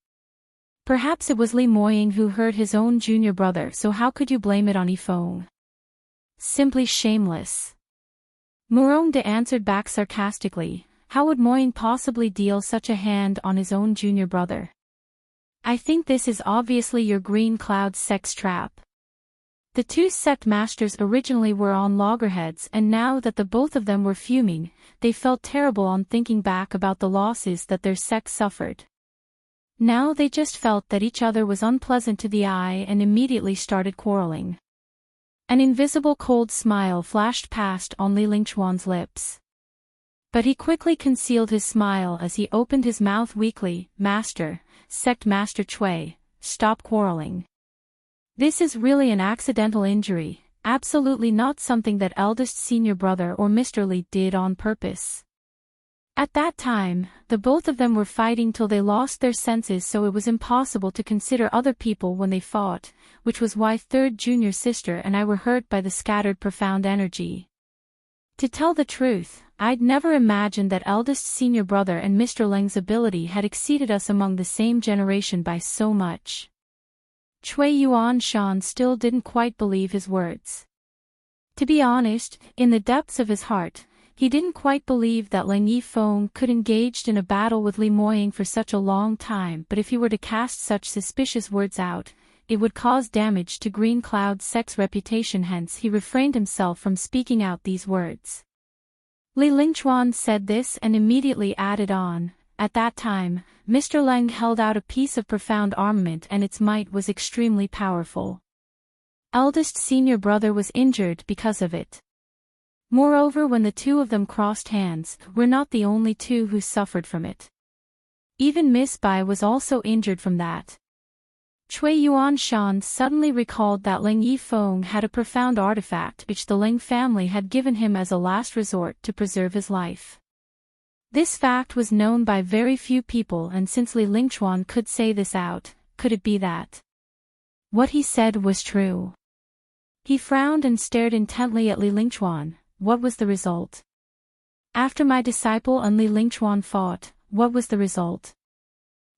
Perhaps it was Li Moying who hurt his own junior brother, so how could you blame it on Yifeng? Simply shameless. Murongde answered back sarcastically. How would Moying possibly deal such a hand on his own junior brother? I think this is obviously your Green Cloud sect's trap. The two sect masters originally were on loggerheads, and now that the both of them were fuming, they felt terrible on thinking back about the losses that their sect suffered. Now they just felt that each other was unpleasant to the eye and immediately started quarreling. An invisible cold smile flashed past on Li Lingchuan's lips. But he quickly concealed his smile as he opened his mouth weakly. Master, Sect Master Chui, stop quarreling. This is really an accidental injury, absolutely not something that eldest senior brother or Mr. Li did on purpose. At that time, the both of them were fighting till they lost their senses, so it was impossible to consider other people when they fought, which was why third junior sister and I were hurt by the scattered profound energy. To tell the truth, I'd never imagined that eldest senior brother and Mr. Leng's ability had exceeded us among the same generation by so much. Chui Yuanshan still didn't quite believe his words. To be honest, in the depths of his heart, he didn't quite believe that Leng Yifeng could engage in a battle with Li Moying for such a long time, but if he were to cast such suspicious words out, it would cause damage to Green Cloud Sect's reputation, hence he refrained himself from speaking out these words. Li Lingchuan said this and immediately added on, at that time, Mr. Leng held out a piece of profound armament and its might was extremely powerful. Eldest senior brother was injured because of it. Moreover, when the two of them crossed hands, we're not the only two who suffered from it. Even Miss Bai was also injured from that. Chui Yuanshan suddenly recalled that Leng Yifeng had a profound artifact which the Leng family had given him as a last resort to preserve his life. This fact was known by very few people, and since Li Lingchuan could say this out, could it be that what he said was true? He frowned and stared intently at Li Lingchuan. What was the result? After my disciple and Li Lingchuan fought, what was the result?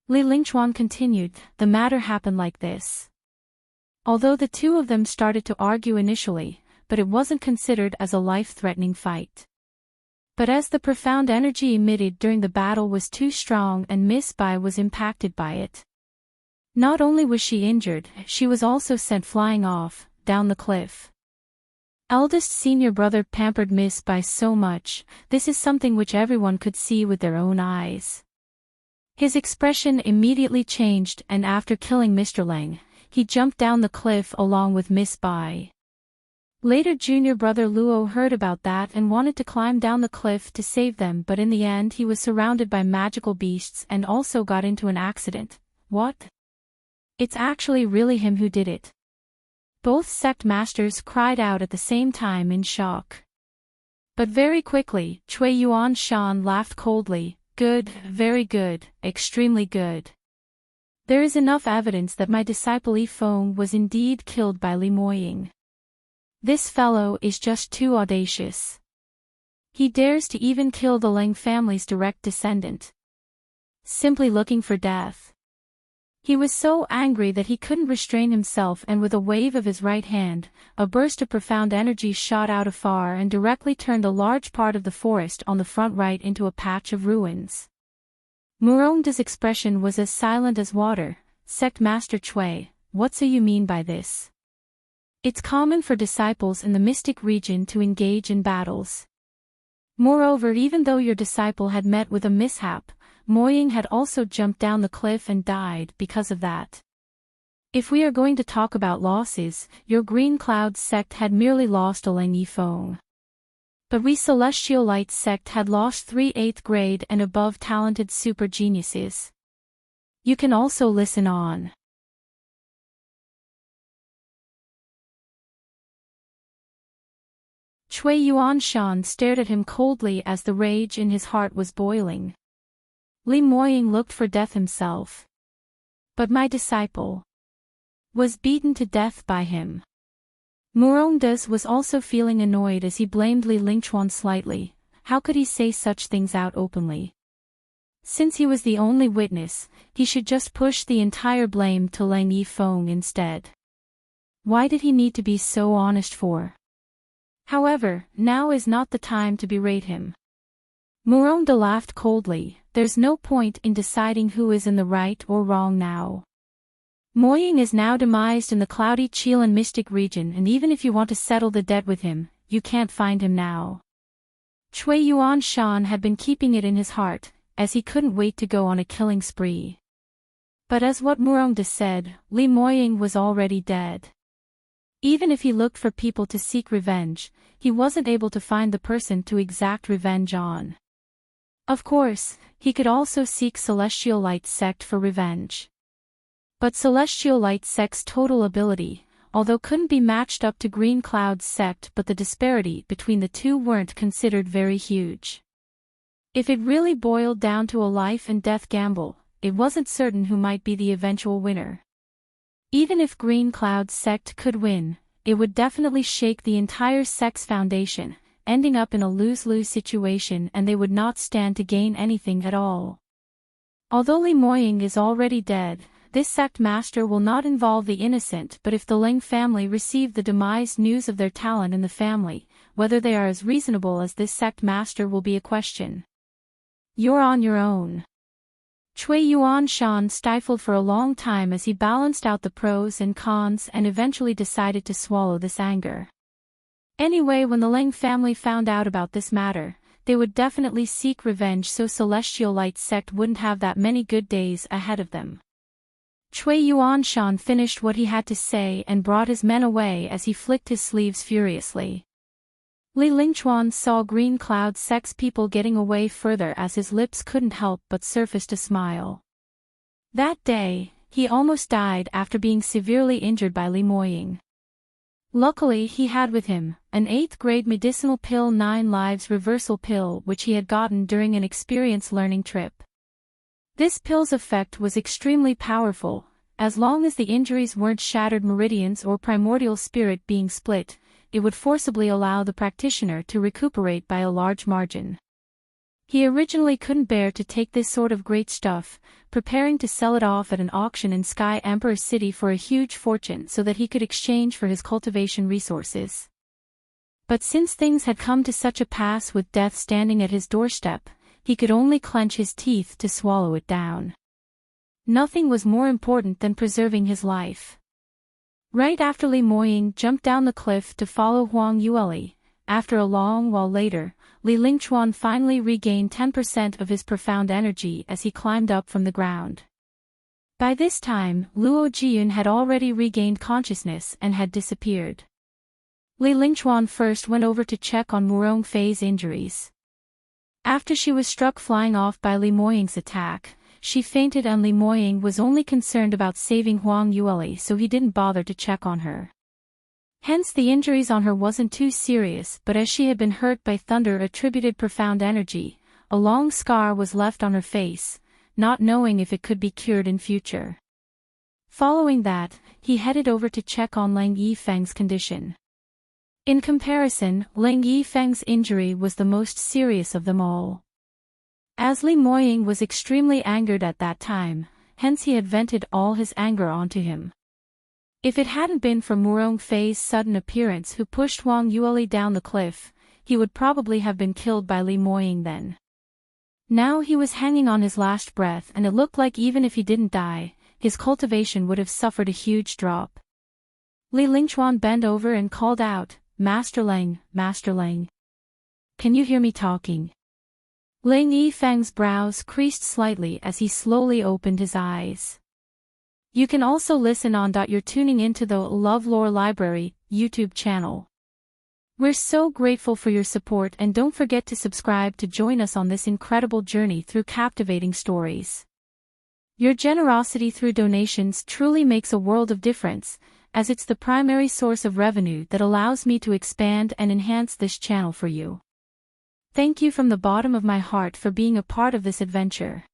Li Lingchuan continued, the matter happened like this. Although the two of them started to argue initially, but it wasn't considered as a life-threatening fight. But as the profound energy emitted during the battle was too strong and Miss Bai was impacted by it. Not only was she injured, she was also sent flying off, down the cliff. Eldest senior brother pampered Miss Bai so much, this is something which everyone could see with their own eyes. His expression immediately changed, and after killing Mr. Leng, he jumped down the cliff along with Miss Bai. Later junior brother Luo heard about that and wanted to climb down the cliff to save them, but in the end he was surrounded by magical beasts and also got into an accident. What? It's actually really him who did it. Both sect masters cried out at the same time in shock. But very quickly, Chui Yuanshan laughed coldly. Good, very good, extremely good. There is enough evidence that my disciple Yifeng was indeed killed by Li Moying. This fellow is just too audacious. He dares to even kill the Leng family's direct descendant. Simply looking for death. He was so angry that he couldn't restrain himself, and with a wave of his right hand, a burst of profound energy shot out afar and directly turned a large part of the forest on the front right into a patch of ruins. Murongda's expression was as silent as water. Sect Master Chui, what do you mean by this? It's common for disciples in the mystic region to engage in battles. Moreover, even though your disciple had met with a mishap, Moying had also jumped down the cliff and died because of that. If we are going to talk about losses, your Green Cloud sect had merely lost a Leng Yifeng. But we Celestial Light sect had lost 3 8th grade and above talented super geniuses. You can also listen on. Chui Yuanshan stared at him coldly as the rage in his heart was boiling. Li Moying looked for death himself. But my disciple was beaten to death by him. Murongdas was also feeling annoyed as he blamed Li Lingchuan slightly. How could he say such things out openly? Since he was the only witness, he should just push the entire blame to Leng Yifeng instead. Why did he need to be so honest for? However, now is not the time to berate him. Murongda laughed coldly. There's no point in deciding who is in the right or wrong now. Moying is now demised in the cloudy Chilan mystic region, and even if you want to settle the debt with him, you can't find him now. Chui Yuanshan had been keeping it in his heart, as he couldn't wait to go on a killing spree. But as what Murongda said, Li Moying was already dead. Even if he looked for people to seek revenge, he wasn't able to find the person to exact revenge on. Of course, he could also seek Celestial Light Sect for revenge. But Celestial Light Sect's total ability, although couldn't be matched up to Green Cloud's sect, but the disparity between the two weren't considered very huge. If it really boiled down to a life and death gamble, it wasn't certain who might be the eventual winner. Even if Green Cloud's sect could win, it would definitely shake the entire sect's foundation, ending up in a lose-lose situation, and they would not stand to gain anything at all. Although Li Moying is already dead, this sect master will not involve the innocent, but if the Ling family receive the demise news of their talent in the family, whether they are as reasonable as this sect master will be a question. You're on your own. Cui Yuan Shan stifled for a long time as he balanced out the pros and cons and eventually decided to swallow this anger. Anyway, when the Ling family found out about this matter, they would definitely seek revenge, so Celestial Light Sect wouldn't have that many good days ahead of them. Cui Yuan Shan finished what he had to say and brought his men away as he flicked his sleeves furiously. Li Lingchuan saw Green Cloud Sect's people getting away further as his lips couldn't help but surfaced a smile. That day, he almost died after being severely injured by Li Moying. Luckily he had with him an 8th grade medicinal pill 9 lives reversal pill which he had gotten during an experience learning trip. This pill's effect was extremely powerful, as long as the injuries weren't shattered meridians or primordial spirit being split, it would forcibly allow the practitioner to recuperate by a large margin. He originally couldn't bear to take this sort of great stuff, preparing to sell it off at an auction in Sky Emperor City for a huge fortune so that he could exchange for his cultivation resources. But since things had come to such a pass with death standing at his doorstep, he could only clench his teeth to swallow it down. Nothing was more important than preserving his life. Right after Li Moying jumped down the cliff to follow Huang Yueli, after a long while later, Li Lingchuan finally regained 10% of his profound energy as he climbed up from the ground. By this time, Luo Jiyun had already regained consciousness and had disappeared. Li Lingchuan first went over to check on Murong Fei's injuries. After she was struck flying off by Li Moying's attack, she fainted and Li Moying was only concerned about saving Huang Yueli, so he didn't bother to check on her. Hence the injuries on her wasn't too serious, but as she had been hurt by thunder attributed profound energy, a long scar was left on her face, not knowing if it could be cured in future. Following that, he headed over to check on Lang Yifeng's condition. In comparison, Lang Yifeng's injury was the most serious of them all. As Li Moying was extremely angered at that time, hence he had vented all his anger onto him. If it hadn't been for Murong Fei's sudden appearance who pushed Huang Yueli down the cliff, he would probably have been killed by Li Moying then. Now he was hanging on his last breath and it looked like even if he didn't die, his cultivation would have suffered a huge drop. Li Lingchuan bent over and called out, Master Lang, Master Lang. Can you hear me talking? Lang Yifeng's brows creased slightly as he slowly opened his eyes. You can also listen on. You're tuning into the LoveLore Library YouTube channel. We're so grateful for your support and don't forget to subscribe to join us on this incredible journey through captivating stories. Your generosity through donations truly makes a world of difference, as it's the primary source of revenue that allows me to expand and enhance this channel for you. Thank you from the bottom of my heart for being a part of this adventure.